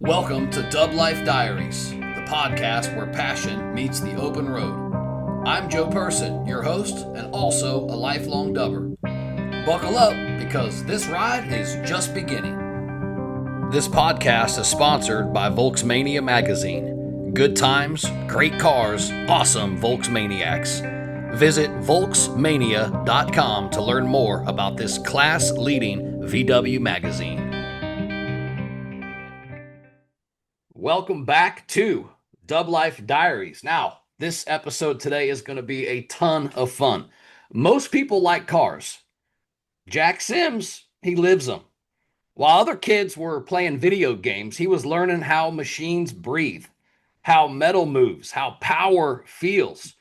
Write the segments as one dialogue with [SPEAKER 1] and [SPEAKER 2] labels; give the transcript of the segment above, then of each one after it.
[SPEAKER 1] Welcome to Dub Life Diaries, the podcast where passion meets the open road. I'm Joe Person, your host and also a lifelong dubber. Buckle up because this ride is just beginning. This podcast is sponsored by Volksmania magazine. Good times, great cars, awesome Volksmaniacs. Visit Volksmania.com to learn more about this class-leading VW magazine. Welcome back to Dub Life Diaries. Now, this episode today is going to be a ton of fun. Most people like cars. Jack Sims, he lives them. While other kids were playing video games, he was learning how machines breathe, how metal moves, how power feels.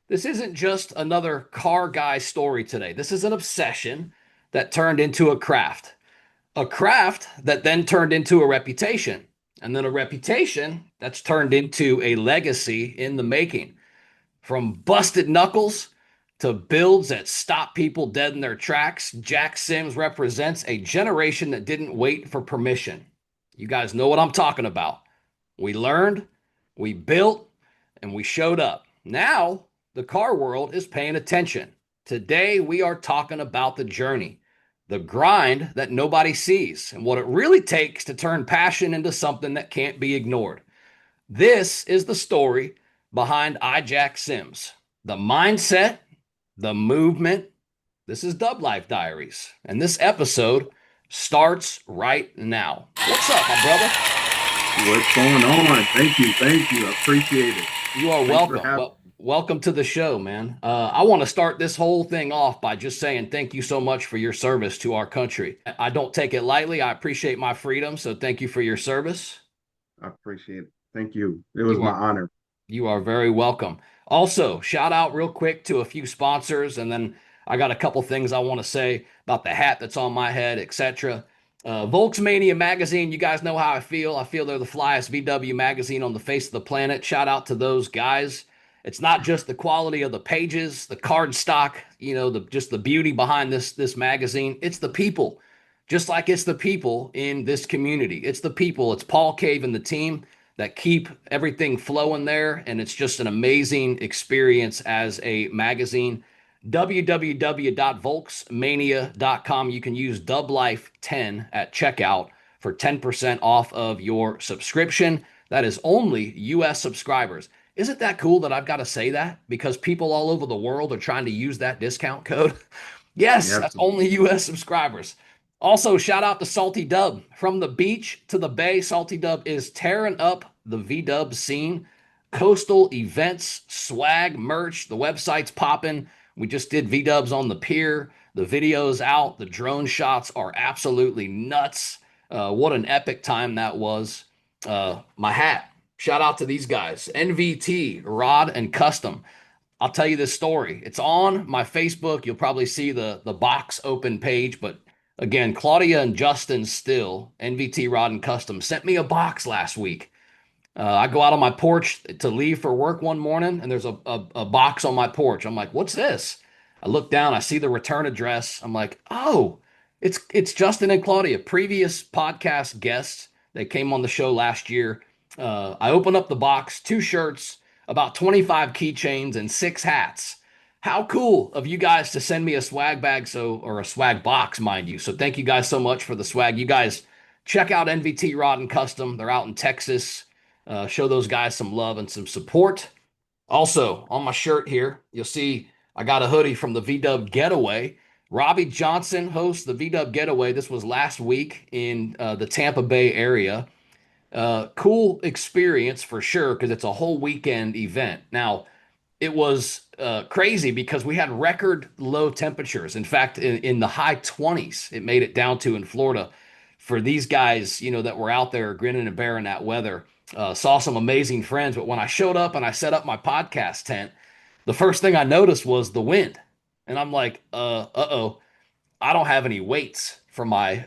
[SPEAKER 1] This isn't just another car guy story today. This is an obsession that turned into a craft that then turned into a reputation. And then a reputation that's turned into a legacy in the making. From busted knuckles to builds that stop people dead in their tracks, Jack Sims represents a generation that didn't wait for permission. You guys know what I'm talking about. We learned, we built, and we showed up. Now, the car world is paying attention. Today, we are talking about the journey. The grind that nobody sees, and what it really takes to turn passion into something that can't be ignored. This is the story behind iJack Sims. The mindset, the movement. This is Dub Life Diaries, and this episode starts right now. What's up, my brother?
[SPEAKER 2] What's going on? Thank you. I appreciate it.
[SPEAKER 1] You are welcome. Welcome to the show, man. I want to start this whole thing off by just saying thank you so much for your service to our country. I don't take it lightly. I appreciate my freedom, so thank you for your service.
[SPEAKER 2] I appreciate it. Thank you. It was my honor.
[SPEAKER 1] You are very welcome. Also, shout out real quick to a few sponsors, and then I got a couple things I want to say about the hat that's on my head, etc. Volksmania magazine, you guys know how I feel. I feel they're the flyest VW magazine on the face of the planet. Shout out to those guys. It's not just the quality of the pages, the card stock, just the beauty behind this magazine. It's the people, just like it's the people in this community. It's the people. It's Paul Cave and the team that keep everything flowing there, and it's just an amazing experience as a magazine. www.volksmania.com. You can use DubLife10 at checkout for 10% off of your subscription. That is only U.S. subscribers. Isn't that cool that I've got to say that? Because people all over the world are trying to use that discount code. Yes, that's only U.S. subscribers. Also, shout out to Salty Dub. From the beach to the bay, Salty Dub is tearing up the V-Dub scene. Coastal events, swag, merch. The website's popping. We just did V-Dubs on the pier. The video's out. The drone shots are absolutely nuts. What an epic time that was. My hat. Shout out to these guys, NVT, Rod and Custom. I'll tell you this story. It's on my Facebook. You'll probably see the box open page. But again, Claudia and Justin Still, NVT, Rod and Custom, sent me a box last week. I go out on my porch to leave for work one morning, and there's a box on my porch. I'm like, what's this? I look down. I see the return address. I'm like, oh, it's Justin and Claudia, previous podcast guests. They came on the show last year. I open up the box, 2 shirts, about 25 keychains, and 6 hats. How cool of you guys to send me a swag bag, or a swag box, mind you. So thank you guys so much for the swag. You guys check out NVT Rod and Custom. They're out in Texas. Show those guys some love and some support. Also, on my shirt here, you'll see I got a hoodie from the VW Getaway. Robbie Johnson hosts the VW Getaway. This was last week in the Tampa Bay area. Cool experience for sure, because it's a whole weekend event. Now, it was crazy because we had record low temperatures. In fact, in the high 20s, it made it down to in Florida for these guys, that were out there grinning and bearing that weather. Saw some amazing friends. But when I showed up and I set up my podcast tent, the first thing I noticed was the wind. And I'm like, uh-oh, I don't have any weights for my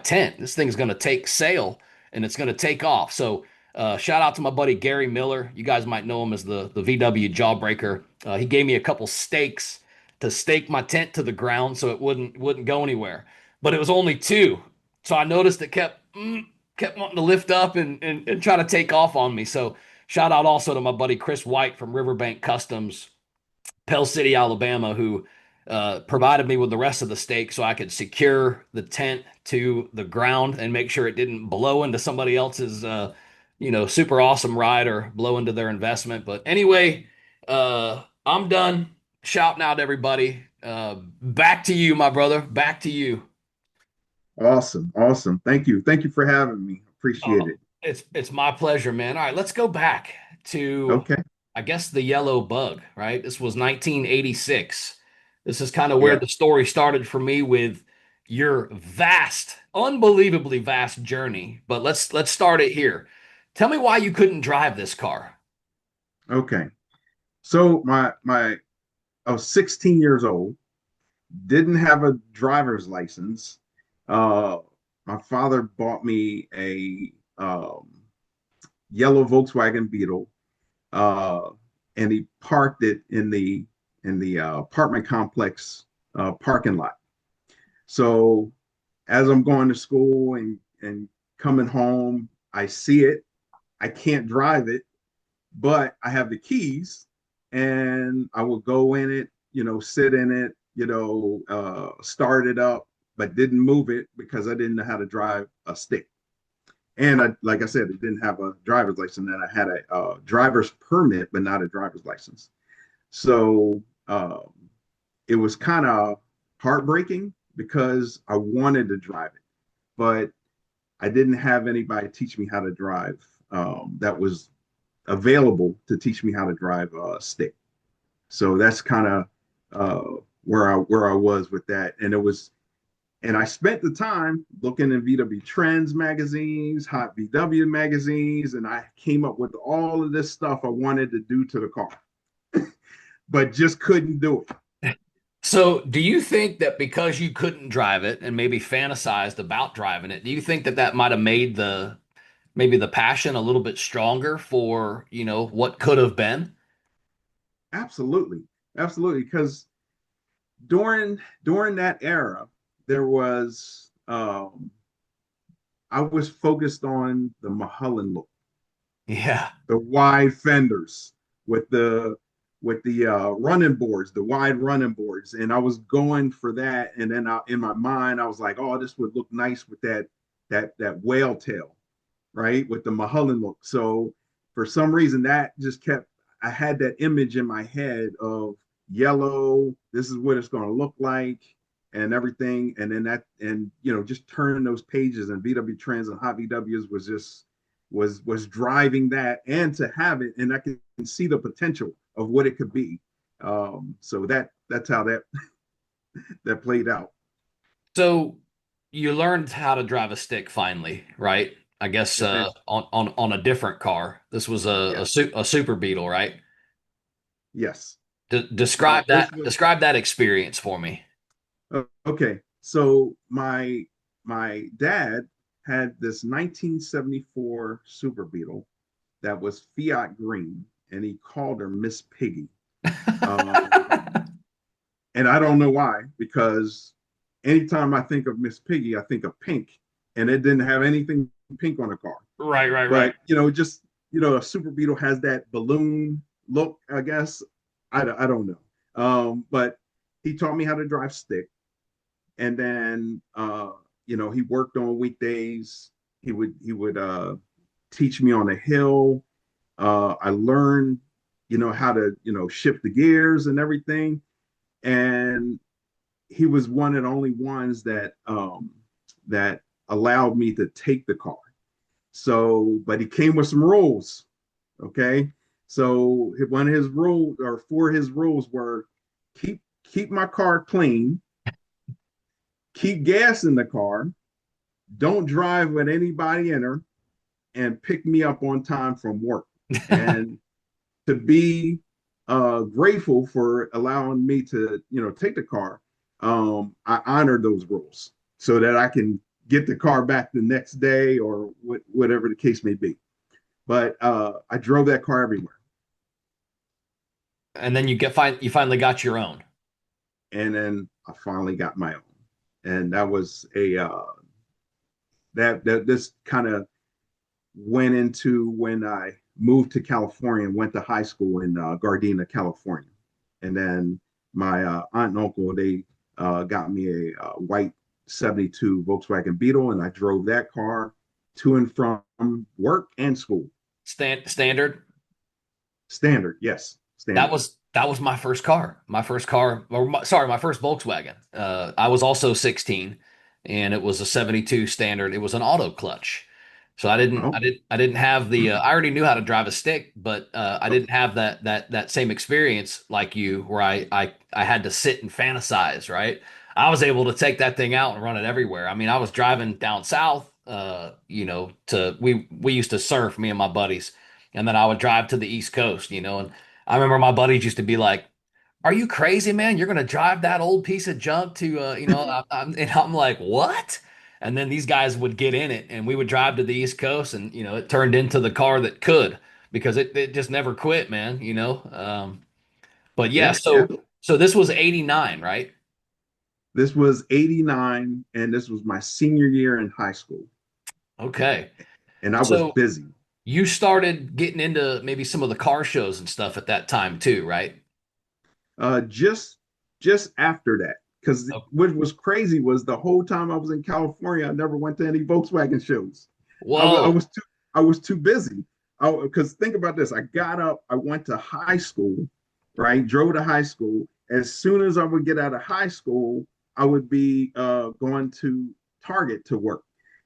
[SPEAKER 1] tent. This thing's going to take sail. And it's going to take off. So shout out to my buddy Gary Miller. You guys might know him as the VW Jawbreaker. He gave me a couple stakes to stake my tent to the ground so it wouldn't go anywhere. But it was only 2. So I noticed it kept kept wanting to lift up and try to take off on me. So shout out also to my buddy Chris White from Riverbank Customs, Pell City, Alabama, who provided me with the rest of the stake so I could secure the tent to the ground and make sure it didn't blow into somebody else's, super awesome ride or blow into their investment. But anyway, I'm done shouting out everybody. Back to you, my brother. Back to you.
[SPEAKER 2] Awesome. Awesome. Thank you for having me. Appreciate
[SPEAKER 1] Oh,
[SPEAKER 2] it.
[SPEAKER 1] it's my pleasure, man. All right, let's go back to,
[SPEAKER 2] Okay.
[SPEAKER 1] I guess, the yellow bug, right? This was 1986. This is kind of where
[SPEAKER 2] Yeah.
[SPEAKER 1] the story started for me with your vast, unbelievably vast journey. But let's start it here. Tell me why you couldn't drive this car.
[SPEAKER 2] Okay. So my I was 16 years old, didn't have a driver's license. Uh, my father bought me a yellow Volkswagen Beetle, uh, and he parked it in the apartment complex parking lot. So as I'm going to school and coming home, I see it. I can't drive it, but I have the keys, and I would go in it, sit in it, start it up, but didn't move it because I didn't know how to drive a stick. And like I said, I didn't have a driver's license, and I had a driver's permit, but not a driver's license. So it was kind of heartbreaking because I wanted to drive it, but I didn't have anybody teach me how to drive that was available to teach me how to drive a stick. So that's kind of where I was with that, and I spent the time looking in VW Trends magazines, Hot VW magazines, and I came up with all of this stuff I wanted to do to the car, but just couldn't do it.
[SPEAKER 1] So, do you think that because you couldn't drive it and maybe fantasized about driving it, do you think that that might have made the maybe the passion a little bit stronger for, what could have been?
[SPEAKER 2] Absolutely, absolutely, because during that era, there was I was focused on the Mulholland look,
[SPEAKER 1] Yeah.
[SPEAKER 2] the wide fenders with the running boards, the wide running boards, and I was going for that. And then in my mind, I was like, "Oh, this would look nice with that whale tail, right? With the Mulholland look." So for some reason, that just kept. I had that image in my head of yellow. This is what it's going to look like, and everything. And then just turning those pages and VW Trends and Hot VWs was just was driving that, and to have it, and I can see the potential of what it could be. So that's how that played out.
[SPEAKER 1] So you learned how to drive a stick finally, right? I guess
[SPEAKER 2] Yes,
[SPEAKER 1] on a different car. This was a,
[SPEAKER 2] yes,
[SPEAKER 1] a Super Beetle, right?
[SPEAKER 2] yes.
[SPEAKER 1] Describe that
[SPEAKER 2] This was
[SPEAKER 1] describe that experience for me.
[SPEAKER 2] okay. So my dad had this 1974 Super Beetle that was Fiat green, and he called her Miss Piggy. Um, and I don't know why, because anytime I think of Miss Piggy, I think of pink, and it didn't have anything pink on the car.
[SPEAKER 1] Right, right, right.
[SPEAKER 2] But just a Super Beetle has that balloon look, I guess. I don't know. But he taught me how to drive stick, and then he worked on weekdays. He would teach me on a hill. I learned how to shift the gears and everything, and he was one of the only ones that allowed me to take the car. So, but he came with some rules. Okay. So one of his rules, or four of his rules, were keep my car clean, keep gas in the car, don't drive with anybody in her, and pick me up on time from work. And to be grateful for allowing me to take the car, I honored those rules so that I can get the car back the next day, or whatever the case may be. But I drove that car everywhere.
[SPEAKER 1] And then you finally got your own.
[SPEAKER 2] And then I finally got my own, and that was that this kind of went into when I moved to California and went to high school in Gardena, California. And then my aunt and uncle, they got me a white 72 Volkswagen Beetle, and I drove that car to and from work and school.
[SPEAKER 1] Standard.
[SPEAKER 2] Standard, yes, standard.
[SPEAKER 1] That was my first car. My first car, or sorry, my first Volkswagen. I was also 16, and it was a 72 standard. It was an auto clutch. So
[SPEAKER 2] Oh,
[SPEAKER 1] I didn't have the I already knew how to drive a stick, but I
[SPEAKER 2] oh,
[SPEAKER 1] didn't have that same experience like you where I had to sit and fantasize, right? I was able to take that thing out and run it everywhere. I mean, I was driving down south, to we used to surf, me and my buddies, and then I would drive to the East Coast, and I remember my buddies used to be like, "Are you crazy, man? You're gonna drive that old piece of junk to, and I'm like, what?" And then these guys would get in it, and we would drive to the East Coast, and it turned into the car that could, because it just never quit, man. But yeah,
[SPEAKER 2] yeah, yeah.
[SPEAKER 1] so this was '89, right?
[SPEAKER 2] This was 89, and this was my senior year in high school,
[SPEAKER 1] Okay,
[SPEAKER 2] and I was
[SPEAKER 1] so
[SPEAKER 2] busy.
[SPEAKER 1] you started getting into maybe some of the car shows and stuff at that time too, right?
[SPEAKER 2] Just after that, because
[SPEAKER 1] Oh,
[SPEAKER 2] what was crazy was the whole time I was in California, I never went to any Volkswagen shows. I
[SPEAKER 1] whoa.
[SPEAKER 2] was too busy. Because think about this: I got up, I went to high school, right? Drove to high school. As soon as I would get out of high school, I would be going to Target to work,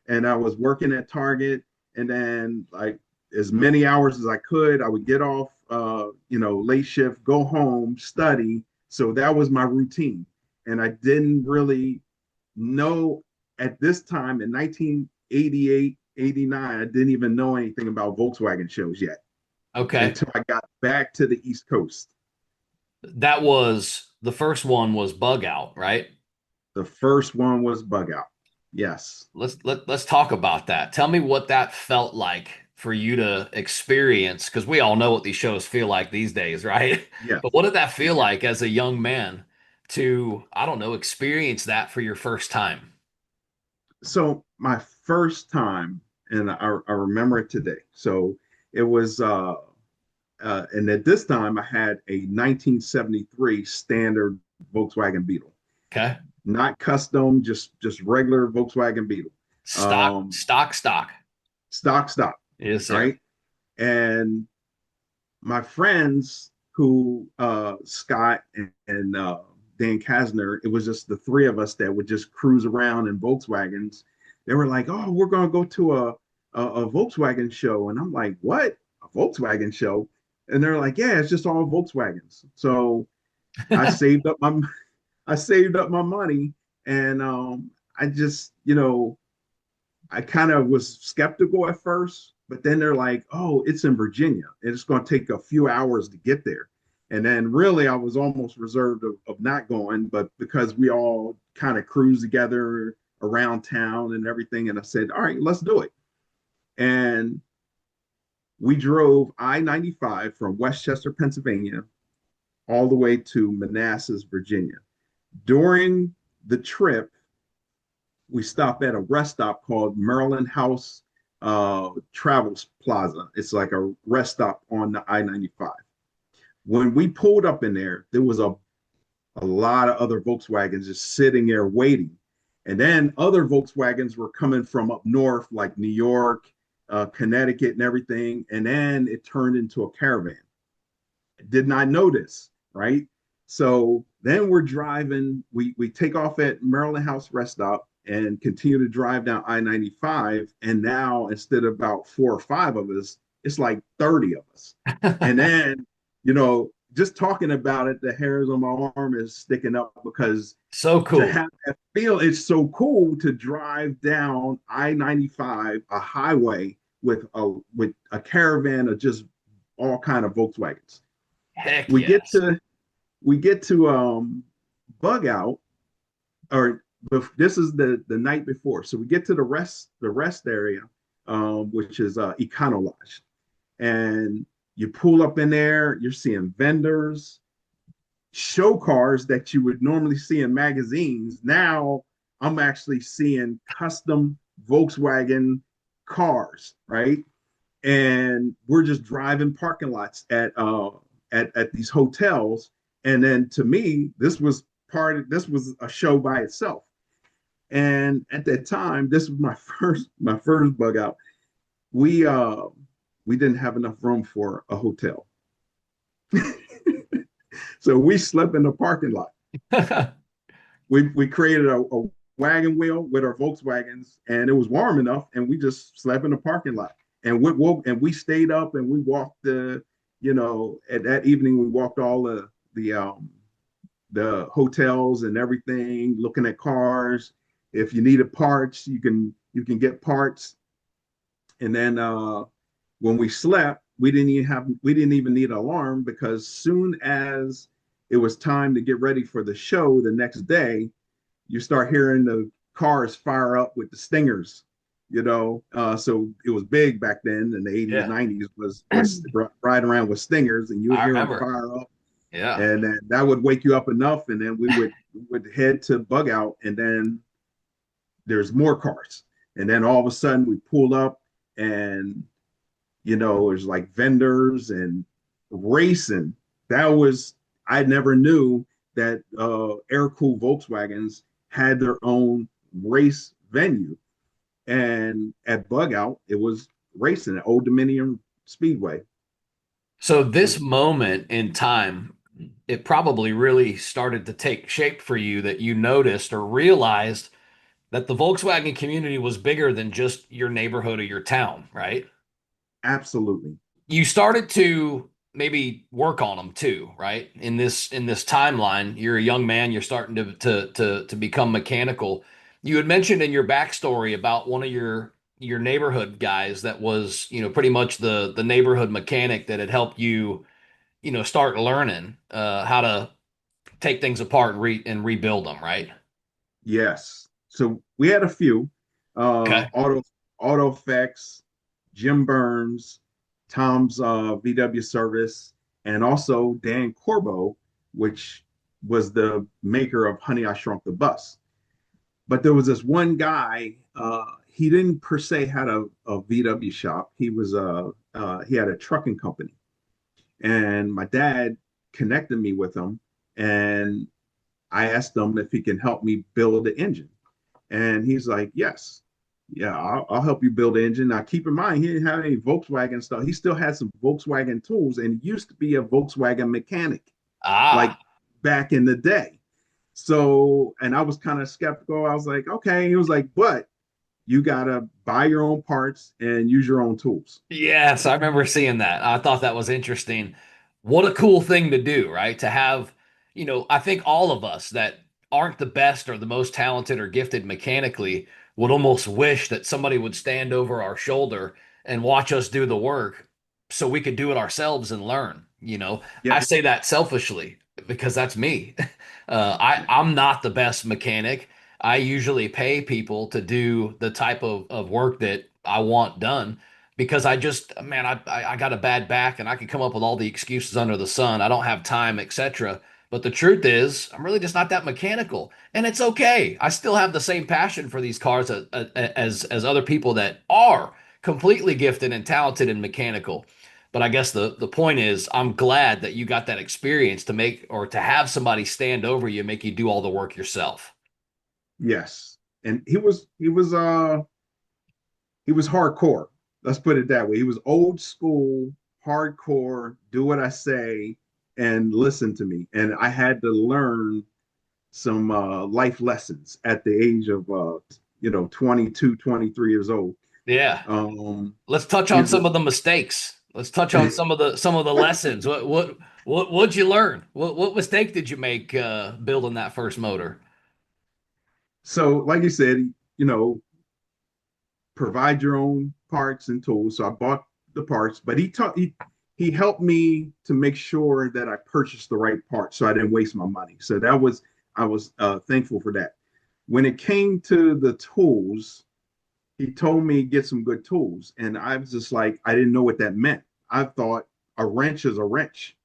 [SPEAKER 2] and I was working at Target, and then like as many hours as I could, I would get off, late shift, go home, study. So that was my routine, and I didn't really know at this time in 1988, 89, I didn't even know anything about Volkswagen shows yet
[SPEAKER 1] Okay.
[SPEAKER 2] until I got back to the East Coast.
[SPEAKER 1] That was the first one was Bug Out, right?
[SPEAKER 2] The first one was Bug Out. Yes.
[SPEAKER 1] Let's talk about that. Tell me what that felt like for you to experience, because we all know what these shows feel like these days, right?
[SPEAKER 2] Yes.
[SPEAKER 1] But what did that feel
[SPEAKER 2] Yeah.
[SPEAKER 1] like as a young man to, I don't know, experience that for your first time?
[SPEAKER 2] So my first time, and I remember it today. So it was, and at this time I had a 1973 standard Volkswagen Beetle,
[SPEAKER 1] Okay.
[SPEAKER 2] not custom, just regular Volkswagen Beetle, um,
[SPEAKER 1] Stock.
[SPEAKER 2] stock,
[SPEAKER 1] Yes, sir.
[SPEAKER 2] right? And my friends who Scott and Dan Kasner, it was just the three of us that would just cruise around in Volkswagens. They were like, "Oh, we're gonna go to a Volkswagen show," and I'm like, "What? A Volkswagen show?" And they're like, "Yeah, it's just all Volkswagens." So I saved up my I saved up my money, and I just I kind of was skeptical at first, but then they're like, "Oh, it's in Virginia, and it's going to take a few hours to get there." And then really, I was almost reserved of not going, but because we all kind of cruised together around town and everything, and I said, "All right, let's do it." And we drove I-95 from Westchester, Pennsylvania, all the way to Manassas, Virginia. During the trip, we stopped at a rest stop called Maryland House Travels Plaza. It's like a rest stop on the I-95. When we pulled up in there, there was a lot of other Volkswagens just sitting there waiting. And then other Volkswagens were coming from up north, like New York, Connecticut, and everything. And then it turned into a caravan. Did not know this, right? So then we're driving. We take off at Maryland House Rest Stop and continue to drive down I-95. And now instead of about four or five of us, it's like 30 of us. And then, just talking about it, the hairs on my arm is sticking up because
[SPEAKER 1] So
[SPEAKER 2] to
[SPEAKER 1] cool.
[SPEAKER 2] have that feel, it's so cool to drive down I-95, a highway with a caravan of just all kind of Volkswagens.
[SPEAKER 1] Heck
[SPEAKER 2] we get
[SPEAKER 1] yes.
[SPEAKER 2] to we get to Bug Out, or this is the night before. So we get to the rest area, which is Econo Lodge, and you pull up in there. You're seeing vendors, show cars that you would normally see in magazines. Now I'm actually seeing custom Volkswagen cars, right? And we're just driving parking lots at these hotels. And then to me, this was a show by itself. And at that time, this was my first bug out. We uh we didn't have enough room for a hotel. So we slept in the parking lot. We created a wagon wheel with our Volkswagens, and it was warm enough, and we just slept in the parking lot. And we woke and we stayed up and we walked at that evening we walked all the hotels and everything, looking at cars. If you needed parts, you can get parts. And then when we slept, we didn't even need an alarm because soon as it was time to get ready for the show the next day, you start hearing the cars fire up with the stingers. So it was big back then in the 80s,
[SPEAKER 1] Yeah,
[SPEAKER 2] 90s was riding around with stingers, and you would
[SPEAKER 1] I
[SPEAKER 2] hear them
[SPEAKER 1] remember.
[SPEAKER 2] fire up,
[SPEAKER 1] Yeah.
[SPEAKER 2] and then that would wake you up enough, and then we would head to bug out, and then there's more cars, and then all of a sudden we pull up, and there's like vendors and racing. That was I never knew that Aircooled Volkswagens had their own race venue, and at bug out it was racing at Old Dominion Speedway.
[SPEAKER 1] So
[SPEAKER 2] It
[SPEAKER 1] this
[SPEAKER 2] was
[SPEAKER 1] moment in time, it probably really started to take shape for you that you noticed or realized that the Volkswagen community was bigger than just your neighborhood or your town, right?
[SPEAKER 2] absolutely.
[SPEAKER 1] You started to maybe work on them too, right? In this timeline, you're a young man, you're starting to become mechanical. You had mentioned in your backstory about one of your neighborhood guys that was, pretty much the neighborhood mechanic that had helped you, start learning how to take things apart and rebuild them, right?
[SPEAKER 2] Yes. So we had a few
[SPEAKER 1] Okay.
[SPEAKER 2] auto effects, Jim Burns, Tom's VW service, and also Dan Corbo, which was the maker of Honey, I Shrunk the Bus. But there was this one guy. He didn't per se had a VW shop. He had a trucking company, and my dad connected me with him, and I asked him if he can help me build the engine, and he's like, yes. Yeah, I'll help you build the engine. Now, keep in mind, he didn't have any Volkswagen stuff. He still had some Volkswagen tools and he used to be a Volkswagen mechanic, like
[SPEAKER 1] Ah,
[SPEAKER 2] back in the day. So, and I was kind of skeptical. I was like, okay. He was like, but you got to buy your own parts and use your own tools.
[SPEAKER 1] yes, I remember seeing that. I thought that was interesting. What a cool thing to do, right? To have, I think all of us that aren't the best or the most talented or gifted mechanically would almost wish that somebody would stand over our shoulder and watch us do the work so we could do it ourselves and learn. I
[SPEAKER 2] Yeah.
[SPEAKER 1] say that selfishly because that's me. I'm not the best mechanic. I usually pay people to do the type of work that I want done because I just, man, I got a bad back and I could come up with all the excuses under the sun. I don't have time, etc. But the truth is, I'm really just not that mechanical, and it's okay. I still have the same passion for these cars as other people that are completely gifted and talented and mechanical. But I guess the point is, I'm glad that you got that experience to make or to have somebody stand over you and make you do all the work yourself.
[SPEAKER 2] Yes. And he was hardcore. Let's put it that way. He was old school, hardcore, do what I say and listen to me. And I had to learn some life lessons at the age of 22, 23 years old.
[SPEAKER 1] Yeah.
[SPEAKER 2] Um,
[SPEAKER 1] Let's touch on
[SPEAKER 2] you
[SPEAKER 1] some of the mistakes. Let's touch on some of the lessons. What'd you learn? What mistake did you make building that first motor?
[SPEAKER 2] so like you said, you know, provide your own parts and tools. So I bought the parts, but he helped me to make sure that I purchased the right parts so I didn't waste my money. So I was thankful for that. When it came to the tools, he told me get some good tools, and I was just like I didn't know what that meant. I thought a wrench is a wrench,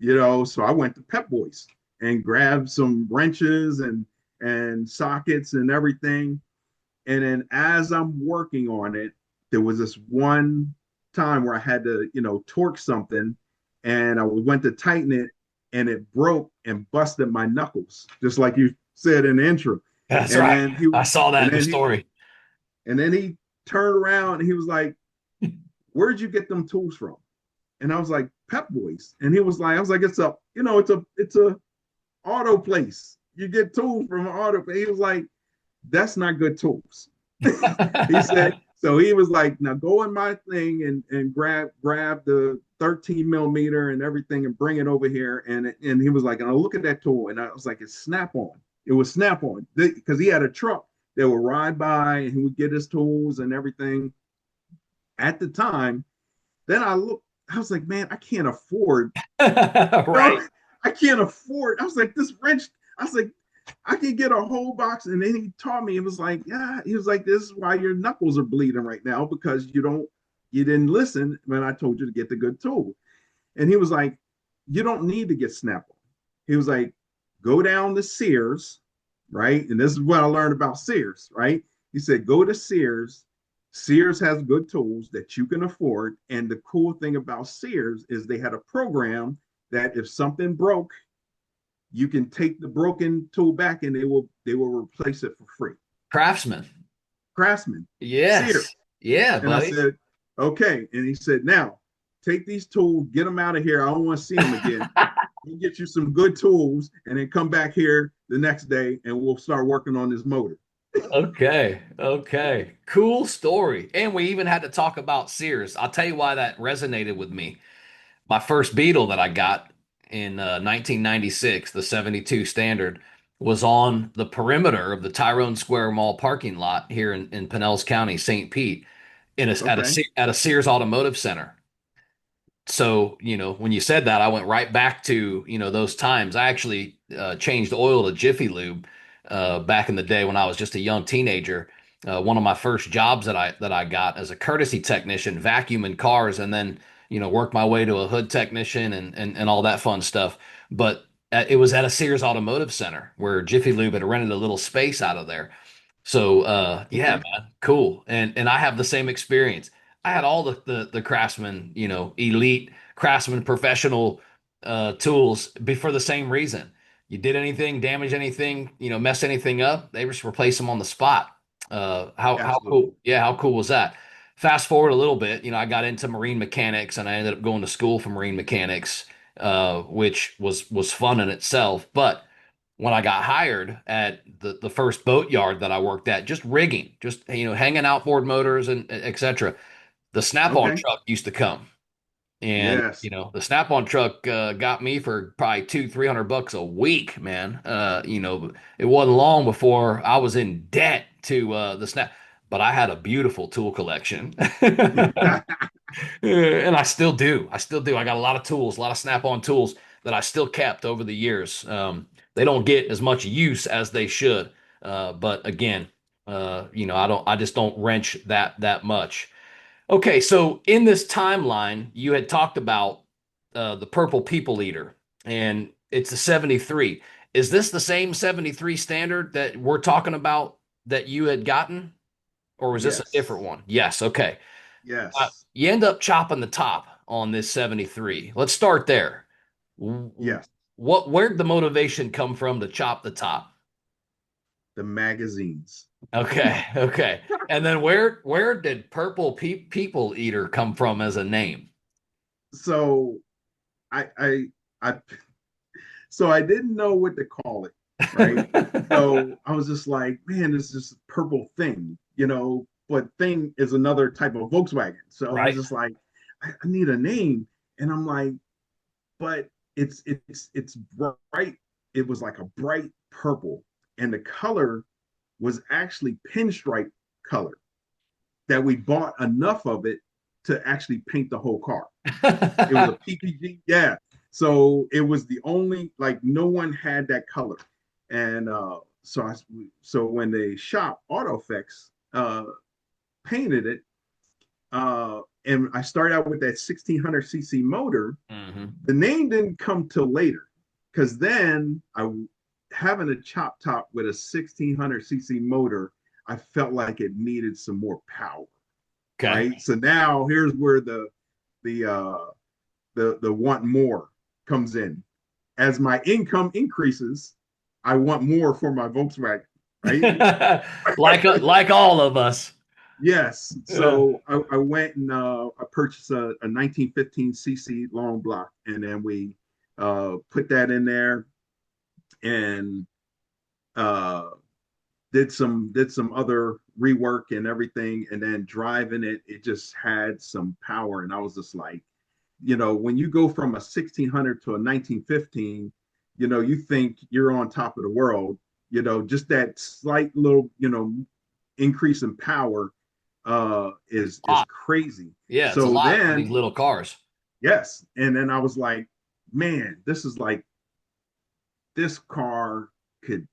[SPEAKER 2] So I went to Pep Boys and grabbed some wrenches and sockets and everything, And then as I'm working on it, there was this one time where I had to, torque something, and I went to tighten it, and it broke and busted my knuckles, just like you said in the intro.
[SPEAKER 1] That's
[SPEAKER 2] And
[SPEAKER 1] right.
[SPEAKER 2] then he
[SPEAKER 1] I saw that
[SPEAKER 2] and
[SPEAKER 1] in the
[SPEAKER 2] then he
[SPEAKER 1] story.
[SPEAKER 2] and then he turned around and he was like, "Where'd you get them tools from?" And I was like, "Pep Boys." And he was like, "I was like, it's a auto place. You get tools from an auto." He was like, "That's not good tools." He said, so he was like, "Now go in my thing and grab the 13 millimeter and everything and bring it over here." And he was like, "And I look at that tool," and I was like, "It's snap on." It was snap on because he had a truck that would ride by and he would get his tools and everything at the time. Then I was like, "Man, I can't afford, you
[SPEAKER 1] Right.
[SPEAKER 2] know, I can't afford." I was like, "This wrench," I was like, "I can get a whole box." And then he taught me, it was like, "Yeah," he was like, "This is why your knuckles are bleeding right now, because you didn't listen when I told you to get the good tool." And he was like, "You don't need to get Snap-on." He was like, "Go down to Sears," right? And this is what I learned about Sears, right? He said, "Go to Sears. Sears has good tools that you can afford." And the cool thing about Sears is they had a program that if something broke, you can take the broken tool back and they will replace it for free.
[SPEAKER 1] Craftsman.
[SPEAKER 2] Craftsman, Sears.
[SPEAKER 1] Yes. Yeah,
[SPEAKER 2] And I
[SPEAKER 1] buddy.
[SPEAKER 2] said, "Okay." And he said, "Now take these tools, get them out of here. I don't want to see them again. We'll get you some good tools and then come back here the next day and we'll start working on this motor."
[SPEAKER 1] Okay. Okay. Cool story. And we even had to talk about Sears. I'll tell you why that resonated with me. My first Beetle that I got in 1996, the 72 Standard, was on the perimeter of the Tyrone Square Mall parking lot here in Pinellas County, St. Pete,
[SPEAKER 2] Okay.
[SPEAKER 1] at a Sears Automotive Center. So, when you said that, I went right back to, those times. I actually changed oil to Jiffy Lube back in the day when I was just a young teenager. One of my first jobs that I got as a courtesy technician, vacuuming cars, and then, worked my way to a hood technician and all that fun stuff. But it was at a Sears Automotive Center where Jiffy Lube had rented a little space out of there. So yeah,
[SPEAKER 2] Okay.
[SPEAKER 1] man, cool. And I have the same experience. I had all the Craftsman, elite Craftsman professional tools for the same reason. You did anything, damage anything, mess anything up, they just replace them on the spot. How
[SPEAKER 2] Absolutely.
[SPEAKER 1] cool? Yeah, how cool was that? Fast forward a little bit, I got into marine mechanics and I ended up going to school for marine mechanics, which was fun in itself. But when I got hired at the first boat yard that I worked at, just rigging, just hanging outboard motors and etc. The Snap-on
[SPEAKER 2] Okay.
[SPEAKER 1] truck used to come, and
[SPEAKER 2] Yes.
[SPEAKER 1] the Snap-on truck got me for probably 200-300 bucks a week, man. It wasn't long before I was in debt to the Snap, but I had a beautiful tool collection. And I still do. I still do. I got a lot of tools, a lot of Snap-on tools that I still kept over the years. They don't get as much use as they should. But again, I just don't wrench that much. Okay, so in this timeline, you had talked about the Purple People Eater, and it's a 73. Is this the same 73 standard that we're talking about that you had gotten, or was this a different
[SPEAKER 2] Yes.
[SPEAKER 1] one? Yes. Okay.
[SPEAKER 2] Yes.
[SPEAKER 1] You end up chopping the top on this 73. Let's start there.
[SPEAKER 2] Yes.
[SPEAKER 1] Where'd the motivation come from to chop the top?
[SPEAKER 2] The magazines.
[SPEAKER 1] Okay, okay. And then where did People Eater come from as a name?
[SPEAKER 2] So I I I so I didn't know what to call it, right? So I was just like, "Man, it's just purple thing, but thing is another type of Volkswagen." So I was
[SPEAKER 1] Right.
[SPEAKER 2] just like, I need a name. And I'm like, but it's bright. It was like a bright purple. And the color was actually pinstripe color that we bought enough of it to actually paint the whole car. It was a PPG, yeah. So it was the only, like, no one had that color. And so when the shop Auto Effects painted it, and I started out with that 1600cc motor,
[SPEAKER 1] Hmm.
[SPEAKER 2] the name didn't come till later, because then I having a chop top with a 1600cc motor, I felt like it needed some more power,
[SPEAKER 1] Okay.
[SPEAKER 2] right? So now here's where the the want more comes in. As my income increases, I want more for my Volkswagen, right?
[SPEAKER 1] Like all of us.
[SPEAKER 2] Yes.
[SPEAKER 1] Yeah.
[SPEAKER 2] So I went and I purchased a 1915cc long block, and then we put that in there and uh, did some other rework and everything, and then driving it, it just had some power, and I was just like, when you go from a 1600 to a 1915, you think you're on top of the world. Just that slight little, increase in power is
[SPEAKER 1] Ah,
[SPEAKER 2] crazy.
[SPEAKER 1] yeah, it's a
[SPEAKER 2] So
[SPEAKER 1] lot for these
[SPEAKER 2] then,
[SPEAKER 1] little cars.
[SPEAKER 2] yes, and then I was like, man, this car could,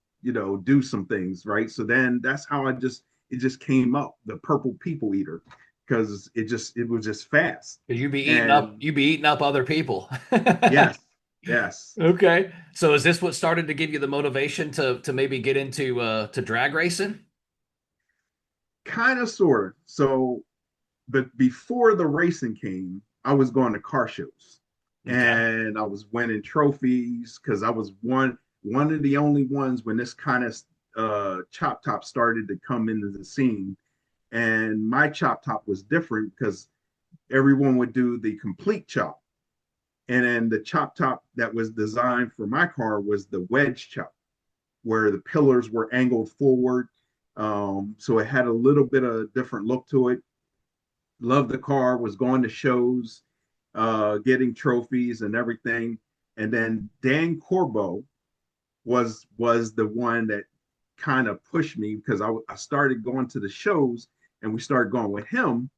[SPEAKER 2] do some things, right? So then that's how it just came up, the purple people eater, because it was just fast.
[SPEAKER 1] Because
[SPEAKER 2] And
[SPEAKER 1] you be eating up other people.
[SPEAKER 2] yes, yes,
[SPEAKER 1] Okay. So is this what started to give you the motivation to maybe get into to drag racing?
[SPEAKER 2] kind of sort of. So, but before the racing came, I was going to car shows
[SPEAKER 1] Okay.
[SPEAKER 2] and I was winning trophies because I was one of the only ones when this kind of chop top started to come into the scene. And my chop top was different because everyone would do the complete chop. And then the chop top that was designed for my car was the wedge chop, where the pillars were angled forward. So it had a little bit of different look to it. Loved the car, was going to shows, getting trophies and everything. And then Dan Corbo was the one that kind of pushed me because I started going to the shows and we started going with him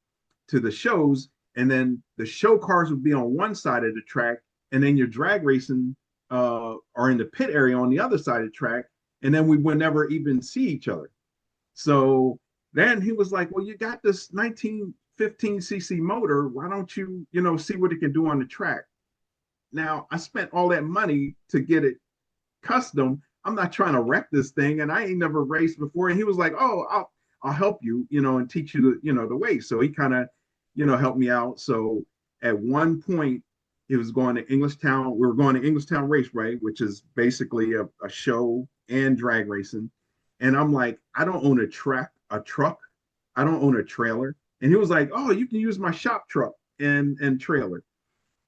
[SPEAKER 2] to the shows. And then the show cars would be on one side of the track, and then your drag racing are in the pit area on the other side of the track. And then we would never even see each other. So then he was like, well, you got this 1915cc motor. Why don't you, see what it can do on the track? Now, I spent all that money to get it custom. I'm not trying to wreck this thing, and I ain't never raced before. And he was like, "Oh, I'll help you, and teach you the way." So he kind of, helped me out. So at one point, it was going to Englishtown. We were going to Englishtown Raceway, which is basically a show and drag racing. And I'm like, I don't own a truck. I don't own a trailer. And he was like, "Oh, you can use my shop truck and trailer."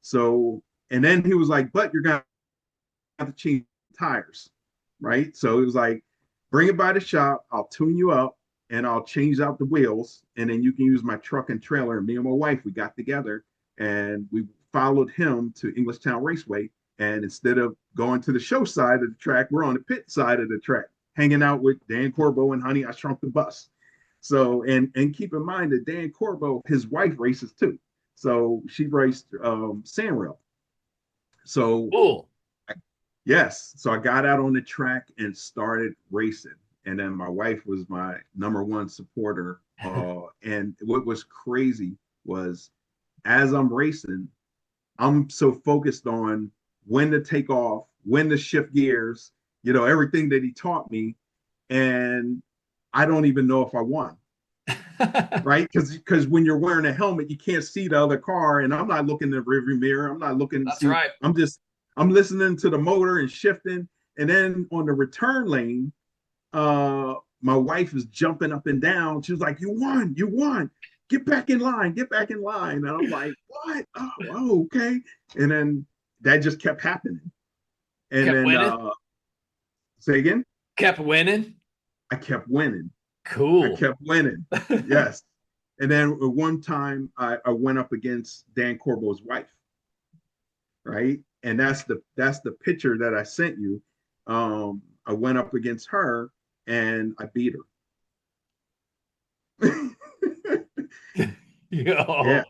[SPEAKER 2] So, and then he was like, "But you're gonna have to change tires," right? So it was like, bring it by the shop, I'll tune you up and I'll change out the wheels. And then you can use my truck and trailer. And me and my wife, we got together and we followed him to Englishtown Raceway. And instead of going to the show side of the track, we're on the pit side of the track, hanging out with Dan Corbo and Honey, I Shrunk the Bus. So, and keep in mind that Dan Corbo, his wife races too. So she raced Sandrail. So
[SPEAKER 1] Cool.
[SPEAKER 2] yes. So I got out on the track and started racing. And then my wife was my number one supporter. And what was crazy was as I'm racing, I'm so focused on when to take off, when to shift gears, everything that he taught me. And I don't even know if I won, right? Because when you're wearing a helmet, you can't see the other car, and I'm not looking in the rearview mirror. I'm not looking to
[SPEAKER 1] That's
[SPEAKER 2] see.
[SPEAKER 1] right.
[SPEAKER 2] I'm listening to the motor and shifting, and then on the return lane, my wife is jumping up and down. She was like, "You won! You won! Get back in line! Get back in line!" And I'm like, "What? Oh, okay." And then that just kept happening. And
[SPEAKER 1] Kept
[SPEAKER 2] then
[SPEAKER 1] winning.
[SPEAKER 2] say again,
[SPEAKER 1] Kept winning.
[SPEAKER 2] I kept winning. I
[SPEAKER 1] Cool.
[SPEAKER 2] kept winning. Yes. And then at one time I went up against Dan Corbo's wife, right? And that's the picture that I sent you. I went up against her and I beat her. Yeah.
[SPEAKER 1] Yo.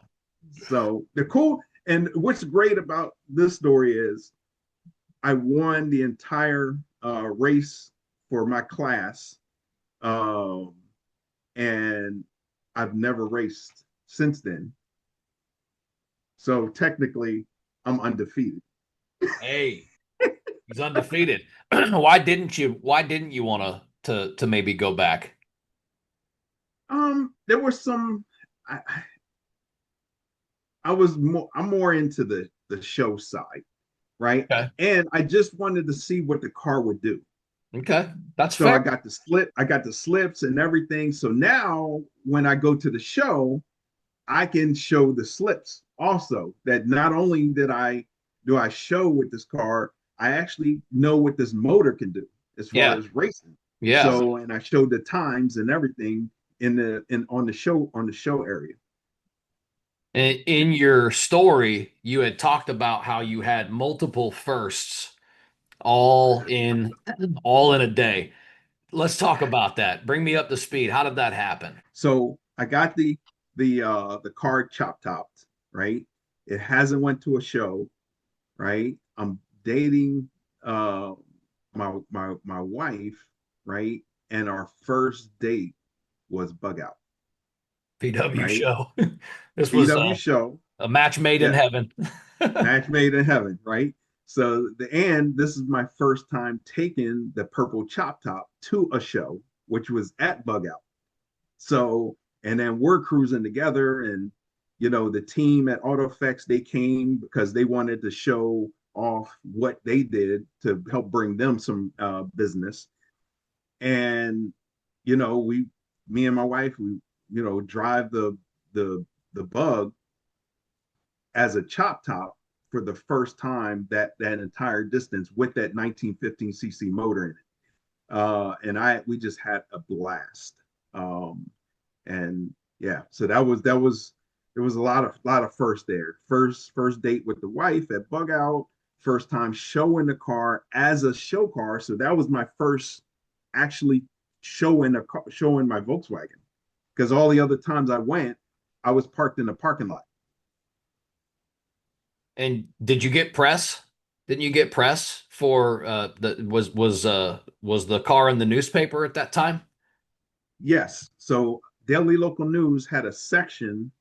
[SPEAKER 2] So the cool and what's great about this story is I won the entire race for my class, um, and I've never raced since then. So technically, I'm undefeated.
[SPEAKER 1] Hey, he's Undefeated. Why didn't you want to maybe go back?
[SPEAKER 2] There were some. I'm more into the show side, right?
[SPEAKER 1] Okay.
[SPEAKER 2] And I just wanted to see what the car would do.
[SPEAKER 1] Okay. That's
[SPEAKER 2] So
[SPEAKER 1] fair.
[SPEAKER 2] I got the slips and everything. So now when I go to the show, I can show the slips also. That not only do I show with this car, I actually know what this motor can do as far
[SPEAKER 1] Yeah.
[SPEAKER 2] as racing.
[SPEAKER 1] Yeah.
[SPEAKER 2] So and I showed the times and everything in on the show area.
[SPEAKER 1] In your story, you had talked about how you had multiple firsts all in all in a day. Let's talk about that. Bring me up to speed. How did that happen?
[SPEAKER 2] So I got the car chop topped, right? It hasn't went to a show, right? I'm dating uh my wife, right? And our first date was bug out,
[SPEAKER 1] VW
[SPEAKER 2] right?
[SPEAKER 1] show. This was
[SPEAKER 2] VW show,
[SPEAKER 1] a match made in
[SPEAKER 2] yeah,
[SPEAKER 1] heaven.
[SPEAKER 2] match made in heaven, right? So this is my first time taking the purple chop top to a show, which was at bug out. So, and then we're cruising together, and the team at AutoFX, they came because they wanted to show off what they did to help bring them some business. And we, me and my wife, we drive the the bug as a chop top for the first time that entire distance with that 1915 cc motor in it. And we just had a blast. And yeah, so that was there was a lot of first there. First date with the wife at bug out, first time showing the car as a show car. So that was my first actually showing my Volkswagen, because all the other times I went, I was parked in the parking lot.
[SPEAKER 1] And did you get press? Didn't you get press for the was the car in the newspaper at that time?
[SPEAKER 2] Yes. So Daily Local News had a section,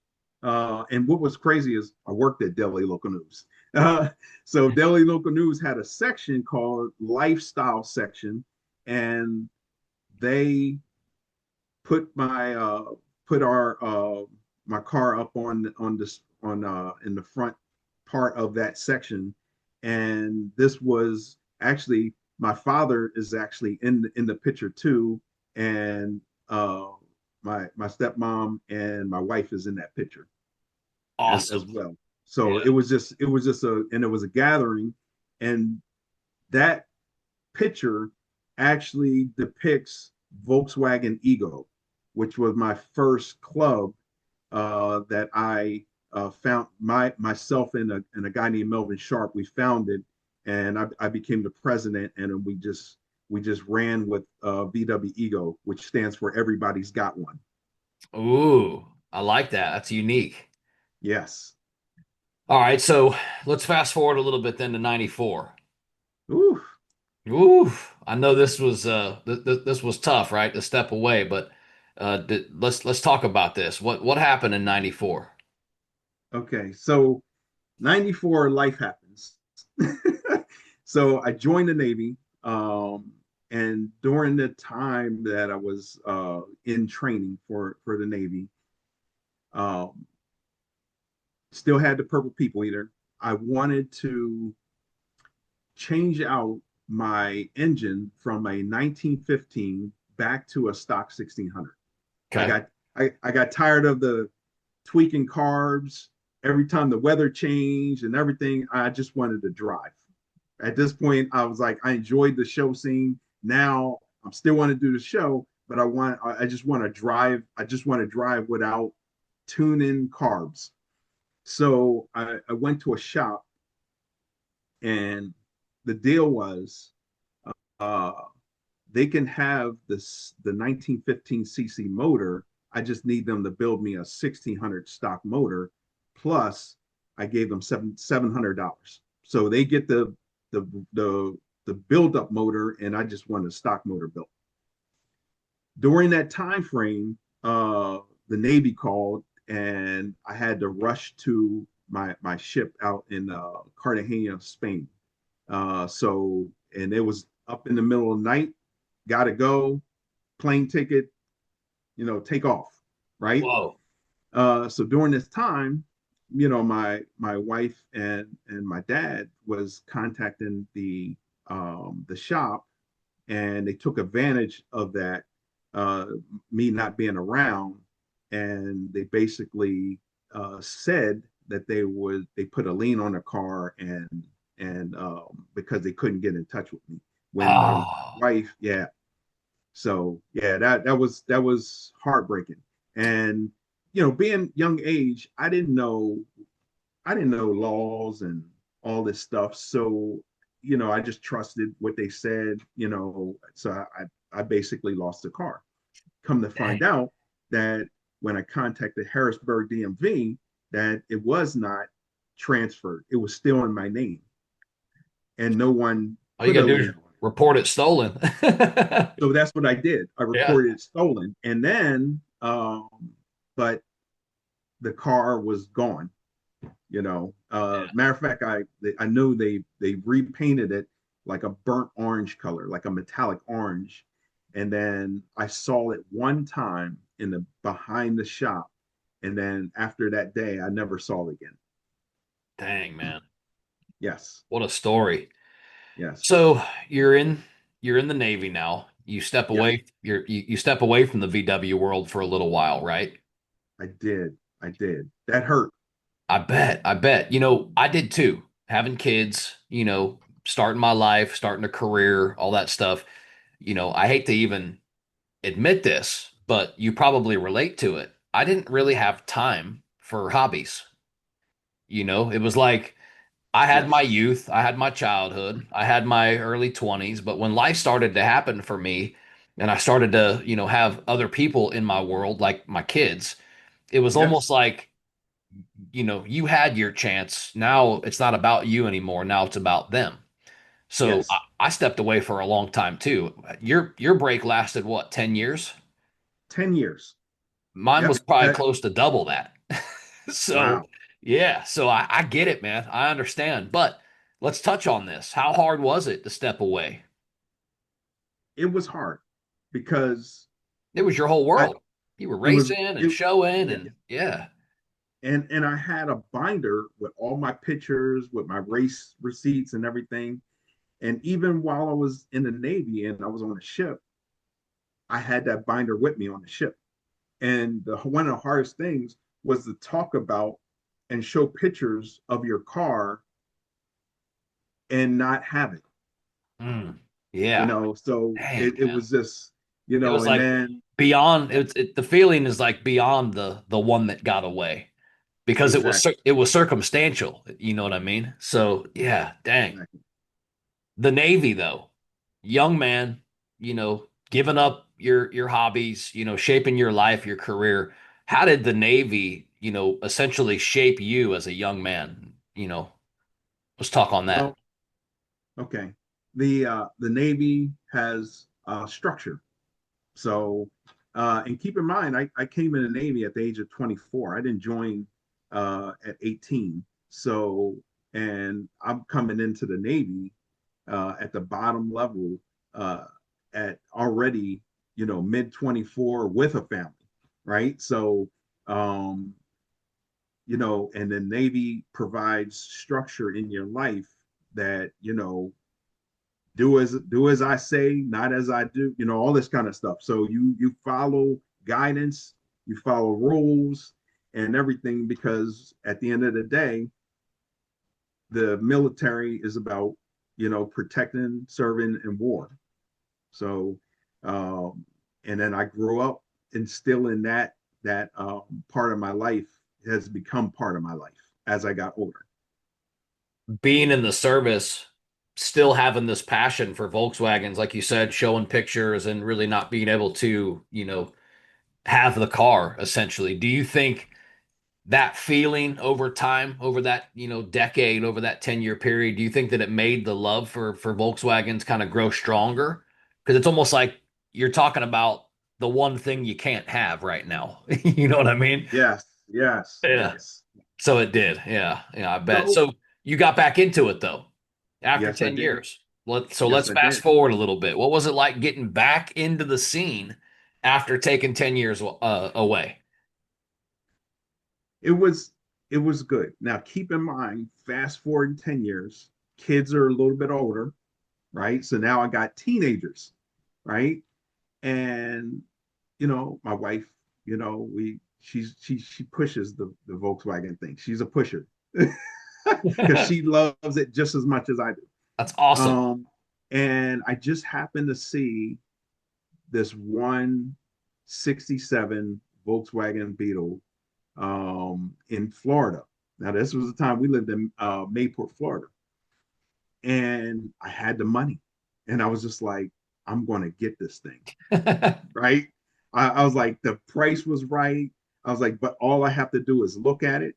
[SPEAKER 2] and what was crazy is I worked at Daily Local News. Uh, so Daily Local News had a section called Lifestyle section, and they put my put our my car up on this on in the front part of that section, and this was actually my father is actually in the picture too, and uh, my stepmom and my wife is in that picture as
[SPEAKER 1] Awesome.
[SPEAKER 2] well. So
[SPEAKER 1] Yeah.
[SPEAKER 2] it was just a and it was a gathering, and that picture actually depicts Volkswagen Ego, which was my first club that I found myself and a guy named Melvin Sharp. We founded, and I became the president, and we just ran with VW Ego, which stands for Everybody's Got One.
[SPEAKER 1] Ooh, I like that. That's unique.
[SPEAKER 2] Yes.
[SPEAKER 1] All right, so let's fast forward a little bit then to 94.
[SPEAKER 2] Ooh.
[SPEAKER 1] Ooh, I know this was this was tough, right? To step away, but let's talk about this. What happened in 94?
[SPEAKER 2] Okay. So 94, life happens. So I joined the Navy. And during the time that I was in training for the Navy, um, still had the purple people eater. I wanted to change out my engine from a 1915 back to a stock 1600. I
[SPEAKER 1] Okay.
[SPEAKER 2] got I got tired of the tweaking carbs every time the weather changed and everything. I just wanted to drive. At this point, I was like, I enjoyed the show scene. Now I'm still want to do the show, but I just want to drive. I just want to drive without tuning carbs. So I went to a shop, and the deal was uh, they can have the 1915 cc motor. I just need them to build me a 1600 stock motor. Plus, I gave them $700. So they get the the the build up motor, and I just want a stock motor built. During that time frame, the Navy called, and I had to rush to my ship out in Cartagena, Spain. And it was up in the middle of the night. Got to go, plane ticket, take off. right?
[SPEAKER 1] Whoa.
[SPEAKER 2] So during this time, my wife and my dad was contacting the shop, and they took advantage of that, uh, me not being around, and they basically said that they put a lien on the car, and because they couldn't get in touch with me when my
[SPEAKER 1] Oh,
[SPEAKER 2] wife, yeah. So yeah, that was heartbreaking. And being young age, I didn't know laws and all this stuff. So I just trusted what they said. So I basically lost the car. Come to
[SPEAKER 1] dang.
[SPEAKER 2] find out that when I contacted Harrisburg DMV, that it was not transferred. It was still in my name, and no one
[SPEAKER 1] All you
[SPEAKER 2] put
[SPEAKER 1] gotta
[SPEAKER 2] a
[SPEAKER 1] do is
[SPEAKER 2] lien on it.
[SPEAKER 1] report it stolen.
[SPEAKER 2] So that's what I did. I
[SPEAKER 1] Yeah.
[SPEAKER 2] reported it stolen, and then, but the car was gone. Matter of fact, I knew they repainted it like a burnt orange color, like a metallic orange, and then I saw it one time in the behind the shop, and then after that day, I never saw it again.
[SPEAKER 1] Dang, man.
[SPEAKER 2] Yes,
[SPEAKER 1] What a story.
[SPEAKER 2] yes,
[SPEAKER 1] So you're in the Navy now. You step
[SPEAKER 2] yep.
[SPEAKER 1] away, you step away from the VW world for a little while, right?
[SPEAKER 2] I did, I did. That hurt.
[SPEAKER 1] I bet. I bet. I did too. Having kids, starting my life, starting a career, all that stuff. I hate to even admit this, but you probably relate to it. I didn't really have time for hobbies. It was like I had my
[SPEAKER 2] Yes,
[SPEAKER 1] youth, I had my childhood, I had my early 20s, but when life started to happen for me and I started to, have other people in my world, like my kids, it was almost
[SPEAKER 2] yes,
[SPEAKER 1] like, you had your chance. Now it's not about you anymore. Now it's about them. So I,
[SPEAKER 2] yes.
[SPEAKER 1] I stepped away for a long time too. Your break lasted what, 10 years?
[SPEAKER 2] 10 years.
[SPEAKER 1] Mine was
[SPEAKER 2] Yep.
[SPEAKER 1] probably close to double that. So
[SPEAKER 2] Wow.
[SPEAKER 1] yeah, so I get it, man. I understand. But let's touch on this. How hard was it to step away?
[SPEAKER 2] It was hard because
[SPEAKER 1] It was your whole
[SPEAKER 2] I
[SPEAKER 1] world. You were
[SPEAKER 2] it was
[SPEAKER 1] racing and
[SPEAKER 2] it
[SPEAKER 1] showing
[SPEAKER 2] yeah,
[SPEAKER 1] and yeah.
[SPEAKER 2] and I had a binder with all my pictures, with my race receipts and everything. And even while I was in the Navy and I was on a ship, I had that binder with me on the ship. And one of the hardest things was to talk about and show pictures of your car and not have it.
[SPEAKER 1] Mm, yeah.
[SPEAKER 2] So
[SPEAKER 1] Dang,
[SPEAKER 2] it
[SPEAKER 1] man.
[SPEAKER 2] was just,
[SPEAKER 1] It was
[SPEAKER 2] and
[SPEAKER 1] like
[SPEAKER 2] then
[SPEAKER 1] beyond the feeling is like beyond the one that got away because
[SPEAKER 2] exactly,
[SPEAKER 1] it was circumstantial, you know what I mean? So, yeah, dang.
[SPEAKER 2] exactly.
[SPEAKER 1] The Navy though. Young man, giving up your hobbies, shaping your life, your career. How did the Navy, essentially shape you as a young man? Let's talk on that.
[SPEAKER 2] Well, okay. The Navy has structure. So, and keep in mind, I came in the Navy at the age of 24. I didn't join at 18. So, and I'm coming into the Navy at the bottom level uh, at already, mid 24 with a family, right? So, um, and the Navy provides structure in your life that, do as I say, not as I do, all this kind of stuff. So you follow guidance, you follow rules and everything, because at the end of the day, the military is about, protecting, serving, and war. So, and then I grew up instilling that part of my life has become part of my life as I got older.
[SPEAKER 1] Being in the service, still having this passion for Volkswagens, like you said, showing pictures and really not being able to, have the car essentially. Do you think that feeling over time, over that, decade, over that 10-year period, do you think that it made the love for Volkswagens kind of grow stronger? Because it's almost like you're talking about the one thing you can't have right now. You know what I mean?
[SPEAKER 2] Yes, yes,
[SPEAKER 1] Yeah.
[SPEAKER 2] yes.
[SPEAKER 1] So it did. Yeah. Yeah, I bet.
[SPEAKER 2] So,
[SPEAKER 1] So you got back into it though after
[SPEAKER 2] yes, I
[SPEAKER 1] 10
[SPEAKER 2] did.
[SPEAKER 1] years. So
[SPEAKER 2] Yes,
[SPEAKER 1] let's
[SPEAKER 2] I
[SPEAKER 1] fast
[SPEAKER 2] did.
[SPEAKER 1] forward a little bit. What was it like getting back into the scene after taking 10 years away?
[SPEAKER 2] it was it was good. Now keep in mind, fast forward 10 years, kids are a little bit older, right? So now I got teenagers, right? And my wife, we she pushes the Volkswagen thing. She's a pusher because she loves it just as much as I do.
[SPEAKER 1] That's awesome.
[SPEAKER 2] Um, and I just happened to see this one 67 Volkswagen Beetle in Florida. Now, this was the time we lived in Mayport, Florida. And I had the money. And I was just like, I'm going to get this thing. Right. I was like, the price was right. I was like, but all I have to do is look at it.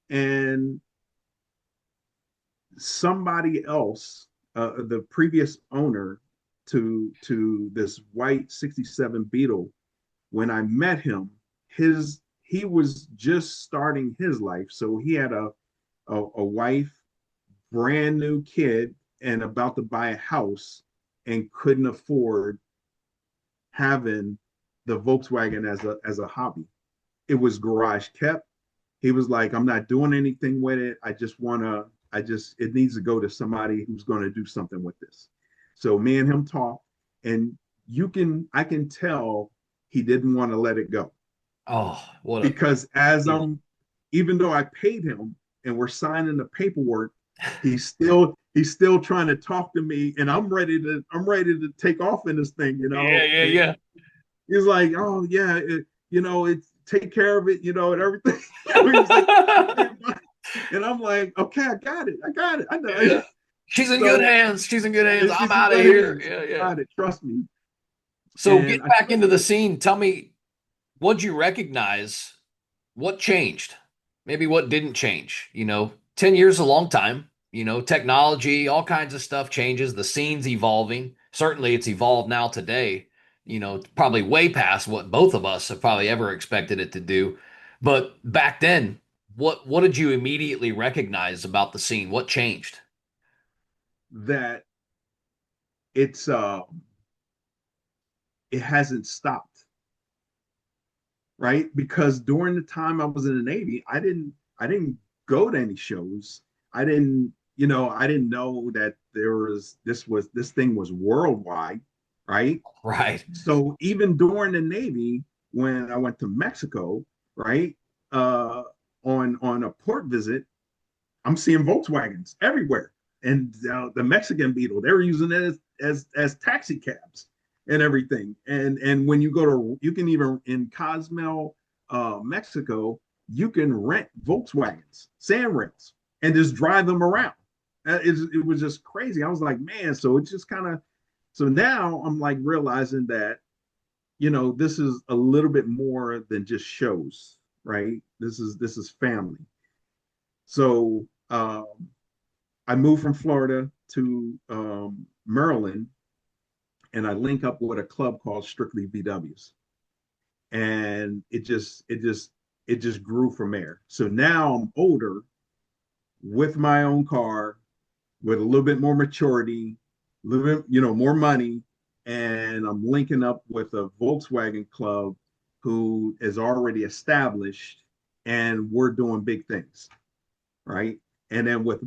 [SPEAKER 2] And somebody else, the previous owner to this white 67 Beetle, when I met him, he was just starting his life. So he had a wife, brand new kid, and about to buy a house and couldn't afford having the Volkswagen as a hobby. It was garage kept. He was like, I'm not doing anything with it. It needs to go to somebody who's going to do something with this. So me and him talked, and I can tell he didn't want to let it go
[SPEAKER 1] Oh, what a
[SPEAKER 2] because even though I paid him and we're signing the paperwork, he's still trying to talk to me, and I'm ready to take off in this thing,
[SPEAKER 1] yeah, yeah,
[SPEAKER 2] and
[SPEAKER 1] yeah.
[SPEAKER 2] he's like, oh yeah, it's take care of it, and everything. He's like, and I'm like, okay, I got it, I know it.
[SPEAKER 1] Yeah. She's in good
[SPEAKER 2] So
[SPEAKER 1] hands. She's in good hands.
[SPEAKER 2] it's
[SPEAKER 1] I'm
[SPEAKER 2] just in
[SPEAKER 1] out of
[SPEAKER 2] good
[SPEAKER 1] here.
[SPEAKER 2] hands.
[SPEAKER 1] Yeah,
[SPEAKER 2] I
[SPEAKER 1] yeah.
[SPEAKER 2] got it, trust me.
[SPEAKER 1] So
[SPEAKER 2] And
[SPEAKER 1] getting
[SPEAKER 2] I
[SPEAKER 1] back into
[SPEAKER 2] trusted
[SPEAKER 1] the
[SPEAKER 2] him.
[SPEAKER 1] scene, tell me what'd you recognize? What changed? Maybe what didn't change? 10 years is a long time. Technology, all kinds of stuff changes. The scene's evolving. Certainly it's evolved now today, probably way past what both of us have probably ever expected it to do. But back then, what did you immediately recognize about the scene? What changed?
[SPEAKER 2] That it's it hasn't stopped, right? Because during the time I was in the Navy, I didn't go to any shows. I didn't know that this thing was worldwide, right?
[SPEAKER 1] Right.
[SPEAKER 2] So even during the Navy, when I went to Mexico, right, uh, on a port visit, I'm seeing Volkswagens everywhere, and the Mexican Beetle, they were using it as taxi cabs and everything. And when you can even in Cozumel, Mexico, you can rent Volkswagens, sand rents, and just drive them around. It was just crazy. I was like, man, so it's just kind of so now I'm like realizing that this is a little bit more than just shows, right? This is family. So I moved from Florida to Maryland, and I link up with a club called Strictly VWs, and it just grew from there. So now I'm older with my own car, with a little bit more maturity, a little bit more money, and I'm linking up with a Volkswagen club who is already established, and we're doing big things, right? And then with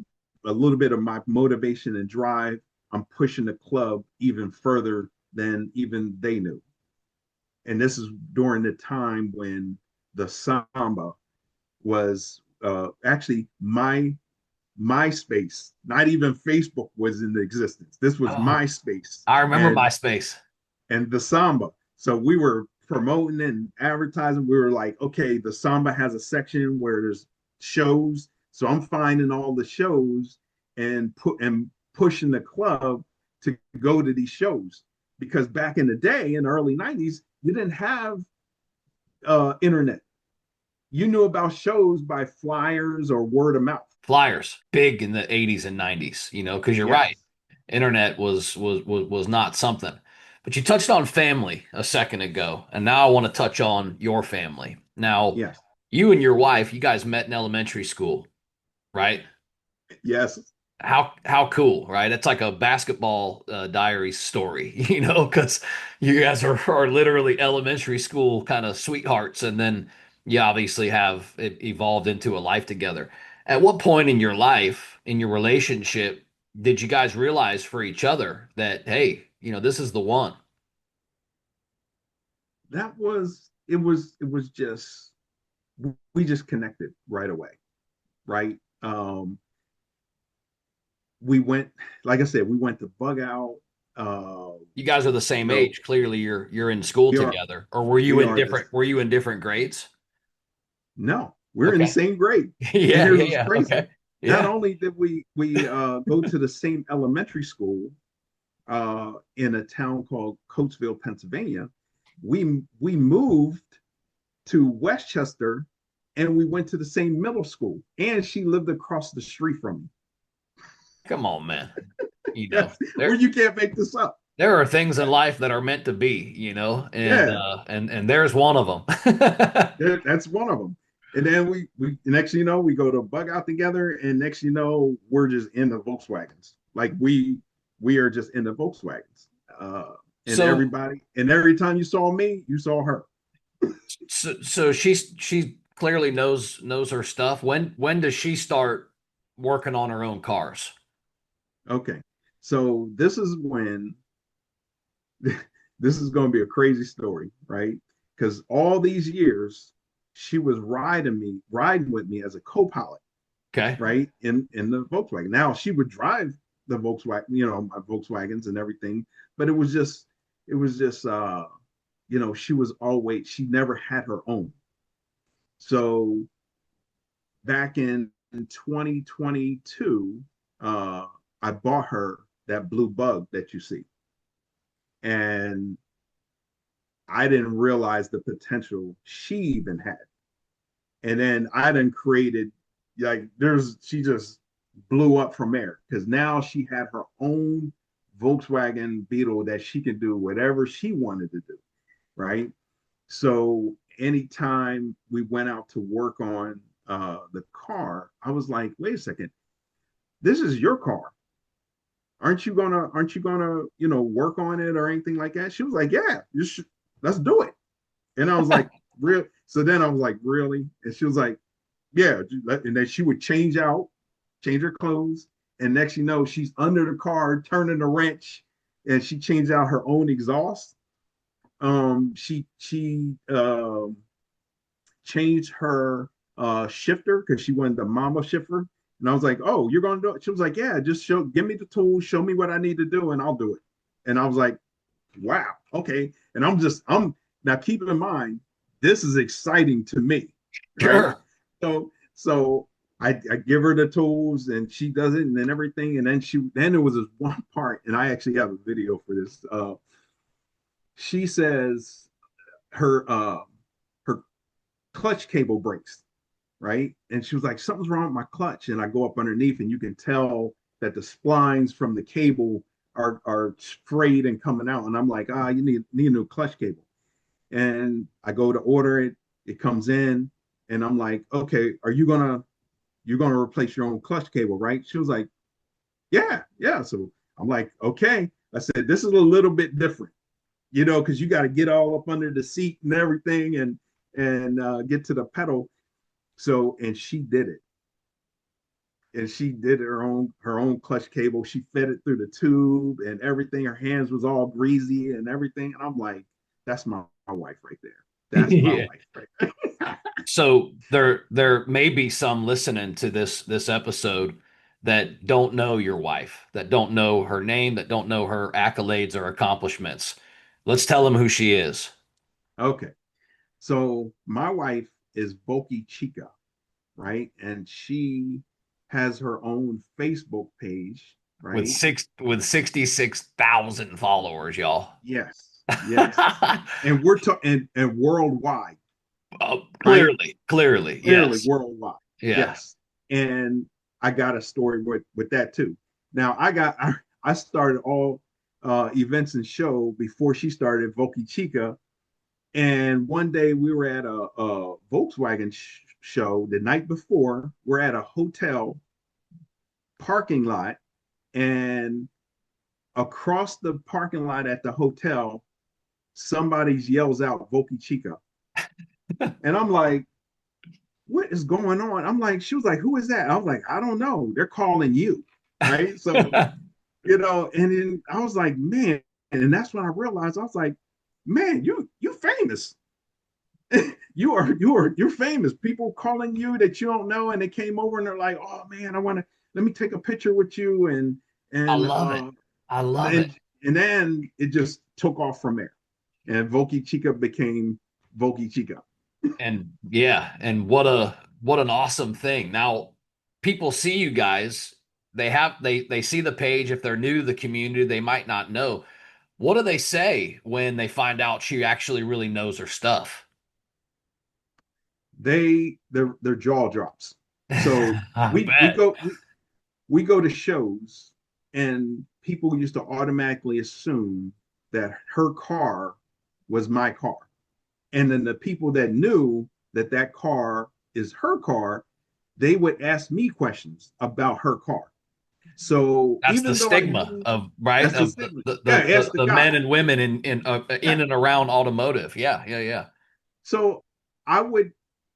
[SPEAKER 2] a little bit of my motivation and drive, I'm pushing the club even further than even they knew. And this is during the time when the Samba was actually my MySpace, not even Facebook was in existence. This was
[SPEAKER 1] Oh,
[SPEAKER 2] MySpace
[SPEAKER 1] I remember
[SPEAKER 2] and
[SPEAKER 1] MySpace.
[SPEAKER 2] the Samba. So we were promoting and advertising. We were like, okay, the Samba has a section where there's shows. So I'm finding all the shows and pushing the club to go to these shows. Because back in the day, in the early 90s, you didn't have internet. You knew about shows by flyers or word of mouth.
[SPEAKER 1] Flyers, big in the 80s and 90s, because you're right.
[SPEAKER 2] Yes.
[SPEAKER 1] Internet was not something. But you touched on family a second ago, and now I want to touch on your family. Now,
[SPEAKER 2] Yes.
[SPEAKER 1] you and your wife, you guys met in elementary school, right?
[SPEAKER 2] Yes.
[SPEAKER 1] How cool, right? It's like a basketball diaries story, because you guys are literally elementary school kind of sweethearts, and then You obviously have evolved into a life together. At what point in your life, in your relationship, did you guys realize for each other that, hey, this is the one?
[SPEAKER 2] That was it was just we just connected right away, right? We went, like I said, we went to bug out.
[SPEAKER 1] You guys are the
[SPEAKER 2] You
[SPEAKER 1] same
[SPEAKER 2] know,
[SPEAKER 1] age. Clearly, you're in school
[SPEAKER 2] we are
[SPEAKER 1] together. Or were you
[SPEAKER 2] we
[SPEAKER 1] in
[SPEAKER 2] are this.
[SPEAKER 1] different were you in different grades?
[SPEAKER 2] No, we're in the
[SPEAKER 1] Okay.
[SPEAKER 2] same grade. And
[SPEAKER 1] Yeah,
[SPEAKER 2] here's
[SPEAKER 1] yeah,
[SPEAKER 2] what's
[SPEAKER 1] yeah.
[SPEAKER 2] crazy.
[SPEAKER 1] Okay.
[SPEAKER 2] Not
[SPEAKER 1] Yeah.
[SPEAKER 2] only did we go to the same elementary school in a town called Coatesville, Pennsylvania, we moved to Westchester, and we went to the same middle school. And she lived across the street from me.
[SPEAKER 1] Come on, man.
[SPEAKER 2] Yes, well,
[SPEAKER 1] There
[SPEAKER 2] you can't make this up.
[SPEAKER 1] there are things in life that are meant to be, and
[SPEAKER 2] Yeah,
[SPEAKER 1] and there's one of them.
[SPEAKER 2] that's one of them. And then we next you know we go to bug out together, and next you know we're just in the Volkswagens. Like we are just in the Volkswagens. And
[SPEAKER 1] So
[SPEAKER 2] every time you saw me, you saw her.
[SPEAKER 1] so she clearly knows her stuff. When does she start working on her own cars?
[SPEAKER 2] Okay, so this is when this is going to be a crazy story, right? Because all these years she was riding with me as a co-pilot,
[SPEAKER 1] Okay.
[SPEAKER 2] right? In the Volkswagen. Now she would drive the Volkswagen, my Volkswagens and everything, but it was just she never had her own. So back in 2022, I bought her that blue bug that you see. And I didn't realize the potential she even had. And then I done created she just blew up from there because now she had her own Volkswagen Beetle that she could do whatever she wanted to do, right? So anytime we went out to work on the car, I was like, wait a second, this is your car. Aren't you gonna work on it or anything like that? She was like, yeah, let's do it. And I was like, real. So then I was like, really? And she was like, yeah. And then she would change her clothes. And next you know, she's under the car turning the wrench, and she changed out her own exhaust. She changed her shifter because she wanted the mama shifter. And I was like, oh, you're gonna do it? She was like, yeah, just give me the tools, show me what I need to do, and I'll do it. And I was like, wow, okay. And I'm now keeping in mind, this is exciting to me, right?
[SPEAKER 1] Sure.
[SPEAKER 2] So I give her the tools and she does it and then everything. And then there was this one part, and I actually have a video for this. She says her clutch cable breaks, right? And she was like, something's wrong with my clutch. And I go up underneath, and you can tell that the splines from the cable are frayed and coming out. And I'm like, you need a new clutch cable. And I go to order it. It comes in, and I'm like, okay, you're gonna replace your own clutch cable, right? She was like, yeah, yeah. So I'm like, okay. I said, this is a little bit different, because you got to get all up under the seat and everything, and get to the pedal. So, and she did it, and she did her own clutch cable. She fed it through the tube and everything. Her hands was all greasy and everything. And I'm like, that's my wife right there. That's my
[SPEAKER 1] Yeah.
[SPEAKER 2] wife right there.
[SPEAKER 1] So there may be some listening to this episode that don't know your wife, that don't know her name, that don't know her accolades or accomplishments. Let's tell them who she is.
[SPEAKER 2] Okay. So my wife is VolkyChica, right? And she has her own Facebook page, right?
[SPEAKER 1] With 66,000 followers, y'all.
[SPEAKER 2] Yes, yes. And we're talking and worldwide,
[SPEAKER 1] Oh,
[SPEAKER 2] right?
[SPEAKER 1] clearly,
[SPEAKER 2] Clearly
[SPEAKER 1] yes.
[SPEAKER 2] worldwide.
[SPEAKER 1] Yeah.
[SPEAKER 2] Yes. And I got a story with that too. Now I started all events and show before she started VolkyChica. And one day we were at a Volkswagen show the night before. We're at a hotel parking lot, and across the parking lot at the hotel, somebody yells out VolkyChica. And I'm like, what is going on? I'm like, she was like, who is that? I was like, I don't know. They're calling you. Right. So, and then I was like, man, and that's when I realized I was like, man, you famous. You're famous. People calling you that you don't know, and they came over and they're like, oh man, I want to let me take a picture with you,
[SPEAKER 1] I
[SPEAKER 2] and
[SPEAKER 1] love it.
[SPEAKER 2] uh
[SPEAKER 1] I love it.
[SPEAKER 2] and then it just took off from there. And VolkyChica became VolkyChica.
[SPEAKER 1] And yeah, and what an awesome thing. Now, people see you guys, they see the page. If they're new to the community, they might not know. What do they say when they find out she actually really knows her stuff?
[SPEAKER 2] Their jaw drops. So
[SPEAKER 1] I
[SPEAKER 2] we we
[SPEAKER 1] bet.
[SPEAKER 2] go we, we go to shows, and people used to automatically assume that her car was my car. And then the people that knew that that car is her car, they would ask me questions about her car. So
[SPEAKER 1] That's the
[SPEAKER 2] even though I
[SPEAKER 1] stigma
[SPEAKER 2] knew
[SPEAKER 1] of right
[SPEAKER 2] that's the
[SPEAKER 1] of
[SPEAKER 2] stigma, yeah, ask the
[SPEAKER 1] the
[SPEAKER 2] guy.
[SPEAKER 1] men and women
[SPEAKER 2] Yeah.
[SPEAKER 1] in and around automotive. Yeah, yeah,
[SPEAKER 2] So I would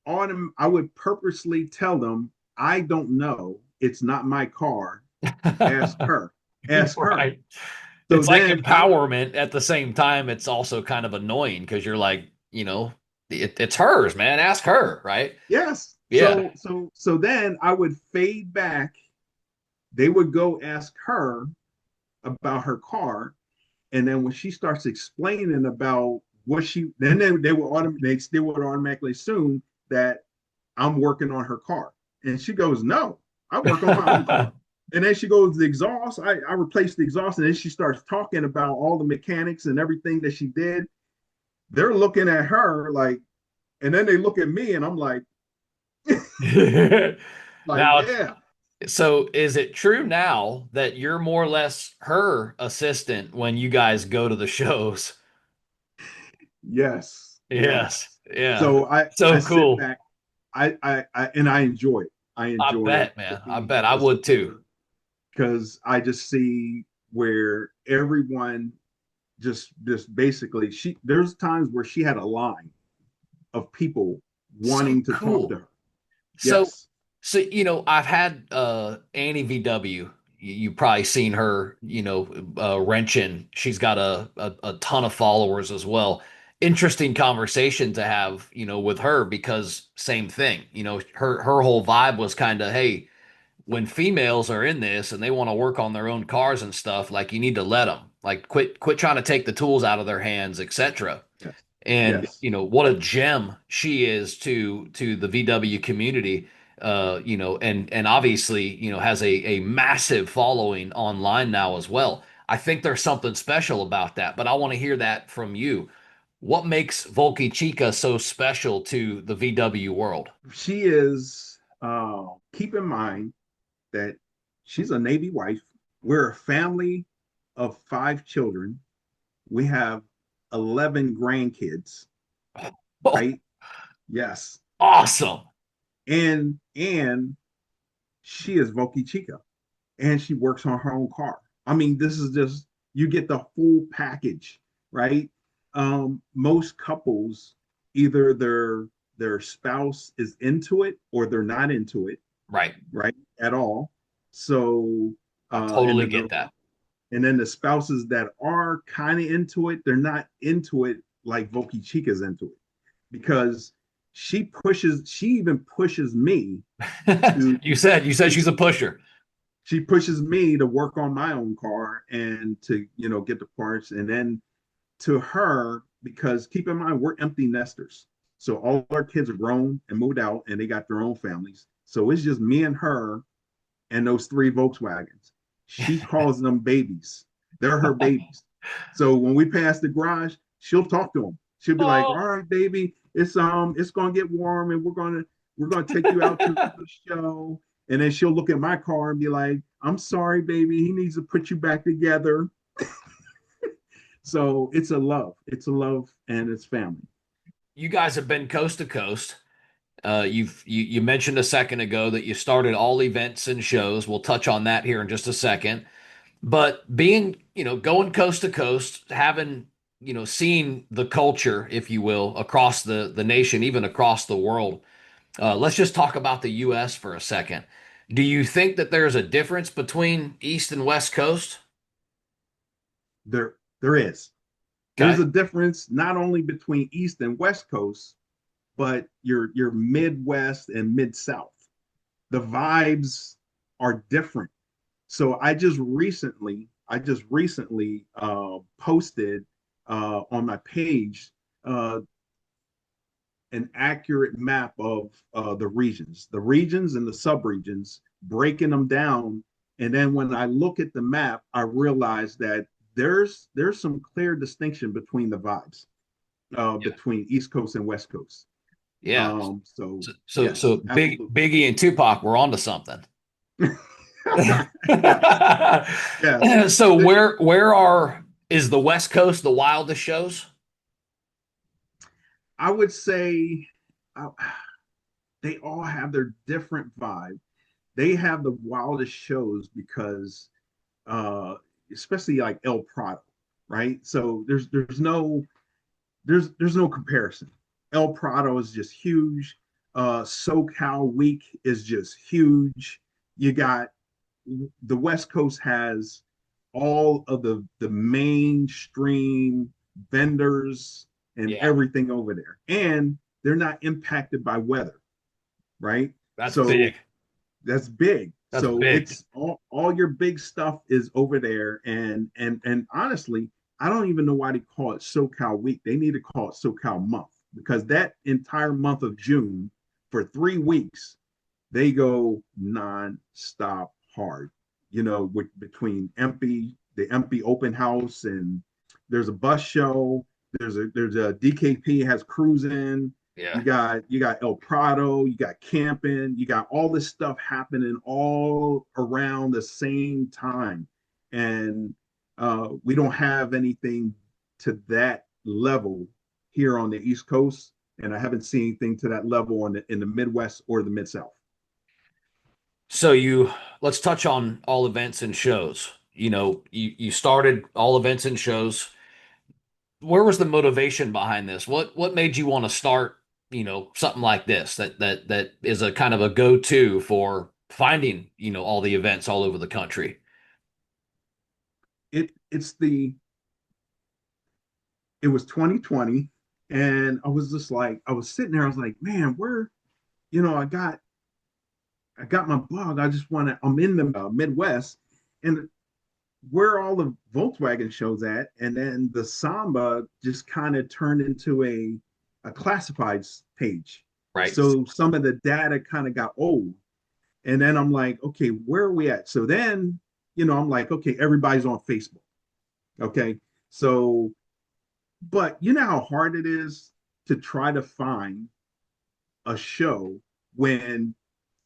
[SPEAKER 2] I would purposely tell them, I don't know. It's not my car. Ask
[SPEAKER 1] yeah.
[SPEAKER 2] her. Ask her.
[SPEAKER 1] Right.
[SPEAKER 2] So
[SPEAKER 1] It's like
[SPEAKER 2] then I would,
[SPEAKER 1] empowerment at the same time. It's also kind of annoying because you're like, it's hers, man. Ask her, right?
[SPEAKER 2] yes.
[SPEAKER 1] Yeah.
[SPEAKER 2] So then I would fade back. They would go ask her about her car. And then when she starts explaining about what then they still would automatically assume that I'm working on her car. And she goes, no, I work on my own car. And then she goes, the exhaust, I replaced the exhaust. And then she starts talking about all the mechanics and everything that she did. They're looking at her like, and then they look at me and I'm like,
[SPEAKER 1] Now,
[SPEAKER 2] yeah,
[SPEAKER 1] so is it true now that you're more or less her assistant when you guys go to the shows?
[SPEAKER 2] yes,
[SPEAKER 1] Yes.
[SPEAKER 2] yes.
[SPEAKER 1] Yeah.
[SPEAKER 2] So I
[SPEAKER 1] So
[SPEAKER 2] sit
[SPEAKER 1] cool.
[SPEAKER 2] back, and I enjoy it. I
[SPEAKER 1] I
[SPEAKER 2] enjoy
[SPEAKER 1] bet, man. I
[SPEAKER 2] being
[SPEAKER 1] bet I
[SPEAKER 2] her
[SPEAKER 1] would too.
[SPEAKER 2] assistant because I just see where everyone just basically there's times where she had a line of people
[SPEAKER 1] So
[SPEAKER 2] wanting to talk to
[SPEAKER 1] cool.
[SPEAKER 2] her.
[SPEAKER 1] So,
[SPEAKER 2] Yes.
[SPEAKER 1] I've had Annie VW. You probably seen her, wrenching. She's got a ton of followers as well. Interesting conversation to have, with her because same thing. Her whole vibe was kind of, hey, when females are in this and they want to work on their own cars and stuff, like you need to let them. Like quit trying to take the tools out of their hands, etc.
[SPEAKER 2] Yes.
[SPEAKER 1] And
[SPEAKER 2] Yes.
[SPEAKER 1] what a gem she is to the VW community. And obviously, has a massive following online now as well. I think there's something special about that, but I want to hear that from you. What makes VolkyChica so special to the VW world?
[SPEAKER 2] She is keep in mind that she's a Navy wife. We're a family of 5 children. We have 11 grandkids,
[SPEAKER 1] Oh,
[SPEAKER 2] right? Yes.
[SPEAKER 1] awesome.
[SPEAKER 2] And she is Voki Chica, and she works on her own car. I mean, this is just you get the full package, right? Most couples either their spouse is into it or they're not into it,
[SPEAKER 1] Right.
[SPEAKER 2] right? At all. So
[SPEAKER 1] I
[SPEAKER 2] and
[SPEAKER 1] totally
[SPEAKER 2] then
[SPEAKER 1] get that.
[SPEAKER 2] the spouses that are kind of into it, they're not into it like Voki Chica's into it because she even pushes me to
[SPEAKER 1] You said she's a pusher.
[SPEAKER 2] she pushes me to work on my own car and to get the parts. And then to her, because keep in mind we're empty nesters, so all our kids are grown and moved out and they got their own families, so it's just me and her and those 3 Volkswagens. She calls them babies. They're her babies. So when we pass the garage, she'll talk to them. She'll be like, all
[SPEAKER 1] Oh,
[SPEAKER 2] right, baby, it's gonna get warm and we're gonna take you out to the show. And then she'll look at my car and be like, I'm sorry, baby, he needs to put you back together. So it's a love. It's a love and it's family.
[SPEAKER 1] you guys have been coast to coast. You mentioned a second ago that you started all events and shows. We'll touch on that here in just a second. But being, going coast to coast, having, seeing the culture, if you will, across the nation, even across the world. Let's just talk about the U.S. for a second. Do you think that there's a difference between East and West Coast?
[SPEAKER 2] There is. There's
[SPEAKER 1] Okay.
[SPEAKER 2] a difference not only between East and West Coast, but your Midwest and Mid South. The vibes are different. So I just recently posted on my page uh, an accurate map of the regions and the subregions, breaking them down. And then when I look at the map, I realize that there's some clear distinction between the vibes
[SPEAKER 1] Yeah.
[SPEAKER 2] between East Coast and West Coast.
[SPEAKER 1] Yeah.
[SPEAKER 2] So
[SPEAKER 1] So
[SPEAKER 2] yes,
[SPEAKER 1] Big
[SPEAKER 2] absolutely.
[SPEAKER 1] Biggie and Tupac were onto something.
[SPEAKER 2] Yes.
[SPEAKER 1] So where is the West Coast the wildest shows?
[SPEAKER 2] I would say uh, they all have their different vibe. They have the wildest shows because uh especially like El Prado, right? So there's no comparison. El Prado is just huge. SoCal Week is just huge. You got the West Coast has all of the mainstream vendors and
[SPEAKER 1] Yeah,
[SPEAKER 2] everything over there, and they're not impacted by weather, right?
[SPEAKER 1] that's big.
[SPEAKER 2] So that's big.
[SPEAKER 1] That's
[SPEAKER 2] So
[SPEAKER 1] big.
[SPEAKER 2] it's all your big stuff is over there, and honestly, I don't even know why they call it SoCal Week. They need to call it SoCal Month because that entire month of June for 3 weeks they go non-stop hard. Between the Empty open house, and there's a bus show. There's a DKP has cruising.
[SPEAKER 1] Yeah.
[SPEAKER 2] You got El Prado, you got camping, you got all this stuff happening all around the same time, and we don't have anything to that level here on the East Coast, and I haven't seen anything to that level in the Midwest or the Mid South.
[SPEAKER 1] So let's touch on all events and shows. You started all events and shows. Where was the motivation behind this? What made you want to start, something like this that is a kind of a go-to for finding, all the events all over the country?
[SPEAKER 2] It was 2020, and I was just like, I was sitting there, I was like, man, where, you know, I got my bug. I'm in the Midwest, and where are all the Volkswagen shows at? And then the Samba just kind of turned into a classifieds page.
[SPEAKER 1] Right.
[SPEAKER 2] So some of the data kind of got old. And then I'm like, okay, where are we at? So then, I'm like, okay, everybody's on Facebook. Okay. So, but you know how hard it is to try to find a show when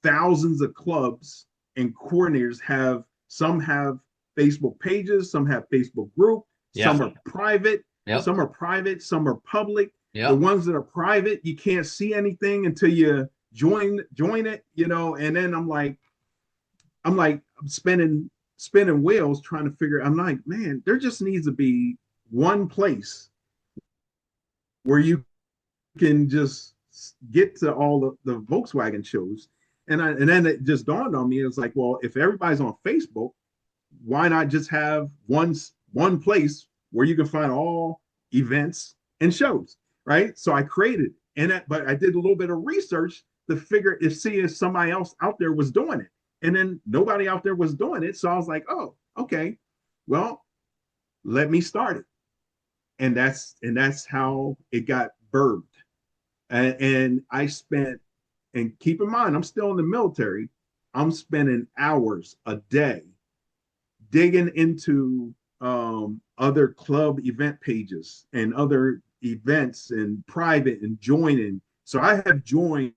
[SPEAKER 2] thousands of clubs and coordinators have Facebook pages, some have Facebook group,
[SPEAKER 1] Yeah. Yep.
[SPEAKER 2] some are private, some are public. The
[SPEAKER 1] Yep.
[SPEAKER 2] ones that are private, you can't see anything until you join it, and then I'm spinning wheels trying to figure. I'm like, man, there just needs to be one place where you can just get to all the Volkswagen shows. And then it just dawned on me. It's like, well, if everybody's on Facebook, why not just have one place where you can find all events and shows, right? So I created, but I did a little bit of research to see if somebody else out there was doing it, and then nobody out there was doing it. So I was like, oh, okay, well, let me start it, and that's how it got birthed. And I spent, and keep in mind, I'm still in the military. I'm spending hours a day digging into other club event pages and other events and private and joining. So I have joined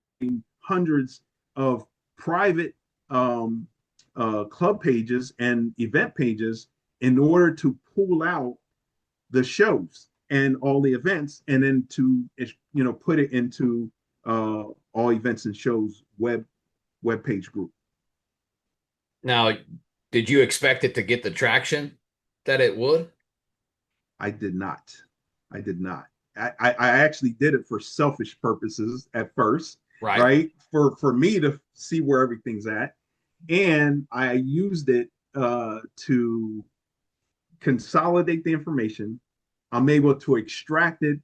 [SPEAKER 2] hundreds of private club pages and event pages in order to pull out the shows and all the events, and then to put it into all events and shows web page group.
[SPEAKER 1] Now, did you expect it to get the traction that it would?
[SPEAKER 2] I did not. I did not. I actually did it for selfish purposes at first.
[SPEAKER 1] Right.
[SPEAKER 2] right? For me to see where everything's at. And I used it to consolidate the information. I'm able to extract it.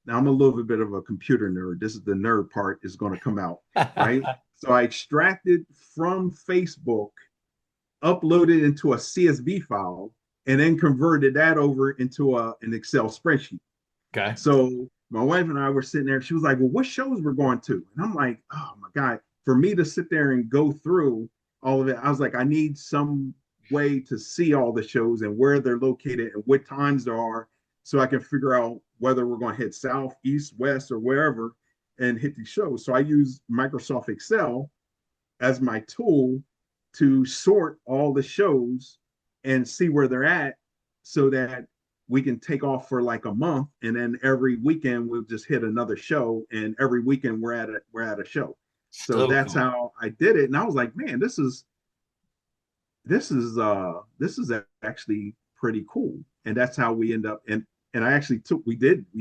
[SPEAKER 2] Now I'm a little bit of a computer nerd. This is the nerd part is going to come out, right? So I extracted from Facebook, uploaded into a CSV file, and then converted that over into an Excel spreadsheet.
[SPEAKER 1] Okay.
[SPEAKER 2] So my wife and I were sitting there. She was like, "Well, what shows we're going to?" And I'm like, "Oh my god!" For me to sit there and go through all of it, I was like, "I need some way to see all the shows and where they're located and what times there are, so I can figure out whether we're going to hit south, east, west, or wherever and hit these shows." So I use Microsoft Excel as my tool to sort all the shows and see where they're at so that we can take off for like a month, and then every weekend we'll just hit another show, and every weekend we're at a show. So
[SPEAKER 1] So
[SPEAKER 2] that's
[SPEAKER 1] cool.
[SPEAKER 2] how I did it. And I was like, man, this is actually pretty cool. And that's how we end up. And I actually we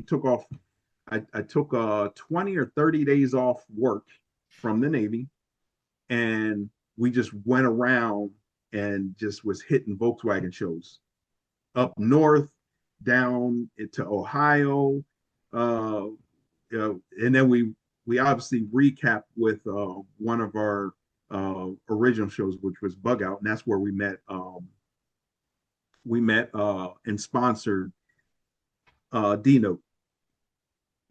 [SPEAKER 2] took off. I took 20 or 30 days off work from the Navy, and we just went around and just was hitting Volkswagen shows up north, down into Ohio, uh, and then we obviously recapped with one of our original shows, which was Bug Out, and that's where we met and sponsored D-Note.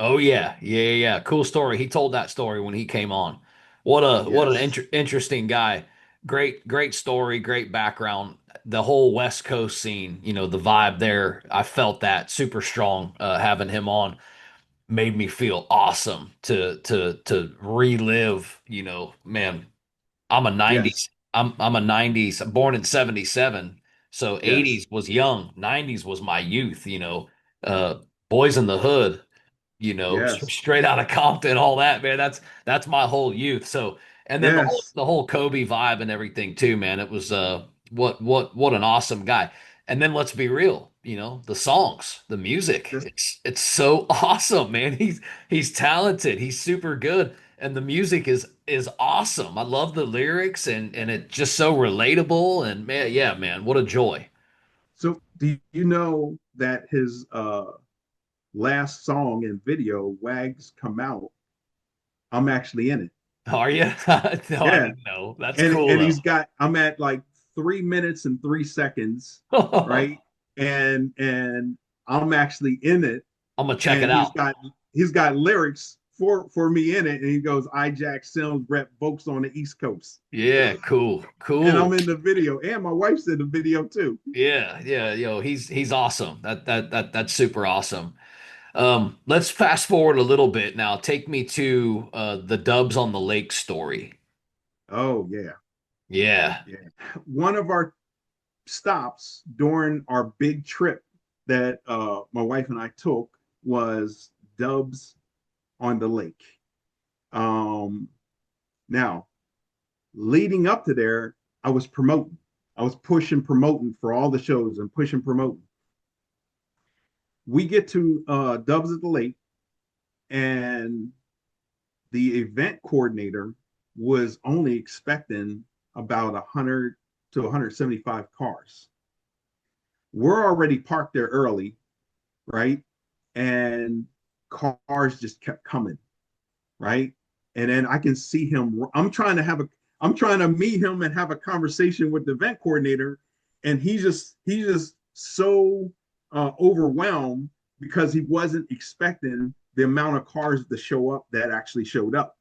[SPEAKER 1] Oh yeah, yeah, yeah, yeah. Cool story. He told that story when he came on. What an
[SPEAKER 2] Yes,
[SPEAKER 1] interesting guy. Great story, great background. The whole West Coast scene, the vibe there. I felt that super strong. Having him on made me feel awesome to relive. Man, I'm a
[SPEAKER 2] yes,
[SPEAKER 1] 90s. I'm a 90s. I'm born in 77. So
[SPEAKER 2] yes,
[SPEAKER 1] 80s was young. 90s was my youth. Uh, Boys in the Hood,
[SPEAKER 2] yes,
[SPEAKER 1] straight out of Compton, all that, man. That's my whole youth. So, and then the whole
[SPEAKER 2] yes.
[SPEAKER 1] the whole Kobe vibe and everything too, man. It was what an awesome guy. And then let's be real, the songs, the music,
[SPEAKER 2] This,
[SPEAKER 1] it's so awesome, man. He's talented, he's super good, and the music is awesome. I love the lyrics and it's just so relatable and man, yeah, man, what a joy.
[SPEAKER 2] so do you know that his last song and video, Wags Come Out, I'm actually in it.
[SPEAKER 1] Are you? No, I
[SPEAKER 2] Yeah.
[SPEAKER 1] didn't know. That's
[SPEAKER 2] And
[SPEAKER 1] cool
[SPEAKER 2] and
[SPEAKER 1] though.
[SPEAKER 2] I'm at like 3 minutes and 3 seconds, right? And I'm actually in it.
[SPEAKER 1] I'm gonna check it
[SPEAKER 2] And he's
[SPEAKER 1] out.
[SPEAKER 2] got he's got lyrics for me in it. And he goes, iJack Sims rep folks on the East Coast.
[SPEAKER 1] Yeah, cool,
[SPEAKER 2] And I'm
[SPEAKER 1] cool.
[SPEAKER 2] in the video. And my wife's in the video too.
[SPEAKER 1] Yeah, yeah, he's awesome. That's super awesome. Let's fast forward a little bit now. Take me to the Dubs on the Lake story.
[SPEAKER 2] Oh yeah.
[SPEAKER 1] Yeah.
[SPEAKER 2] Yeah. One of our stops during our big trip that my wife and I took was Dubs on the Lake. Um, Now, leading up to there, I was promoting. I was pushing, promoting for all the shows and pushing, promoting. We get to Dubs at the Lake, and the event coordinator was only expecting about 100 to 175 cars. We're already parked there early, right? And cars just kept coming, right? And then I can see him. I'm trying to meet him and have a conversation with the event coordinator, and he's just so overwhelmed because he wasn't expecting the amount of cars to show up that actually showed up,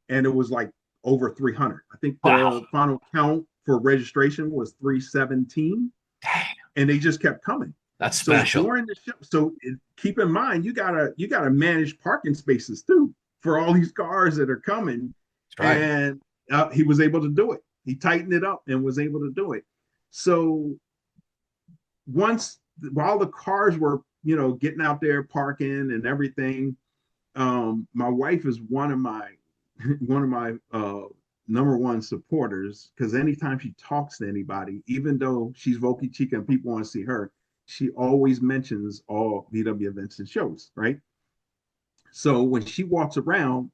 [SPEAKER 2] and it was like over 300. I think
[SPEAKER 1] Wow.
[SPEAKER 2] the final count for registration was 317,
[SPEAKER 1] Dang,
[SPEAKER 2] and they just kept coming.
[SPEAKER 1] that's
[SPEAKER 2] So
[SPEAKER 1] special.
[SPEAKER 2] during the show, keep in mind you gotta manage parking spaces too for all these cars that are coming,
[SPEAKER 1] That's right.
[SPEAKER 2] and he was able to do it. He tightened it up and was able to do it. So once while the cars were getting out there parking and everything, my wife is one of my one of my number one supporters because anytime she talks to anybody, even though she's VolkyChica and people want to see her, she always mentions all VW events and shows, right? So when she walks around,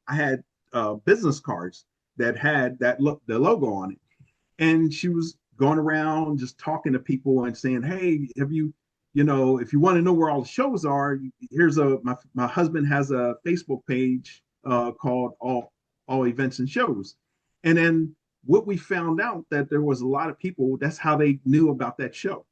[SPEAKER 2] business cards that had the logo on it. And she was going around just talking to people and saying, "Hey, have you, if you want to know where all the shows are, here's my husband has a Facebook page called All Events and Shows." And then what we found out that there was a lot of people, that's how they knew about that show,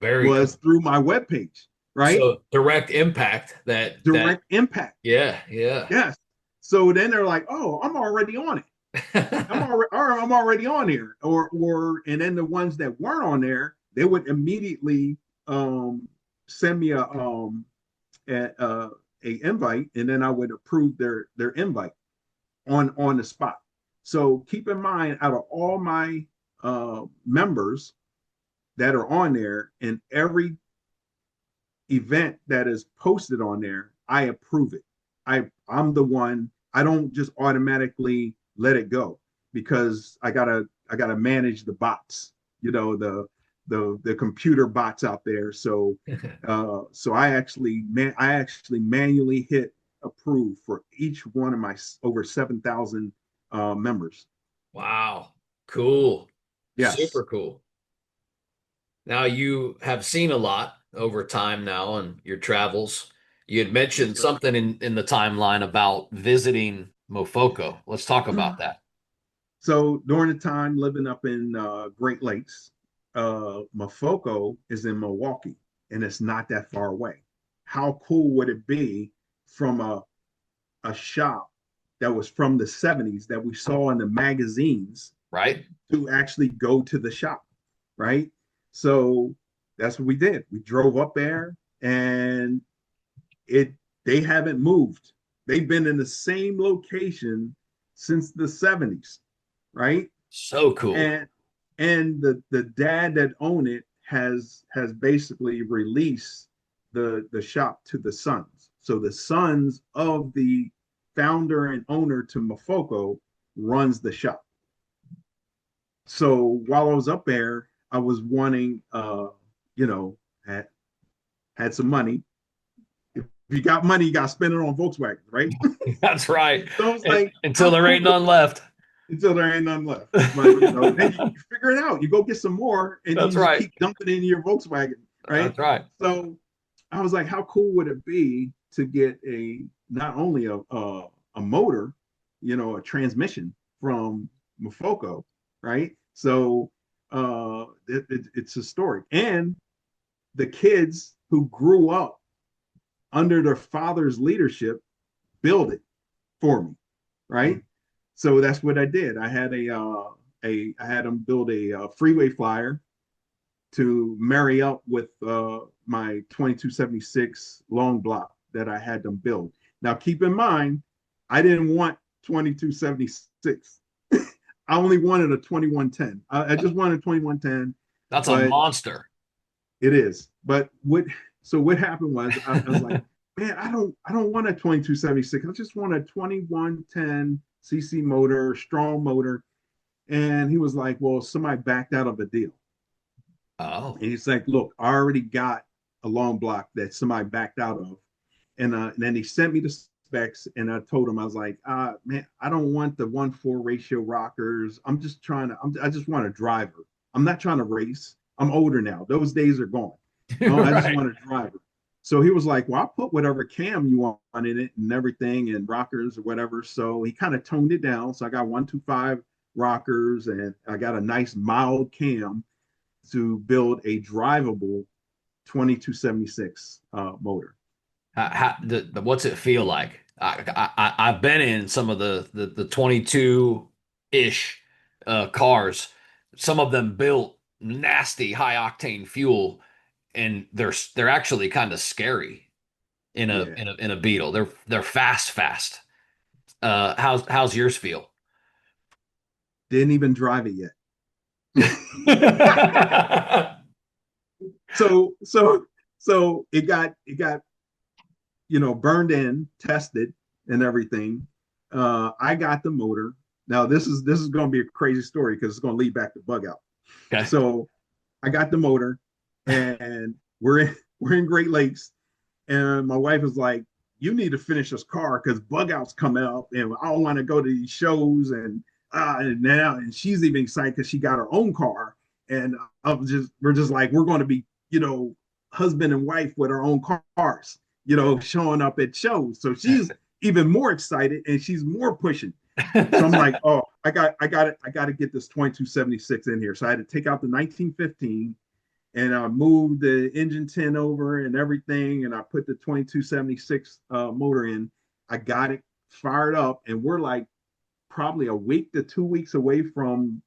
[SPEAKER 1] Very
[SPEAKER 2] was
[SPEAKER 1] cool.
[SPEAKER 2] through my webpage, right?
[SPEAKER 1] So direct impact that
[SPEAKER 2] Direct impact.
[SPEAKER 1] yeah, yeah.
[SPEAKER 2] Yes. So then they're like, "Oh, I'm already on it. I'm already on here." And then the ones that weren't on there, they would immediately send me a invite, and then I would approve their invite on the spot. So keep in mind, out of all my members that are on there, and every event that is posted on there, I approve it. I'm the one. I don't just automatically let it go, because I gotta manage the bots, the computer bots out there. So I actually manually hit approve for each one of my over 7,000 members.
[SPEAKER 1] Wow. Cool.
[SPEAKER 2] Yes.
[SPEAKER 1] Super cool. Now you have seen a lot over time now in your travels. You had
[SPEAKER 2] Yes,
[SPEAKER 1] mentioned
[SPEAKER 2] sir.
[SPEAKER 1] something in the timeline about visiting Mofoco. Let's talk about that.
[SPEAKER 2] So during the time living up in Great Lakes, Mafoko is in Milwaukee, and it's not that far away. How cool would it be from a shop that was from the 70s that we saw in the magazines
[SPEAKER 1] Right?
[SPEAKER 2] to actually go to the shop, right? So that's what we did. We drove up there, and it they haven't moved. They've been in the same location since the 70s, right?
[SPEAKER 1] So cool.
[SPEAKER 2] And the dad that owned it has basically released the shop to the sons. So the sons of the founder and owner to Mafoko runs the shop. So while I was up there, I was wanting, you know, had had some money. If you got money, you got to spend it on Volkswagen, right?
[SPEAKER 1] That's right.
[SPEAKER 2] So I was
[SPEAKER 1] And,
[SPEAKER 2] like,
[SPEAKER 1] until
[SPEAKER 2] how
[SPEAKER 1] there
[SPEAKER 2] cool
[SPEAKER 1] ain't
[SPEAKER 2] would
[SPEAKER 1] none left.
[SPEAKER 2] until there ain't none left. But then you figure it out. You go get some more, and then
[SPEAKER 1] That's
[SPEAKER 2] you just
[SPEAKER 1] right.
[SPEAKER 2] keep dumping it in your Volkswagen, right?
[SPEAKER 1] That's right.
[SPEAKER 2] So I was like, how cool would it be to get not only a motor, a transmission from Mofoco, right? So it's historic, and the kids who grew up under their father's leadership build it for me, right? So that's what I did. I had them build a freeway flyer to marry up with my 2276 long block that I had them build. Now, keep in mind, I didn't want 2276. I only wanted a 2110. I just wanted a 2110,
[SPEAKER 1] That's a
[SPEAKER 2] but
[SPEAKER 1] monster.
[SPEAKER 2] it is. But what happened was I was like, man, I don't want a 2276. I just want a 2110 cc motor, strong motor. And he was like, well, somebody backed out of a deal.
[SPEAKER 1] Oh,
[SPEAKER 2] And he's like, look, I already got a long block that somebody backed out of. And then he sent me the specs, and I told him, I was like, man, I don't want the 1:4 ratio rockers. I just want a driver. I'm not trying to race. I'm older now. Those days are gone. I just
[SPEAKER 1] right.
[SPEAKER 2] want a driver. So he was like, well, I'll put whatever cam you want in it and everything, and rockers or whatever. So he kind of toned it down. So I got 125 rockers, and I got a nice mild cam to build a drivable 2276 motor.
[SPEAKER 1] What's it feel like? I've been in some of the 22-ish cars. Some of them built nasty high octane fuel, and they're actually kind of scary in a
[SPEAKER 2] Yeah.
[SPEAKER 1] in a in a Beetle. They're fast, fast. How's yours feel?
[SPEAKER 2] Didn't even drive it yet. so so so it got burned in, tested, and everything. I got the motor. Now this is going to be a crazy story because it's going to lead back to bug out.
[SPEAKER 1] Okay.
[SPEAKER 2] So I got the motor, and we're in Great Lakes, and my wife is like, you need to finish this car because bug outs coming up and I don't want to go to these shows and now and she's even excited because she got her own car and we're just like we're going to be husband and wife with our own cars showing up at shows. So she's even more excited and she's more pushing. So I'm like, oh, I got to get this 2276 in here. So I had to take out the 1915 and I moved the engine tin over and everything, and I put the 2276 motor in. I got it fired up, and we're like probably a week to 2 weeks away from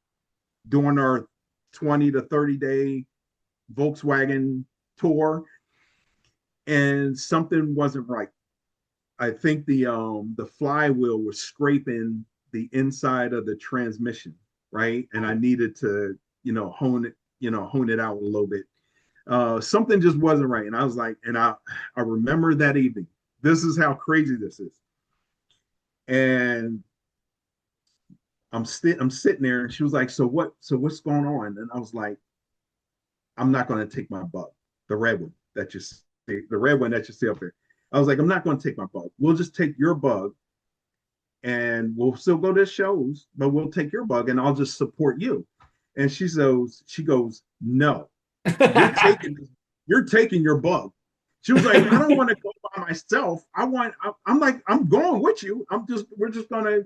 [SPEAKER 2] doing our 20 to 30-day Volkswagen tour, and something wasn't right. I think the flywheel was scraping the inside of the transmission, right? And I needed to, hone it out a little bit. Something just wasn't right. And I was like, and I remember that evening. This is how crazy this is. And I'm sitting there and she was like, what's going on? And I was like, I'm not going to take my bug, the red one that you see, the red one that you see up there. I was like, I'm not going to take my bug. We'll just take your bug and we'll still go to shows, but we'll take your bug and I'll just support you. And she goes, no, you're taking your bug. She was like, I don't want to go by myself. I'm like, I'm going with you. We're just gonna,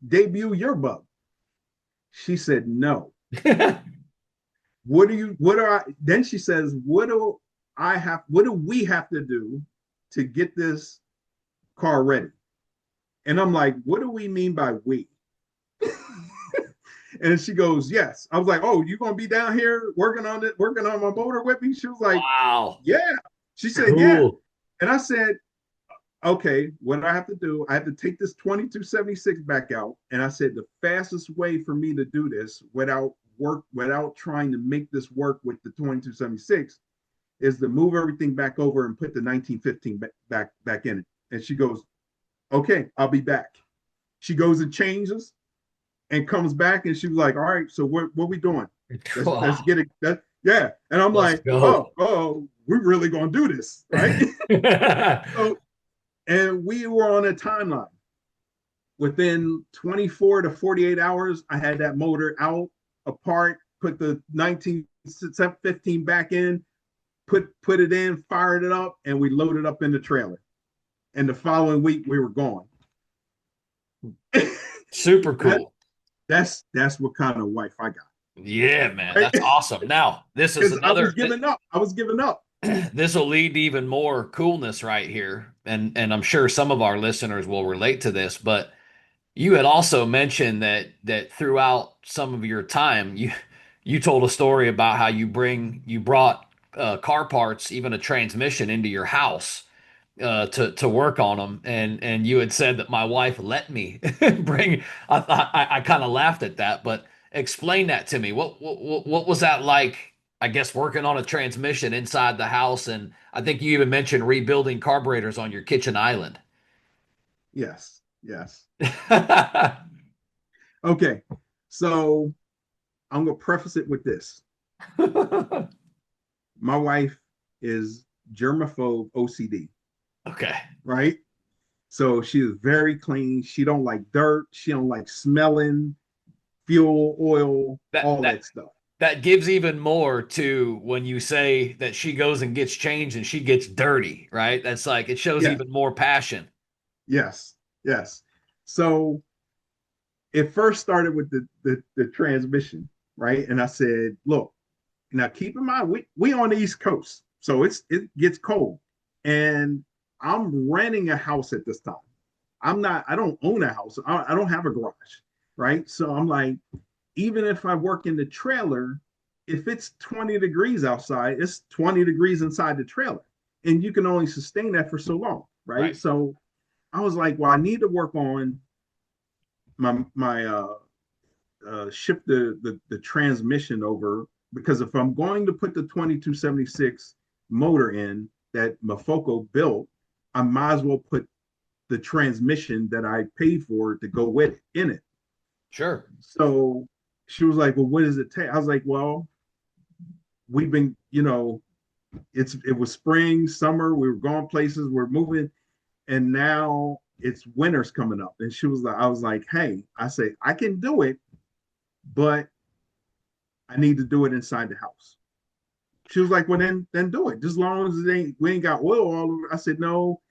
[SPEAKER 2] debut your bug. She said, no. Then she says, what do we have to do to get this car ready? And I'm like, what do we mean by we? And she goes, yes. I was like, oh, you gonna be down here working on my motor with me? She was like,
[SPEAKER 1] Wow.
[SPEAKER 2] yeah. She said, yeah.
[SPEAKER 1] Cool.
[SPEAKER 2] And I said, okay, what do I have to do? I have to take this 2276 back out. And I said, the fastest way for me to do this without trying to make this work with the 2276 is to move everything back over and put the 1915 back in it. And she goes, okay, I'll be back. She goes and changes and comes back and she was like, all right, so what we doing? Let's get it. Yeah. And I'm
[SPEAKER 1] Let's
[SPEAKER 2] like,
[SPEAKER 1] go.
[SPEAKER 2] we're really going to do this, right? So, and we were on a timeline. Within 24 to 48 hours, I had that motor out, apart, put the 1915 back in, put it in, fired it up, and we loaded up in the trailer. And the following week, we were gone.
[SPEAKER 1] Super cool.
[SPEAKER 2] That's what kind of wife I got.
[SPEAKER 1] Yeah, man.
[SPEAKER 2] Right?
[SPEAKER 1] That's awesome. Now, this is
[SPEAKER 2] I
[SPEAKER 1] another
[SPEAKER 2] was giving up.
[SPEAKER 1] this will lead to even more coolness right here. And I'm sure some of our listeners will relate to this, but you had also mentioned that throughout some of your time, you told a story about how you brought car parts, even a transmission, into your house to work on them, and you had said that my wife let me bring. I kind of laughed at that, but explain that to me. What was that like? I guess working on a transmission inside the house, and I think you even mentioned rebuilding carburetors on your kitchen island.
[SPEAKER 2] Yes. Okay. So I'm gonna preface it with this. My wife is germaphobe OCD.
[SPEAKER 1] Okay.
[SPEAKER 2] Right? So she is very clean. She don't like dirt. She don't like smelling, fuel, oil,
[SPEAKER 1] That
[SPEAKER 2] all
[SPEAKER 1] that
[SPEAKER 2] that stuff.
[SPEAKER 1] that gives even more to when you say that she goes and gets changed and she gets dirty, right? That's like it shows
[SPEAKER 2] Yes,
[SPEAKER 1] even more passion.
[SPEAKER 2] yes. So it first started with the transmission, right? And I said, look, now keep in mind we on the East Coast, so it gets cold, and I'm renting a house at this time. I don't own a house. I don't have a garage, right? So I'm like, even if I work in the trailer, if it's 20 degrees outside, it's 20 degrees inside the trailer. And you can only sustain that for so long, right?
[SPEAKER 1] Right.
[SPEAKER 2] So I was like, well, I need to work on my shift the transmission over, because if I'm going to put the 2276 motor in that Mafoco built, I might as well put the transmission that I paid for to go with it in it.
[SPEAKER 1] Sure.
[SPEAKER 2] So she was like, well, what does it take? I was like, well, we've been, it was spring, summer. We were going places. We're moving, and now it's winter's coming up. And she was like, I was like, hey, I say I can do it, but I need to do it inside the house. She was like, well, then do it. Just as long as we ain't got oil all over. I said, no,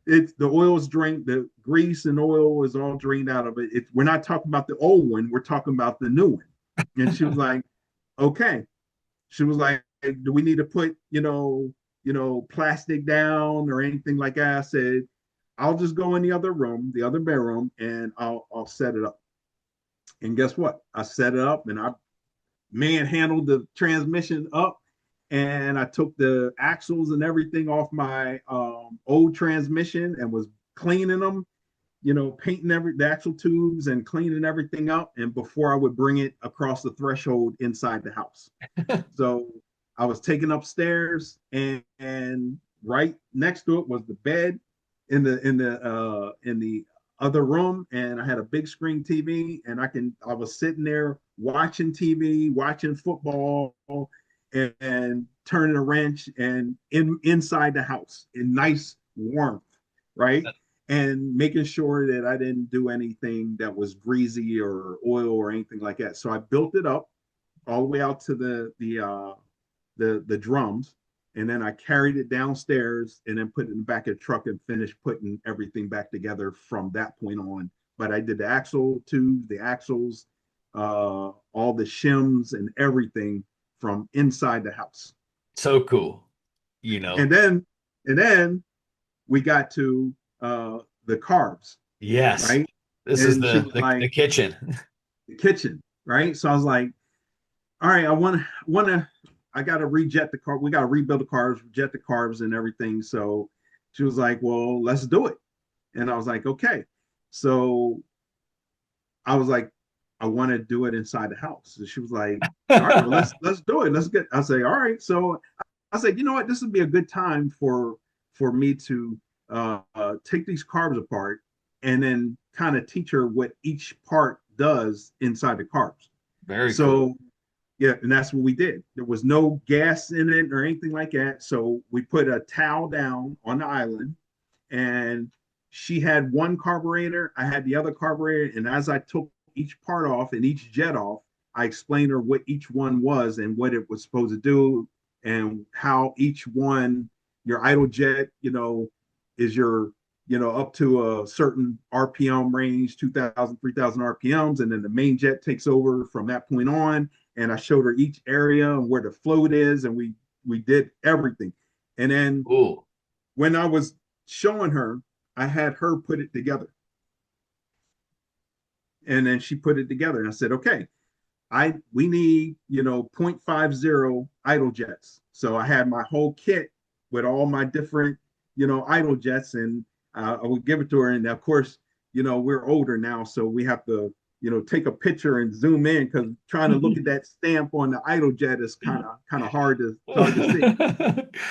[SPEAKER 2] it's the oil's drained, the grease and oil is all drained out of it. We're not talking about the old one, we're talking about the new one. And she was like, okay. She was like, do we need to put, plastic down or anything like that? I said, I'll just go in the other room, the other bedroom, and I'll set it up. And guess what? I set it up and I manhandled the transmission up, and I took the axles and everything off my old transmission and was cleaning them, painting the axle tubes and cleaning everything up. And before I would bring it across the threshold inside the house. So I was taken upstairs, and right next to it was the bed in the other room, and I had a big screen TV, and I was sitting there watching TV, watching football, and turning a wrench and inside the house in nice warmth, right? And making sure that I didn't do anything that was greasy or oil or anything like that. So I built it up all the way out to the drums, and then I carried it downstairs and then put it in the back of the truck and finished putting everything back together from that point on. But I did the axle tubes, the axles, all the shims and everything from inside the house.
[SPEAKER 1] So cool.
[SPEAKER 2] And then we got to the carbs,
[SPEAKER 1] Yes.
[SPEAKER 2] right?
[SPEAKER 1] This is
[SPEAKER 2] And she
[SPEAKER 1] the
[SPEAKER 2] was
[SPEAKER 1] the
[SPEAKER 2] like,
[SPEAKER 1] kitchen.
[SPEAKER 2] the kitchen, right? So I was like, all right, I got to rejet the car. We got to rebuild the cars, jet the carbs and everything. So she was like, well, let's do it. And I was like, okay. So I was like, I want to do it inside the house. And she was like, all right, well, let's do it. Let's get. I say, all right. So I said, you know what, this would be a good time for me to take these carbs apart and then kind of teach her what each part does inside the carbs.
[SPEAKER 1] Very cool.
[SPEAKER 2] So yeah, and that's what we did. There was no gas in it or anything like that. So we put a towel down on the island, and she had one carburetor, I had the other carburetor. And as I took each part off and each jet off, I explained her what each one was and what it was supposed to do, and how each one, your idle jet, is your, up to a certain RPM range, 2,000, 3,000 RPMs. And then the main jet takes over from that point on. And I showed her each area and where the float is. And we did everything. And then
[SPEAKER 1] Cool.
[SPEAKER 2] when I was showing her, I had her put it together. And then she put it together. And I said, okay, we need, 0.50 idle jets. So I had my whole kit with all my different, idle jets, and I would give it to her. And of course, we're older now, so we have to, take a picture and zoom in, because trying to look at that stamp on the idle jet is kind of hard to see.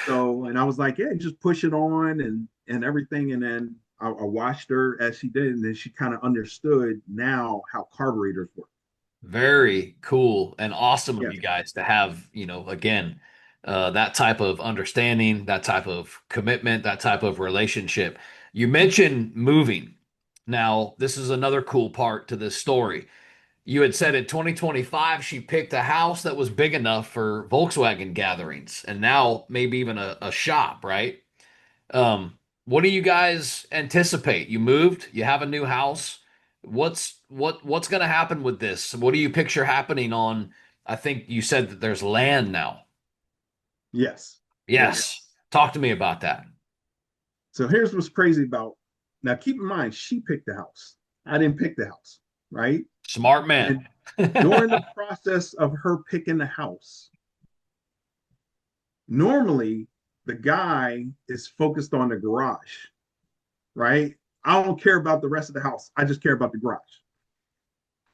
[SPEAKER 2] So, and I was like, yeah, just push it on and everything. And then I watched her as she did, and then she kind of understood now how carburetors work.
[SPEAKER 1] Very cool and awesome of
[SPEAKER 2] Yes.
[SPEAKER 1] you guys to have, again, that type of understanding, that type of commitment, that type of relationship. You mentioned moving. Now, this is another cool part to this story. You had said in 2025 she picked a house that was big enough for Volkswagen gatherings, and now maybe even a shop, right? What do you guys anticipate? You moved, you have a new house. What's going to happen with this? What do you picture happening on? I think you said that there's land now.
[SPEAKER 2] Yes. Yes.
[SPEAKER 1] Yes. Talk to me about that.
[SPEAKER 2] So here's what's crazy about, now keep in mind, she picked the house. I didn't pick the house, right?
[SPEAKER 1] Smart man.
[SPEAKER 2] And during the process of her picking the house, normally the guy is focused on the garage, right? I don't care about the rest of the house. I just care about the garage.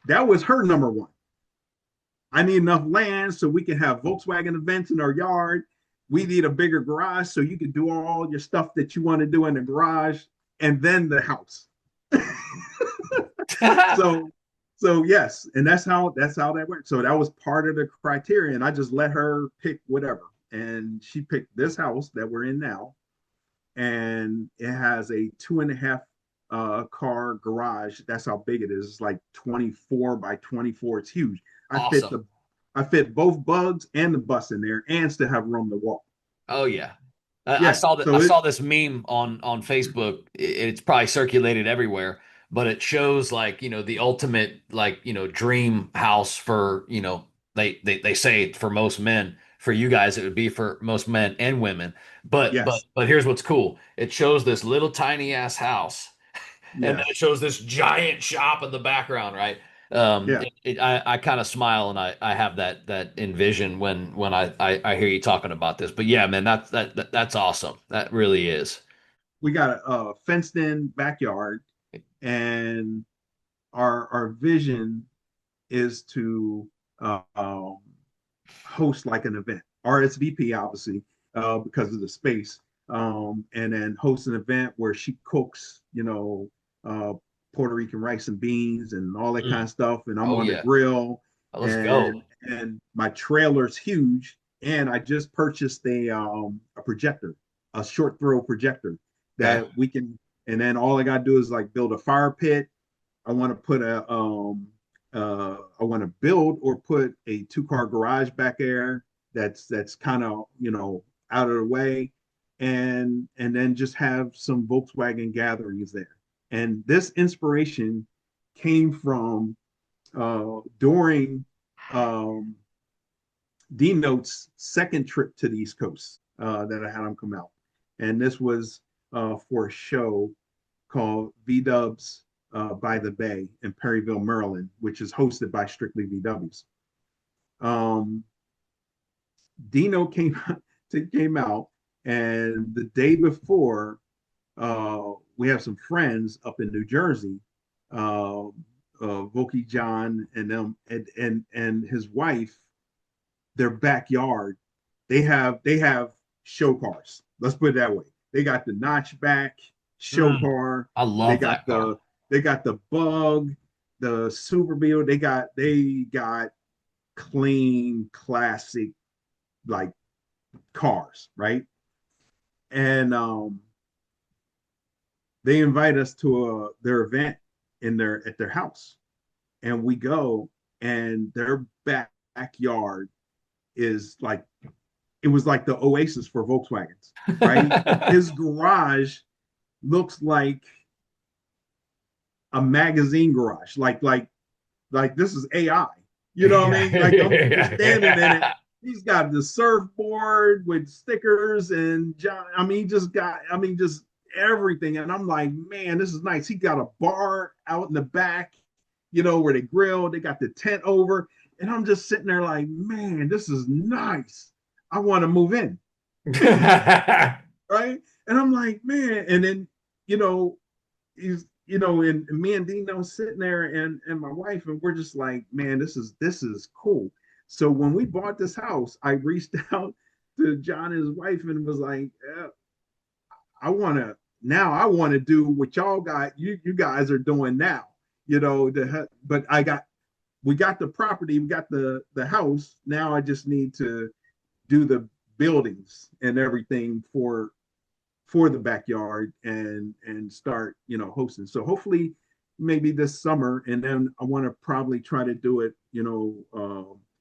[SPEAKER 2] That was her number one. I need enough land so we can have Volkswagen events in our yard. We need a bigger garage so you can do all your stuff that you want to do in the garage, and then the house. so so yes, and that's how that went. So that was part of the criteria, and I just let her pick whatever. and she picked this house that we're in now, and it has a 2.5 car garage. That's how big it is. It's like 24 by 24. It's huge. I fit
[SPEAKER 1] Awesome.
[SPEAKER 2] the I fit both bugs and the bus in there, and still have room to walk.
[SPEAKER 1] Oh yeah. I
[SPEAKER 2] Yeah.
[SPEAKER 1] saw that. I
[SPEAKER 2] So
[SPEAKER 1] saw this meme on Facebook. It's probably circulated everywhere, but it shows like, the ultimate, like, dream house for, they say for most men. For you guys, it would be for most men and women. But but
[SPEAKER 2] yes.
[SPEAKER 1] but here's what's cool. It shows this little tiny ass house, and then it
[SPEAKER 2] Yes.
[SPEAKER 1] shows this giant shop in the background, right?
[SPEAKER 2] Yeah.
[SPEAKER 1] I kind of smile, and I have that envision when I hear you talking about this. But yeah, man, that's awesome. That really is.
[SPEAKER 2] We got a fenced in backyard, and our vision is to host like an event, RSVP obviously, because of the space, and then host an event where she cooks, uh, Puerto Rican rice and beans and all that kind
[SPEAKER 1] Mm.
[SPEAKER 2] of stuff, and I'm
[SPEAKER 1] Oh
[SPEAKER 2] on the
[SPEAKER 1] yeah,
[SPEAKER 2] grill,
[SPEAKER 1] let's
[SPEAKER 2] and
[SPEAKER 1] go.
[SPEAKER 2] my trailer's huge, and I just purchased a projector, a short throw projector
[SPEAKER 1] Okay.
[SPEAKER 2] that we can, and then all I gotta do is like build a fire pit. I want to put I want to build or put a 2 car garage back there that's kind of out of the way, and then just have some Volkswagen gatherings there. And this inspiration came from during um, D Note's second trip to the East Coast that I had him come out, and this was for a show called V Dubs by the Bay in Perryville, Maryland, which is hosted by Strictly VWs. Um, Dino came out, and the day before, we have some friends up in New Jersey, Volky John and them, and his wife. Their backyard, they have show cars. Let's put it that way. They got the notchback show
[SPEAKER 1] Mm.
[SPEAKER 2] car.
[SPEAKER 1] I
[SPEAKER 2] They
[SPEAKER 1] love
[SPEAKER 2] got
[SPEAKER 1] that car.
[SPEAKER 2] the bug, the super Beetle. They got clean classic like cars, right? And they invite us to their event in their at their house, and we go, and their backyard is like it was like the oasis for Volkswagens, right? His garage looks like a magazine garage, like this is AI. You know what I
[SPEAKER 1] Yeah,
[SPEAKER 2] mean? Like I'm just standing in it.
[SPEAKER 1] yeah.
[SPEAKER 2] He's got the surfboard with stickers and John. I mean, he just got. I mean, just everything. And I'm like, man, this is nice. He got a bar out in the back, where they grill. They got the tent over, and I'm just sitting there like, man, this is nice. I want to move in, right? And I'm like, man. And then, you know, he's and me and Dino sitting there and my wife, and we're just like, man, this is cool. So when we bought this house, I reached out to John and his wife and was like, I want to do what y'all got you guys are doing now, but we got the property, we got the house. Now I just need to do the buildings and everything for the backyard and start hosting. So hopefully maybe this summer, and then I want to probably try to do it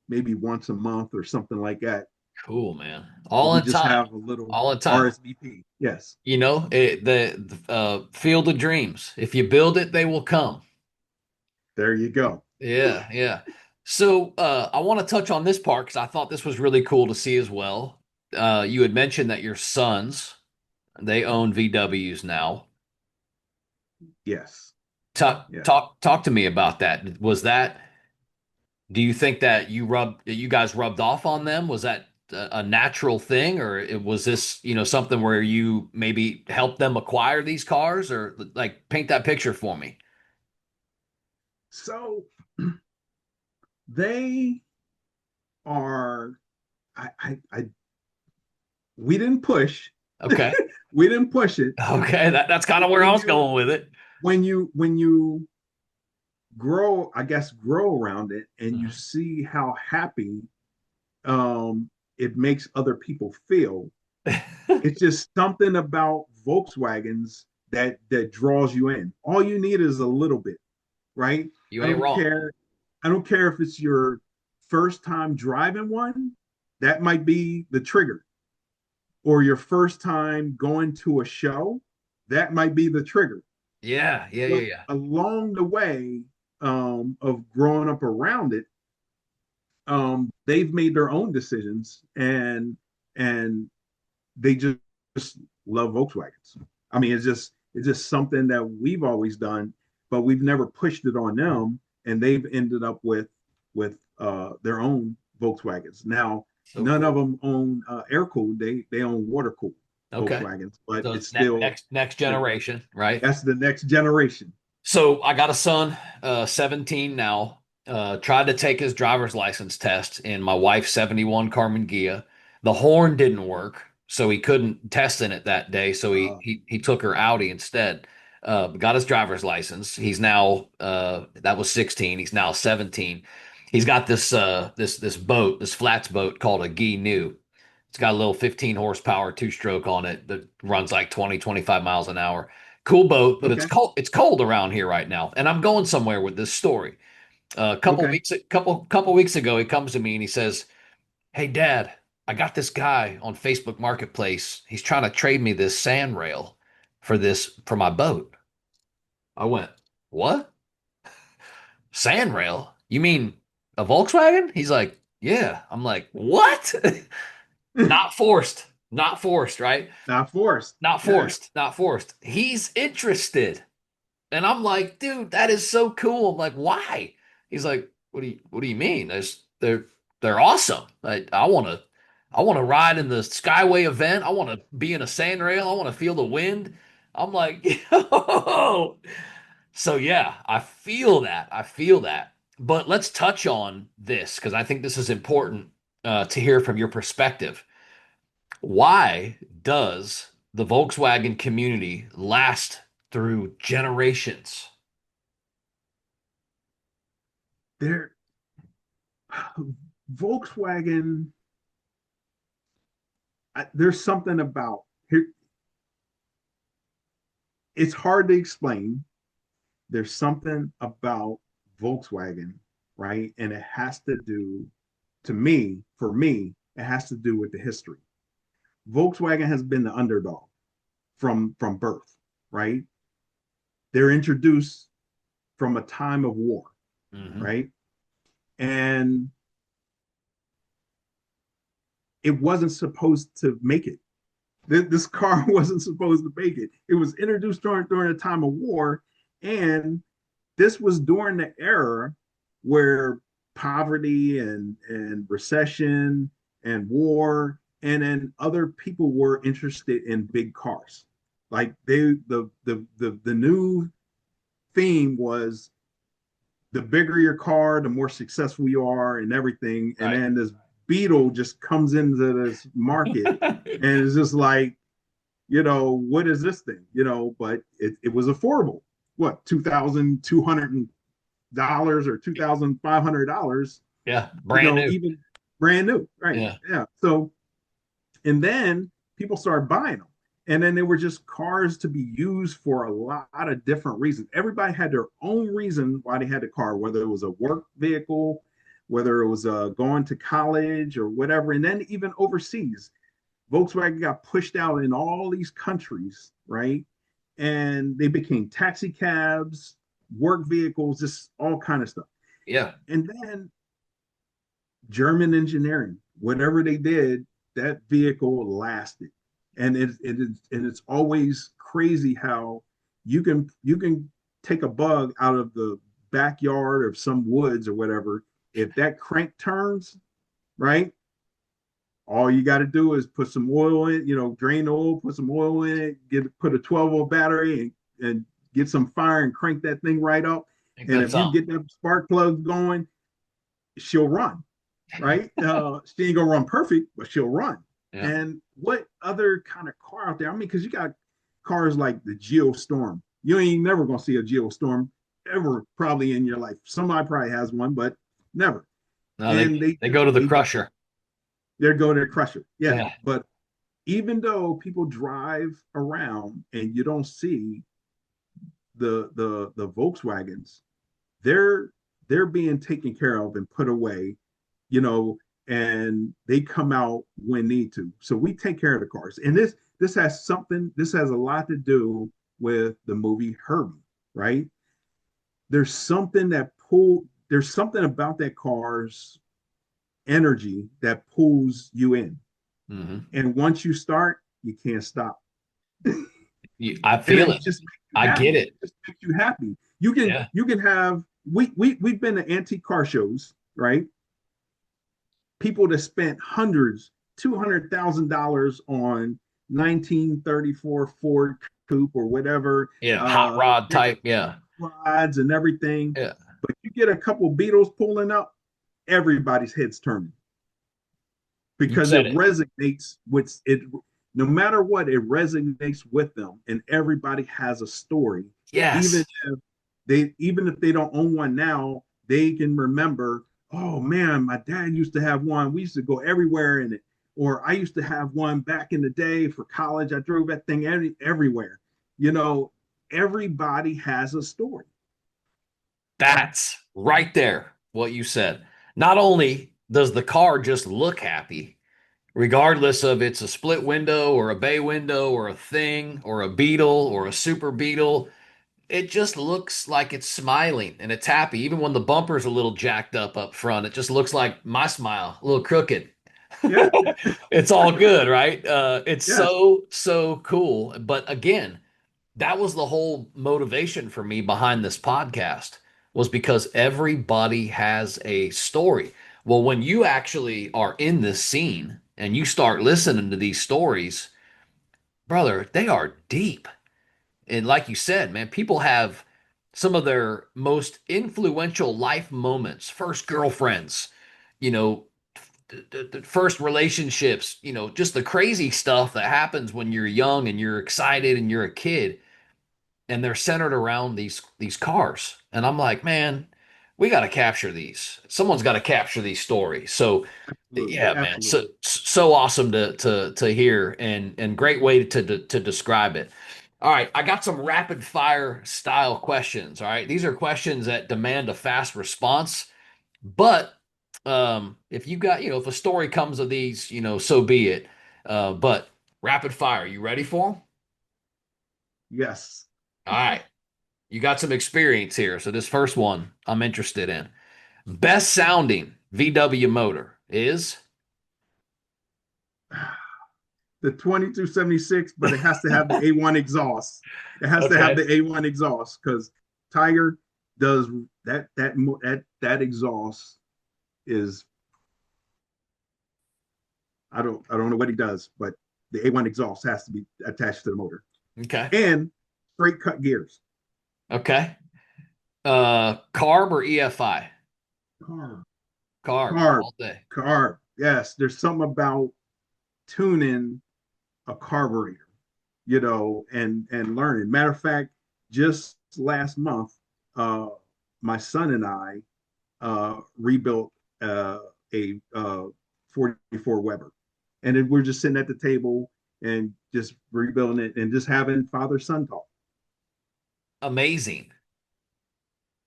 [SPEAKER 2] maybe once a month or something like that.
[SPEAKER 1] Cool, man.
[SPEAKER 2] But
[SPEAKER 1] All
[SPEAKER 2] we
[SPEAKER 1] in
[SPEAKER 2] just
[SPEAKER 1] time.
[SPEAKER 2] have a little
[SPEAKER 1] All in time.
[SPEAKER 2] RSVP. Yes,
[SPEAKER 1] The field of dreams. If you build it, they will come.
[SPEAKER 2] there you go.
[SPEAKER 1] Yeah, yeah. So I want to touch on this part because I thought this was really cool to see as well. You had mentioned that your sons, they own VWs now.
[SPEAKER 2] Yes,
[SPEAKER 1] Talk
[SPEAKER 2] yes.
[SPEAKER 1] talk talk to me about that. Do you think that you guys rubbed off on them? Was that a natural thing, or was this, something where you maybe helped them acquire these cars, or like paint that picture for me?
[SPEAKER 2] So they are. I we didn't push.
[SPEAKER 1] Okay.
[SPEAKER 2] We didn't push it.
[SPEAKER 1] Okay, that's kind of where I
[SPEAKER 2] When
[SPEAKER 1] was
[SPEAKER 2] you
[SPEAKER 1] going with it.
[SPEAKER 2] when you grow, I guess, grow around it, and you
[SPEAKER 1] Mhm.
[SPEAKER 2] see how happy um it makes other people feel. It's just something about Volkswagens that draws you in. All you need is a little bit, right?
[SPEAKER 1] You
[SPEAKER 2] I
[SPEAKER 1] ain't
[SPEAKER 2] don't
[SPEAKER 1] wrong.
[SPEAKER 2] care. I don't care if it's your first time driving one. That might be the trigger, or your first time going to a show. That might be the trigger.
[SPEAKER 1] Yeah, yeah, yeah,
[SPEAKER 2] But
[SPEAKER 1] yeah.
[SPEAKER 2] along the way of growing up around it, they've made their own decisions, and they just love Volkswagens. I mean, it's just something that we've always done, but we've never pushed it on them, and they've ended up with their own Volkswagens. Now,
[SPEAKER 1] So
[SPEAKER 2] none of
[SPEAKER 1] cool.
[SPEAKER 2] them own air cooled; they own water cooled
[SPEAKER 1] Okay.
[SPEAKER 2] Volkswagens, but
[SPEAKER 1] So
[SPEAKER 2] it's
[SPEAKER 1] it's
[SPEAKER 2] still
[SPEAKER 1] next generation, right?
[SPEAKER 2] that's the next generation.
[SPEAKER 1] So I got a son, 17 now. Tried to take his driver's license test in my wife's 71 Carmen Ghia. The horn didn't work, so he couldn't test in it that day. So he
[SPEAKER 2] Uh,
[SPEAKER 1] he, he took her Audi instead. Got his driver's license. He's now that was 16. He's now 17. He's got this boat, this flats boat called a Gee New. It's got a little 15 horsepower two stroke on it that runs like 20, 25 miles an hour. Cool boat, but it's
[SPEAKER 2] okay,
[SPEAKER 1] cold. It's cold around here right now, and I'm going somewhere with this story.
[SPEAKER 2] okay.
[SPEAKER 1] Couple weeks ago, he comes to me and he says, "Hey, Dad, I got this guy on Facebook Marketplace. He's trying to trade me this sand rail for my boat." I went, "What? Sand rail? You mean a Volkswagen?" He's like, "Yeah." I'm like, "What?" Not forced. Not forced, right?
[SPEAKER 2] Not forced.
[SPEAKER 1] Not
[SPEAKER 2] Yeah.
[SPEAKER 1] forced. Not forced. He's interested. And I'm like, dude, that is so cool. I'm like, why? He's like, what do you mean? They're awesome. I want to ride in the Skyway event. I want to be in a sand rail. I want to feel the wind. I'm like, yo. So yeah, I feel that. I feel that. But let's touch on this because I think this is important to hear from your perspective. Why does the Volkswagen community last through generations?
[SPEAKER 2] There, Volkswagen. There's something about here. It's hard to explain. There's something about Volkswagen, right? And it has to do, to me, for me, it has to do with the history. Volkswagen has been the underdog from birth, right? They're introduced from a time of war,
[SPEAKER 1] Hmm.
[SPEAKER 2] right? And it wasn't supposed to make it. This car wasn't supposed to make it. It was introduced during a time of war, and this was during the era where poverty and recession and war, and then other people were interested in big cars. Like the new theme was the bigger your car, the more successful you are and everything. And
[SPEAKER 1] Right.
[SPEAKER 2] then this Beetle just comes into this market and it's just like, what is this thing? But it was affordable. What, $2,200 or $2,500,
[SPEAKER 1] Yeah, brand new.
[SPEAKER 2] even brand new. Right.
[SPEAKER 1] Yeah.
[SPEAKER 2] Yeah. So, and then people started buying them. And then they were just cars to be used for a lot of different reasons. Everybody had their own reason why they had the car, whether it was a work vehicle, whether it was going to college or whatever. And then even overseas, Volkswagen got pushed out in all these countries, right? And they became taxi cabs, work vehicles, just all kind of stuff.
[SPEAKER 1] Yeah.
[SPEAKER 2] And then German engineering, whatever they did, that vehicle lasted. And it's always crazy how you can take a bug out of the backyard of some woods or whatever. If that crank turns, right, all you got to do is put some oil in, drain the oil, put some oil in it, put a 12-volt battery and get some fire and crank that thing right up.
[SPEAKER 1] Ain't
[SPEAKER 2] And
[SPEAKER 1] that
[SPEAKER 2] if you
[SPEAKER 1] something?
[SPEAKER 2] get that spark plug going, she'll run, right? She ain't gonna run perfect, but she'll run.
[SPEAKER 1] Yeah.
[SPEAKER 2] And what other kind of car out there? I mean, because you got cars like the Geostorm. You ain't never gonna see a Geostorm ever, probably in your life. Somebody probably has one, but never.
[SPEAKER 1] No, they
[SPEAKER 2] And they
[SPEAKER 1] they
[SPEAKER 2] just
[SPEAKER 1] go to the
[SPEAKER 2] they
[SPEAKER 1] crusher.
[SPEAKER 2] They're going to crush it. Yeah,
[SPEAKER 1] Yeah.
[SPEAKER 2] but even though people drive around and you don't see the Volkswagens, they're they're being taken care of and put away, you know, and they come out when need to. So we take care of the cars. And this has a lot to do with the movie Herbie, right? There's something about that car's energy that pulls you in.
[SPEAKER 1] Hmm.
[SPEAKER 2] And once you start, you can't stop.
[SPEAKER 1] I
[SPEAKER 2] And
[SPEAKER 1] feel
[SPEAKER 2] it
[SPEAKER 1] it.
[SPEAKER 2] just makes you
[SPEAKER 1] I get
[SPEAKER 2] happy.
[SPEAKER 1] it.
[SPEAKER 2] It just makes you happy.
[SPEAKER 1] Yeah.
[SPEAKER 2] You can have we've been to antique car shows, right? People that spent hundreds, $200,000 on 1934 Ford Coupe or whatever,
[SPEAKER 1] Yeah. Hot rod type. Yeah.
[SPEAKER 2] rods and everything.
[SPEAKER 1] Yeah.
[SPEAKER 2] But you get a couple Beetles pulling up, everybody's heads turning
[SPEAKER 1] You
[SPEAKER 2] because
[SPEAKER 1] said
[SPEAKER 2] it
[SPEAKER 1] it.
[SPEAKER 2] resonates with it. No matter what, it resonates with them, and everybody has a story. Even
[SPEAKER 1] Yes.
[SPEAKER 2] if even if they don't own one now, they can remember. Oh man, my dad used to have one. We used to go everywhere in it. Or I used to have one back in the day for college. I drove that thing everywhere. You know, everybody has a story.
[SPEAKER 1] That's right there what you said. Not only does the car just look happy, regardless of it's a split window or a bay window or a thing or a beetle or a super beetle, it just looks like it's smiling and it's happy. Even when the bumper's a little jacked up front, it just looks like my smile, a little crooked.
[SPEAKER 2] Yeah.
[SPEAKER 1] It's all good, right? It's
[SPEAKER 2] Yes.
[SPEAKER 1] so cool. But again, that was the whole motivation for me behind this podcast was because everybody has a story. Well, when you actually are in this scene and you start listening to these stories, brother, they are deep. And like you said, man, people have some of their most influential life moments, first girlfriends, you know, the first relationships, just the crazy stuff that happens when you're young and you're excited and you're a kid and they're centered around these cars. And I'm like, man, we got to capture these. Someone's got to capture these stories. So
[SPEAKER 2] Absolutely.
[SPEAKER 1] yeah, man, so
[SPEAKER 2] Absolutely.
[SPEAKER 1] so awesome to hear and great way to describe it. All right, I got some rapid fire style questions. All right, these are questions that demand a fast response, but if you got, if a story comes of these, so be it. But rapid fire, you ready for them?
[SPEAKER 2] Yes.
[SPEAKER 1] All right. You got some experience here. So this first one I'm interested in. Best sounding VW motor is
[SPEAKER 2] The 2276, but it has to have the A1 exhaust. It has to have
[SPEAKER 1] okay.
[SPEAKER 2] the A1 exhaust because Tiger does that exhaust is I don't know what he does, but the A1 exhaust has to be attached to the motor
[SPEAKER 1] Okay.
[SPEAKER 2] and straight cut gears.
[SPEAKER 1] Okay. Carb or EFI?
[SPEAKER 2] Carb,
[SPEAKER 1] Carb
[SPEAKER 2] carb,
[SPEAKER 1] all day.
[SPEAKER 2] carb. Yes, there's something about tuning a carburetor, and learning. Matter of fact, just last month, uh, my son and I rebuilt a 44 Weber, and then we're just sitting at the table and just rebuilding it and just having father son talk.
[SPEAKER 1] Amazing.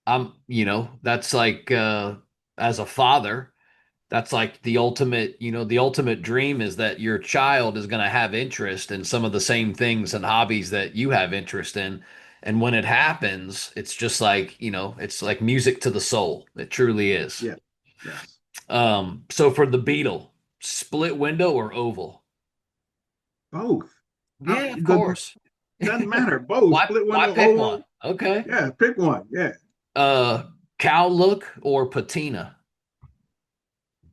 [SPEAKER 1] That's like as a father, that's like the ultimate dream is that your child is going to have interest in some of the same things and hobbies that you have interest in. And when it happens, it's just like, it's like music to the soul. It truly is.
[SPEAKER 2] Yeah, yes,
[SPEAKER 1] So for the Beetle, split window or oval?
[SPEAKER 2] both.
[SPEAKER 1] Yeah, of
[SPEAKER 2] The
[SPEAKER 1] course.
[SPEAKER 2] doesn't matter. Both split
[SPEAKER 1] Why
[SPEAKER 2] window
[SPEAKER 1] pick one?
[SPEAKER 2] oval.
[SPEAKER 1] Okay.
[SPEAKER 2] Yeah, pick one. Yeah,
[SPEAKER 1] Uh, cow look or patina?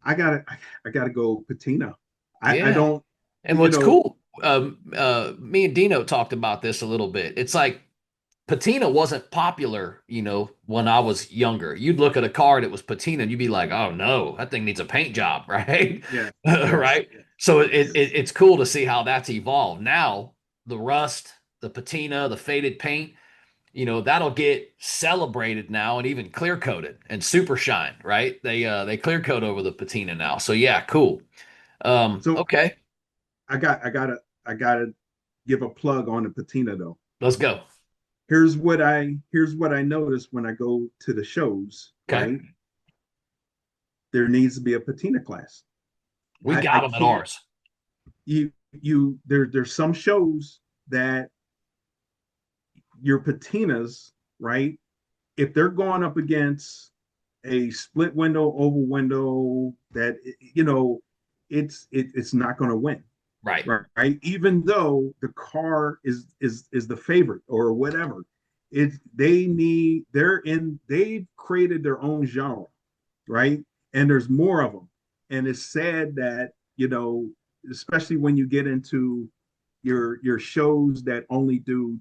[SPEAKER 2] I gotta go patina. I
[SPEAKER 1] Yeah.
[SPEAKER 2] don't,
[SPEAKER 1] And
[SPEAKER 2] you
[SPEAKER 1] what's
[SPEAKER 2] know,
[SPEAKER 1] cool, me and Dino talked about this a little bit. It's like patina wasn't popular, when I was younger. You'd look at a car that was patina and you'd be like, oh no, that thing needs a paint job, right?
[SPEAKER 2] yeah, yes,
[SPEAKER 1] Right? So it's cool to see how that's evolved. Now, the rust, the patina, the faded paint, that'll get celebrated now and even clear coated and super shine, right? They clear coat over the patina now. So yeah, cool.
[SPEAKER 2] So
[SPEAKER 1] Okay,
[SPEAKER 2] I gotta give a plug on the patina though.
[SPEAKER 1] let's go.
[SPEAKER 2] Here's what I notice when I go to the shows,
[SPEAKER 1] Okay,
[SPEAKER 2] right? There needs to be a patina class.
[SPEAKER 1] we
[SPEAKER 2] I
[SPEAKER 1] got them at
[SPEAKER 2] can't
[SPEAKER 1] ours.
[SPEAKER 2] there's some shows that your patinas, right? If they're going up against a split window, oval window, that it's not going to win,
[SPEAKER 1] Right.
[SPEAKER 2] right? Even though the car is the favorite or whatever, they've created their own genre, right? And there's more of them, and it's sad that especially when you get into your shows that only do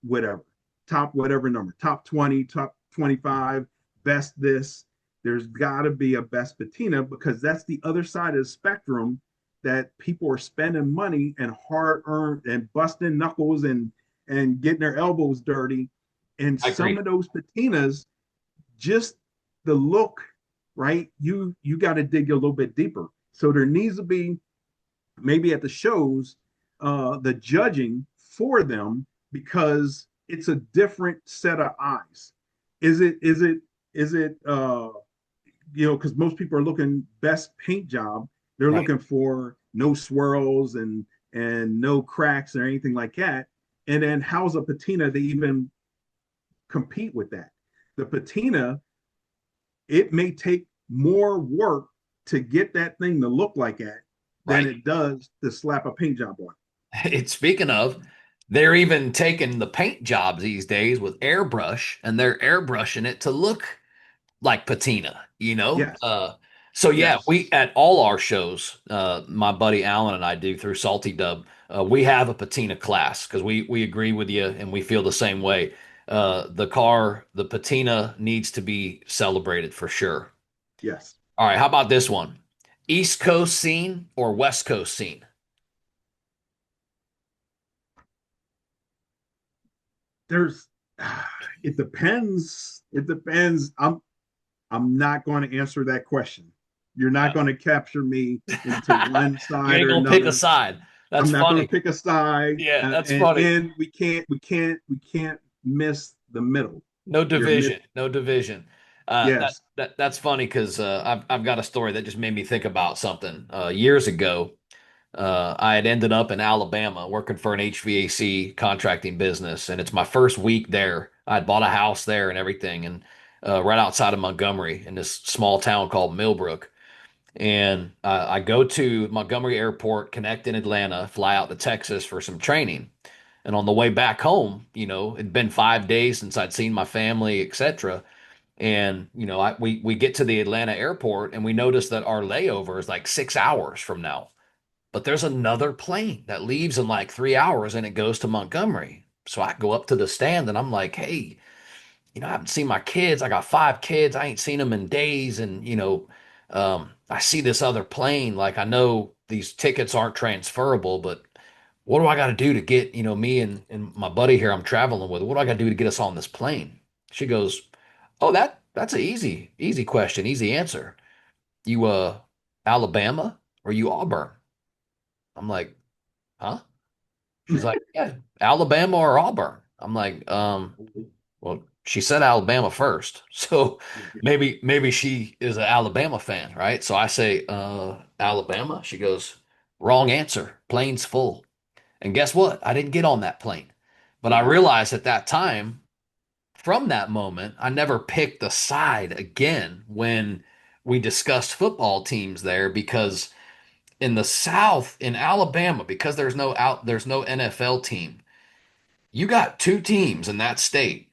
[SPEAKER 2] whatever top whatever number, top 20, top 25, best this. There's got to be a best patina because that's the other side of the spectrum that people are spending money and hard earned and busting knuckles and getting their elbows dirty. And
[SPEAKER 1] I
[SPEAKER 2] some
[SPEAKER 1] agree.
[SPEAKER 2] of those patinas, just the look, right? You got to dig a little bit deeper. So there needs to be maybe at the shows the judging for them because it's a different set of eyes. Is it because most people are looking best paint job, they're
[SPEAKER 1] Right.
[SPEAKER 2] looking for no swirls and no cracks or anything like that. And then how's a patina to even compete with that? The patina, it may take more work to get that thing to look like that than
[SPEAKER 1] Right.
[SPEAKER 2] it does to slap a paint job on.
[SPEAKER 1] It's speaking of, they're even taking the paint jobs these days with airbrush and they're airbrushing it to look like patina, you know?
[SPEAKER 2] Yes,
[SPEAKER 1] So yeah,
[SPEAKER 2] yes,
[SPEAKER 1] we at all our shows, my buddy Alan and I do through Salty Dub, we have a patina class because we agree with you and we feel the same way. The patina needs to be celebrated for sure.
[SPEAKER 2] yes.
[SPEAKER 1] All right, how about this one? East Coast scene or West Coast scene?
[SPEAKER 2] There's, it depends. It depends. I'm not going to answer that question. You're not going to capture me into one
[SPEAKER 1] You
[SPEAKER 2] side
[SPEAKER 1] ain't
[SPEAKER 2] or
[SPEAKER 1] gonna pick a
[SPEAKER 2] another.
[SPEAKER 1] side. That's
[SPEAKER 2] I'm not going
[SPEAKER 1] funny.
[SPEAKER 2] to pick a side,
[SPEAKER 1] Yeah, that's
[SPEAKER 2] and
[SPEAKER 1] funny.
[SPEAKER 2] we can't miss the middle.
[SPEAKER 1] No
[SPEAKER 2] You're miss.
[SPEAKER 1] division. No division.
[SPEAKER 2] Yes,
[SPEAKER 1] That's funny because I've got a story that just made me think about something. Years ago, I had ended up in Alabama working for an HVAC contracting business, and it's my first week there. I had bought a house there and everything, and right outside of Montgomery in this small town called Millbrook. And I go to Montgomery Airport, connect in Atlanta, fly out to Texas for some training. And on the way back home, it'd been 5 days since I'd seen my family, etc. And we get to the Atlanta airport and we notice that our layover is like 6 hours from now. But there's another plane that leaves in like 3 hours and it goes to Montgomery. So I go up to the stand and I'm like, hey, I haven't seen my kids. I got 5 kids. I ain't seen them in days. And, I see this other plane. Like, I know these tickets aren't transferable, but what do I got to do to get, me and my buddy here I'm traveling with? What do I got to do to get us on this plane? She goes, oh, that's an easy question, easy answer. You, Alabama or you Auburn? I'm like, huh? She's like, yeah, Alabama or Auburn. I'm like, well, she said Alabama first, so maybe she is an Alabama fan, right? So I say, Alabama. She goes, wrong answer. Plane's full. And guess what? I didn't get on that plane. But I
[SPEAKER 2] wow.
[SPEAKER 1] realized at that time, from that moment, I never picked a side again when we discussed football teams there because in the South, in Alabama, because there's no NFL team, you got two teams in that state.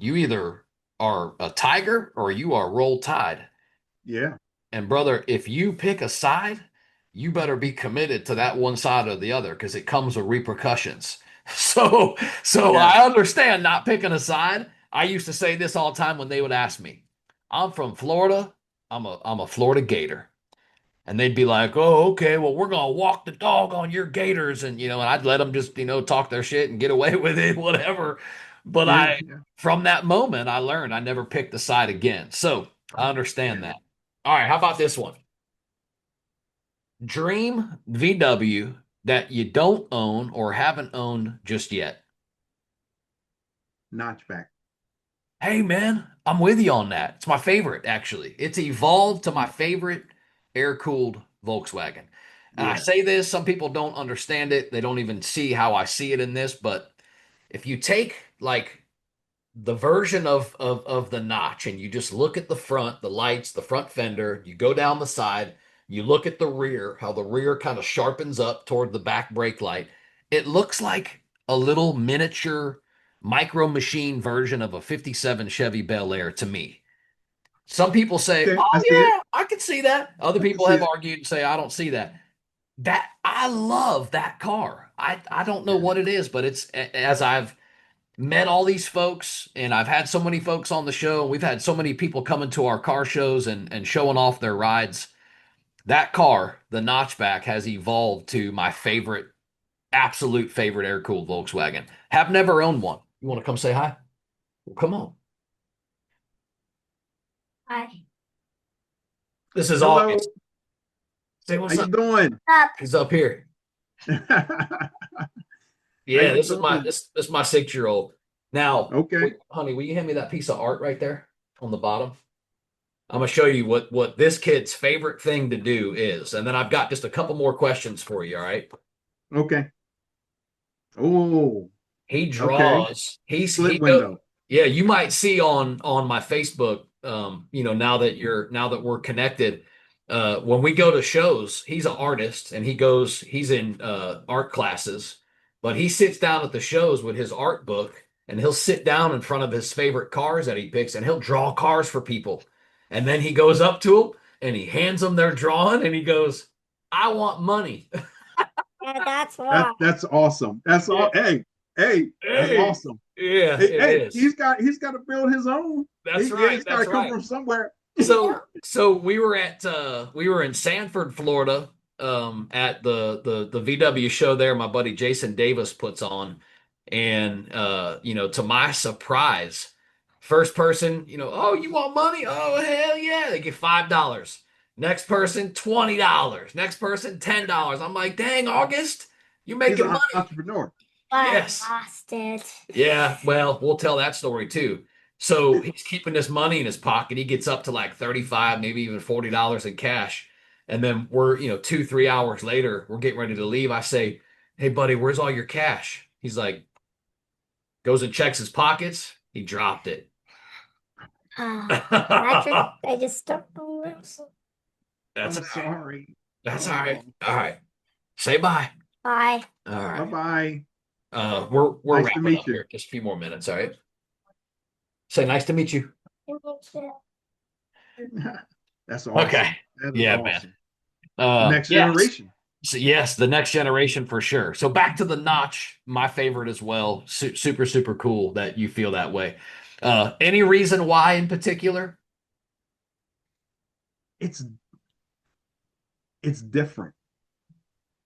[SPEAKER 1] You either are a Tiger or you are Roll Tide.
[SPEAKER 2] Yeah,
[SPEAKER 1] And brother, if you pick a side, you better be committed to that one side or the other because it comes with repercussions. So I
[SPEAKER 2] yes,
[SPEAKER 1] understand not picking a side. I used to say this all the time when they would ask me, I'm from Florida. I'm a Florida Gator. And they'd be like, "Oh, okay, well, we're gonna walk the dog on your Gators," and I'd let them just talk their shit and get away with it, whatever. But
[SPEAKER 2] yeah, yeah,
[SPEAKER 1] from that moment, I learned I never picked the side again. So I understand
[SPEAKER 2] yeah.
[SPEAKER 1] that. All right, how about this one? Dream VW that you don't own or haven't owned just yet.
[SPEAKER 2] Notchback.
[SPEAKER 1] Hey man, I'm with you on that. It's my favorite actually. It's evolved to my favorite air-cooled Volkswagen. And I
[SPEAKER 2] Yeah.
[SPEAKER 1] say this, some people don't understand it. They don't even see how I see it in this, but if you take like the version of the notch and you just look at the front, the lights, the front fender, you go down the side, you look at the rear, how the rear kind of sharpens up toward the back brake light. It looks like a little miniature micro machine version of a 57 Chevy Bel Air to me. Some people say,
[SPEAKER 2] Okay. I
[SPEAKER 1] "Oh
[SPEAKER 2] see it.
[SPEAKER 1] yeah, I can see that." Other
[SPEAKER 2] I can
[SPEAKER 1] people
[SPEAKER 2] see
[SPEAKER 1] have
[SPEAKER 2] it.
[SPEAKER 1] argued and say, "I don't see that." That I love that car. I don't know
[SPEAKER 2] Yeah.
[SPEAKER 1] what it is, but it's as I've met all these folks and I've had so many folks on the show. We've had so many people coming to our car shows and showing off their rides. That car, the notchback, has evolved to my favorite, absolute favorite air-cooled Volkswagen. Have never owned one. You want to come say hi? Well, come on.
[SPEAKER 3] Hi.
[SPEAKER 1] This is
[SPEAKER 2] Hello.
[SPEAKER 1] August. Say
[SPEAKER 2] How
[SPEAKER 1] what's
[SPEAKER 2] you
[SPEAKER 1] up.
[SPEAKER 2] doing?
[SPEAKER 3] Up.
[SPEAKER 1] He's up here.
[SPEAKER 2] How
[SPEAKER 1] Yeah,
[SPEAKER 2] you
[SPEAKER 1] this is my
[SPEAKER 2] doing?
[SPEAKER 1] this is my 6 year old. Now,
[SPEAKER 2] Okay.
[SPEAKER 1] honey, will you hand me that piece of art right there on the bottom? I'm gonna show you what this kid's favorite thing to do is, and then I've got just a couple more questions for you. All right.
[SPEAKER 2] Okay. Oh,
[SPEAKER 1] He
[SPEAKER 2] okay.
[SPEAKER 1] draws.
[SPEAKER 2] Split
[SPEAKER 1] He go.
[SPEAKER 2] window.
[SPEAKER 1] Yeah, you might see on my Facebook. Now that we're connected, when we go to shows, he's an artist and he's in art classes, but he sits down at the shows with his art book and he'll sit down in front of his favorite cars that he picks and he'll draw cars for people, and then he goes up to them and he hands them their drawing and he goes, "I want money."
[SPEAKER 3] Yeah, that's
[SPEAKER 2] That
[SPEAKER 3] why.
[SPEAKER 2] that's awesome. That's
[SPEAKER 1] Yeah.
[SPEAKER 2] all. Hey, hey, that's
[SPEAKER 1] Hey,
[SPEAKER 2] awesome.
[SPEAKER 1] yeah,
[SPEAKER 2] Hey,
[SPEAKER 1] it
[SPEAKER 2] hey,
[SPEAKER 1] is.
[SPEAKER 2] he's got to build his own.
[SPEAKER 1] That's
[SPEAKER 2] Yeah,
[SPEAKER 1] right.
[SPEAKER 2] it's got to
[SPEAKER 1] That's
[SPEAKER 2] come
[SPEAKER 1] right.
[SPEAKER 2] from somewhere.
[SPEAKER 1] So we were in Sanford, Florida, at the VW show there my buddy Jason Davis puts on. And to my surprise, first person, "Oh, you want money? Oh, hell yeah." They give $5. Next person, $20. Next person, $10. I'm like, dang, August, you
[SPEAKER 2] He's
[SPEAKER 1] making
[SPEAKER 2] an
[SPEAKER 1] money.
[SPEAKER 2] entrepreneur.
[SPEAKER 3] But I
[SPEAKER 1] Yes.
[SPEAKER 3] lost it.
[SPEAKER 1] Yeah, well, we'll tell that story too. So he's keeping this money in his pocket. He gets up to like 35, maybe even $40 in cash. And then we're, 2, 3 hours later, we're getting ready to leave. I say, "Hey, buddy, where's all your cash?" He's like, goes and checks his pockets. He dropped it.
[SPEAKER 3] I just stuck the lips.
[SPEAKER 1] That's
[SPEAKER 2] I'm
[SPEAKER 1] all right.
[SPEAKER 2] sorry.
[SPEAKER 1] That's all right.
[SPEAKER 2] Oh,
[SPEAKER 1] All right. Say bye.
[SPEAKER 3] Bye.
[SPEAKER 1] All
[SPEAKER 2] bye
[SPEAKER 1] right.
[SPEAKER 2] bye.
[SPEAKER 1] We're
[SPEAKER 2] Nice to
[SPEAKER 1] wrapping
[SPEAKER 2] meet
[SPEAKER 1] up
[SPEAKER 2] you.
[SPEAKER 1] here. Just a few more minutes. All right. Say nice to meet you.
[SPEAKER 2] That's
[SPEAKER 1] Okay.
[SPEAKER 2] awesome. That is
[SPEAKER 1] Yeah, man.
[SPEAKER 2] awesome. The next
[SPEAKER 1] Yes.
[SPEAKER 2] generation.
[SPEAKER 1] So yes, the next generation for sure. So back to the notch, my favorite as well. Super, super cool that you feel that way. Any reason why in particular?
[SPEAKER 2] It's it's different,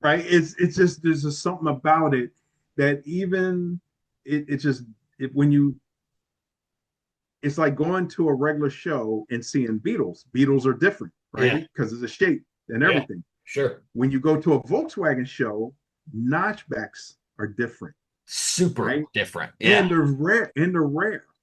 [SPEAKER 2] right? It's just there's just something about it that even it just when you it's like going to a regular show and seeing Beatles. Beatles are different,
[SPEAKER 1] Yeah,
[SPEAKER 2] right? Because of the shape and
[SPEAKER 1] yeah,
[SPEAKER 2] everything.
[SPEAKER 1] sure.
[SPEAKER 2] When you go to a Volkswagen show, notchbacks are different,
[SPEAKER 1] Super
[SPEAKER 2] right?
[SPEAKER 1] different. Yeah,
[SPEAKER 2] And they're rare,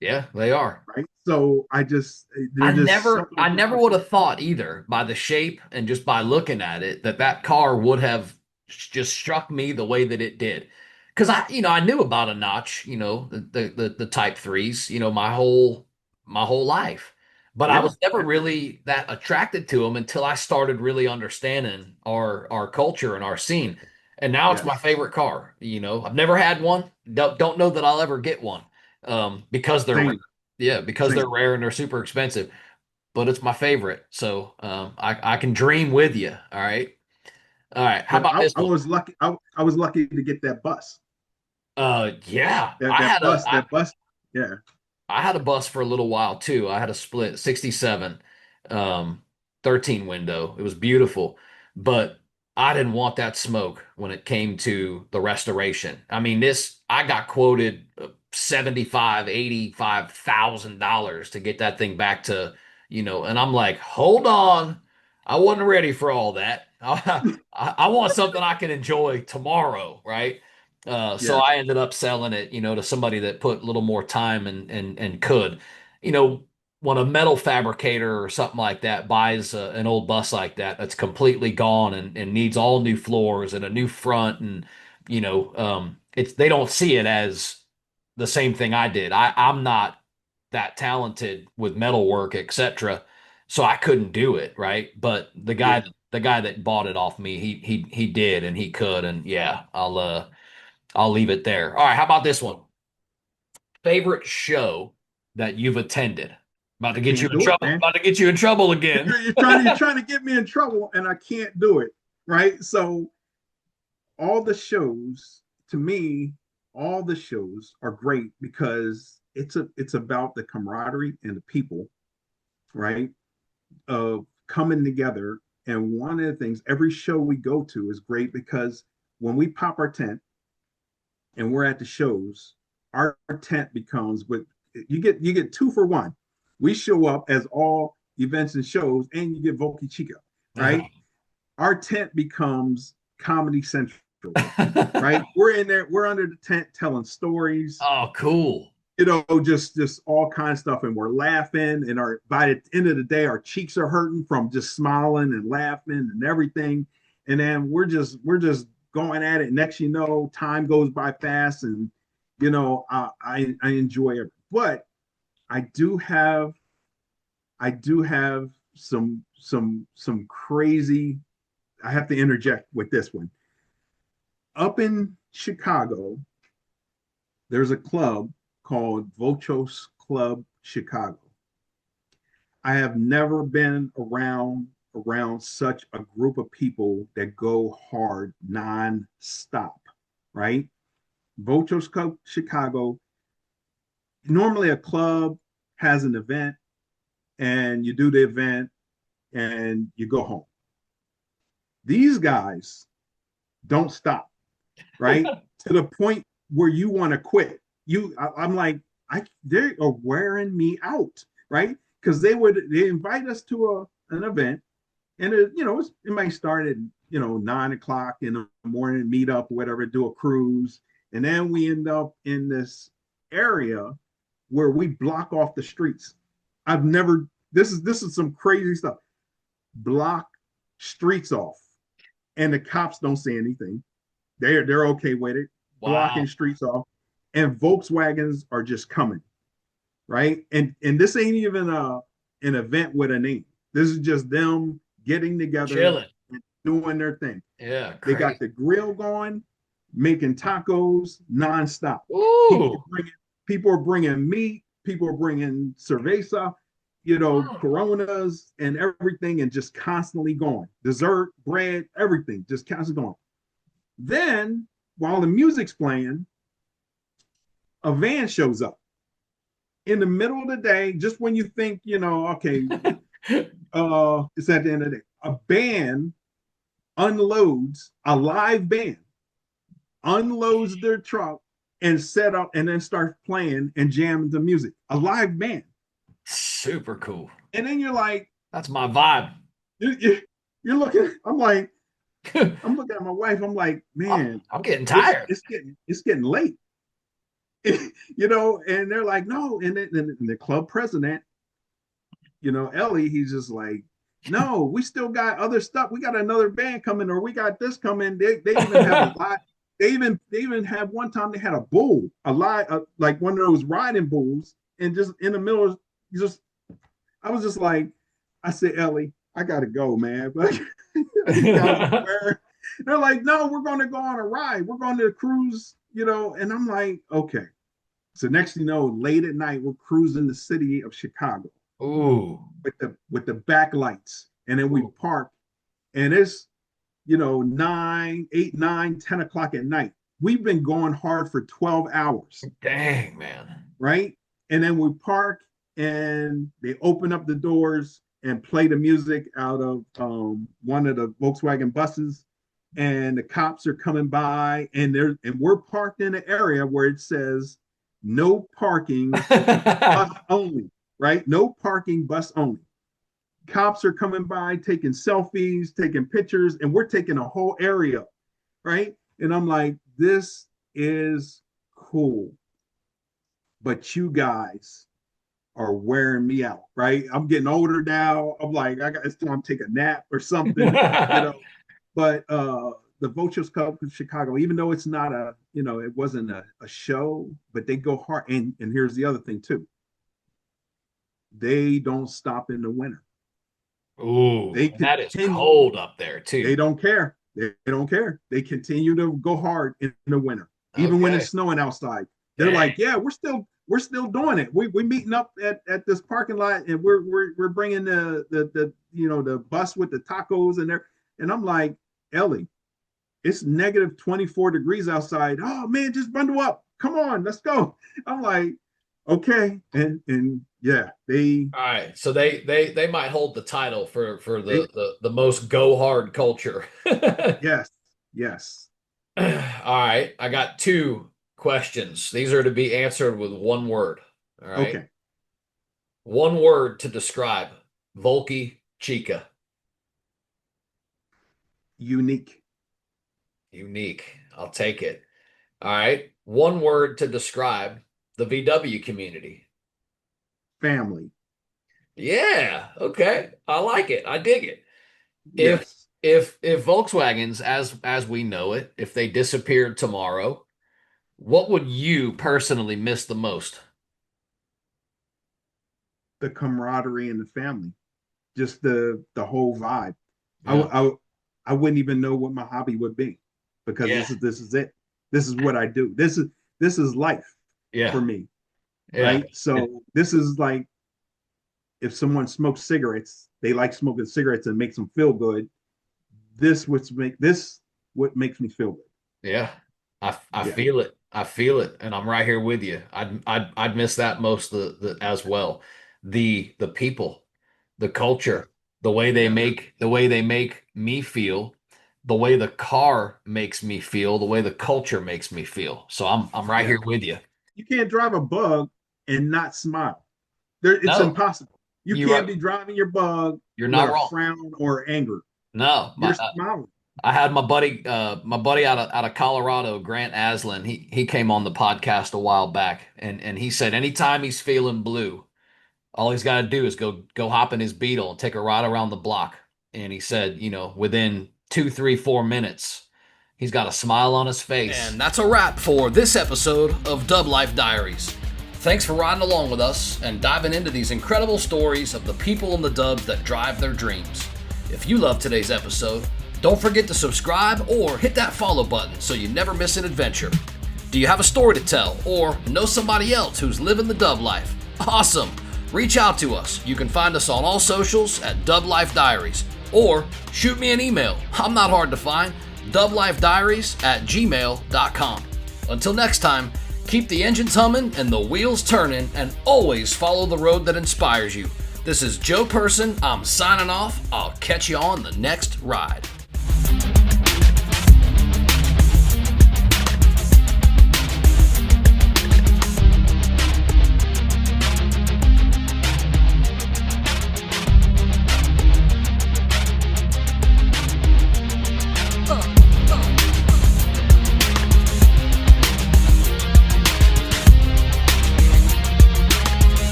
[SPEAKER 1] yeah, they are.
[SPEAKER 2] right? So they're just something
[SPEAKER 1] I
[SPEAKER 2] about
[SPEAKER 1] never would have thought either by the shape and just by looking at it that that car would have just struck me the way that it did. Because I knew about a notch, the Type threes, my whole life, but I
[SPEAKER 2] yeah,
[SPEAKER 1] was never
[SPEAKER 2] yeah,
[SPEAKER 1] really that attracted to them until I started really understanding our culture and our scene. And now it's my
[SPEAKER 2] yes,
[SPEAKER 1] favorite car. I've never had one. Don't know that I'll ever get one, because they're rare.
[SPEAKER 2] same,
[SPEAKER 1] Yeah, because they're
[SPEAKER 2] same.
[SPEAKER 1] rare and they're super expensive, but it's my favorite. So I can dream with you. All right. All right. How
[SPEAKER 2] But
[SPEAKER 1] about this
[SPEAKER 2] I
[SPEAKER 1] one?
[SPEAKER 2] was lucky. I was lucky to get that bus.
[SPEAKER 1] Yeah,
[SPEAKER 2] That bus. Yeah,
[SPEAKER 1] I had a bus for a little while too. I had a split 67, um, 13 window. It was beautiful, but I didn't want that smoke when it came to the restoration. I mean, I got quoted 75, $85,000 to get that thing back to, and I'm like, hold on. I wasn't ready for all that. I want something I can enjoy tomorrow, right? So
[SPEAKER 2] Yeah.
[SPEAKER 1] I ended up selling it, to somebody that put a little more time and could. You know, when a metal fabricator or something like that buys an old bus like that that's completely gone and needs all new floors and a new front and it's they don't see it as the same thing I did. I'm not that talented with metalwork, etc. So I couldn't do it, right? But
[SPEAKER 2] Yeah.
[SPEAKER 1] the guy that bought it off me, he did and he could, and yeah, I'll leave it there. All right, how about this one? Favorite show that you've attended? About to get you
[SPEAKER 2] Can't
[SPEAKER 1] in
[SPEAKER 2] do it,
[SPEAKER 1] trouble.
[SPEAKER 2] man.
[SPEAKER 1] About to get you in trouble again.
[SPEAKER 2] You're trying to get me in trouble, and I can't do it. Right. So all the shows, to me, all the shows are great because it's about the camaraderie and the people, right? Of coming together. And one of the things, every show we go to is great because when we pop our tent and we're at the shows, our tent becomes what you get two for one. We show up as all events and shows, and you get VolkyChica, right? Our tent becomes Comedy Central, right? We're in there, we're under the tent telling stories,
[SPEAKER 1] Oh, cool.
[SPEAKER 2] just all kinds of stuff, and we're laughing, and our by the end of the day, our cheeks are hurting from just smiling and laughing and everything, and then we're just going at it. Next, time goes by fast, and I enjoy it, but I do have some crazy. I have to interject with this one. Up in Chicago, there's a club called Volchos Club Chicago. I have never been around such a group of people that go hard non-stop, right? Volchos Club Chicago. Normally a club has an event and you do the event and you go home. These guys don't stop, right? To the point where you want to quit. I'm like, they are wearing me out, right? Because they invite us to an event, and it might start at 9 o'clock in the morning, meet up, whatever, do a cruise, and then we end up in this area where we block off the streets. I've never. This is some crazy stuff. Block streets off, and the cops don't say anything. They're okay with it, blocking
[SPEAKER 1] Wow.
[SPEAKER 2] streets off, and Volkswagens are just coming, right? And this ain't even an event with a name. This is just them getting together
[SPEAKER 1] Chilling.
[SPEAKER 2] and doing their thing.
[SPEAKER 1] Yeah,
[SPEAKER 2] They got
[SPEAKER 1] crazy.
[SPEAKER 2] the grill going, making tacos nonstop. People
[SPEAKER 1] Ooh.
[SPEAKER 2] are bringing, people are bringing meat. People are bringing cerveza, Coronas and everything, and just constantly going. Dessert, bread, everything, just constantly going. Then, while the music's playing, a van shows up in the middle of the day, just when you think, okay, it's at the end of the day. A band unloads, a live band unloads their truck and set up and then start playing and jamming the music. A live band.
[SPEAKER 1] Super cool.
[SPEAKER 2] And then you're like,
[SPEAKER 1] That's my vibe.
[SPEAKER 2] you're looking, I'm looking at my wife. I'm like, man,
[SPEAKER 1] I'm getting
[SPEAKER 2] it's
[SPEAKER 1] tired.
[SPEAKER 2] it's getting it's getting late. And they're like, no. And the club president, Ellie, he's just like, no, we still got other stuff. We got another band coming, or we got this coming. They even have a lot. They even have one time they had a bull, like one of those riding bulls, and just in the middle of just, I was just like, I said, Ellie, I gotta go, man. But these guys are wearing. They're like, no, we're going to go on a ride. We're going to cruise, and I'm like, okay. So next thing you know, late at night, we're cruising the city of Chicago
[SPEAKER 1] Ooh.
[SPEAKER 2] with the backlights, and then we
[SPEAKER 1] Ooh.
[SPEAKER 2] park, and it's 9, 8, 9, 10 o'clock at night. We've been going hard for 12 hours,
[SPEAKER 1] Dang, man.
[SPEAKER 2] right? And then we park, and they open up the doors and play the music out of one of the Volkswagen buses, and the cops are coming by, and we're parked in an area where it says no parking, bus only, right? No parking, bus only. cops are coming by, taking selfies, taking pictures, and we're taking a whole area, right? And I'm like, this is cool. But you guys are wearing me out, right? I'm getting older now. I'm like, it's time to take a nap or something, you know. But the Vultures Club of Chicago, even though it's not it wasn't a show, but they go hard. And here's the other thing too. They don't stop in the winter.
[SPEAKER 1] Ooh,
[SPEAKER 2] They
[SPEAKER 1] that is
[SPEAKER 2] continue.
[SPEAKER 1] cold up there
[SPEAKER 2] They
[SPEAKER 1] too.
[SPEAKER 2] don't care. They don't care. They continue to go hard in the winter, even when
[SPEAKER 1] Okay.
[SPEAKER 2] it's snowing outside. They're
[SPEAKER 1] Dang.
[SPEAKER 2] like, yeah, we're still doing it. We're meeting up at this parking lot, and we're bringing the bus with the tacos and there. And I'm like, Ellie, it's negative 24 degrees outside. Oh man, just bundle up. Come on, let's go. I'm like, okay, and yeah,
[SPEAKER 1] All right, so they might hold the title for
[SPEAKER 2] they
[SPEAKER 1] the most go hard culture.
[SPEAKER 2] yes, yes,
[SPEAKER 1] All right, I got two questions. These are to be answered with one word. All right,
[SPEAKER 2] okay,
[SPEAKER 1] one word to describe VolkyChica.
[SPEAKER 2] unique,
[SPEAKER 1] Unique. I'll take it. All right, one word to describe the VW community.
[SPEAKER 2] family,
[SPEAKER 1] Yeah, okay. I like it. I dig it. If
[SPEAKER 2] yes,
[SPEAKER 1] if Volkswagens as we know it, if they disappeared tomorrow, what would you personally miss the most?
[SPEAKER 2] the camaraderie in the family, just the whole vibe. I,
[SPEAKER 1] Yeah.
[SPEAKER 2] I I wouldn't even know what my hobby would be because
[SPEAKER 1] Yeah.
[SPEAKER 2] this is it. This is what I do. This is life for
[SPEAKER 1] Yeah.
[SPEAKER 2] me,
[SPEAKER 1] Yeah.
[SPEAKER 2] right? So this is like if someone smokes cigarettes, they like smoking cigarettes and makes them feel good. This what makes me feel good.
[SPEAKER 1] Yeah. I
[SPEAKER 2] Yeah,
[SPEAKER 1] feel it. I feel it. And I'm right here with you. I'd miss that most the as well. The people, the
[SPEAKER 2] yeah,
[SPEAKER 1] culture,
[SPEAKER 2] yeah,
[SPEAKER 1] the way they make me feel, the way the car makes me feel, the way the culture makes me feel. So I'm right
[SPEAKER 2] yeah.
[SPEAKER 1] here with you.
[SPEAKER 2] You can't drive a bug and not smile. It's
[SPEAKER 1] No,
[SPEAKER 2] impossible. You
[SPEAKER 1] you're
[SPEAKER 2] can't
[SPEAKER 1] right.
[SPEAKER 2] be driving your bug
[SPEAKER 1] You're
[SPEAKER 2] with
[SPEAKER 1] not
[SPEAKER 2] a
[SPEAKER 1] wrong.
[SPEAKER 2] frown or anger.
[SPEAKER 1] No,
[SPEAKER 2] You're smiling.
[SPEAKER 1] I had my buddy out of Colorado, Grant Aslan. He came on the podcast a while back, and he said anytime he's feeling blue, all he's got to do is go hop in his Beetle and take a ride around the block. And he said, within 2, 3, 4 minutes, he's got a smile on his face. And that's a wrap for this episode of Dub Life Diaries. Thanks for riding along with us and diving into these incredible stories of the people in the dubs that drive their dreams. If you love today's episode, don't forget to subscribe or hit that follow button so you never miss an adventure. Do you have a story to tell or know somebody else who's living the dub life? Awesome! Reach out to us. You can find us on all socials at Dub Life Diaries or shoot me an email. I'm not hard to find. dublifediaries@gmail.com. Until next time, keep the engines humming and the wheels turning and always follow the road that inspires you. This is Joe Person. I'm signing off. I'll catch you on the next ride.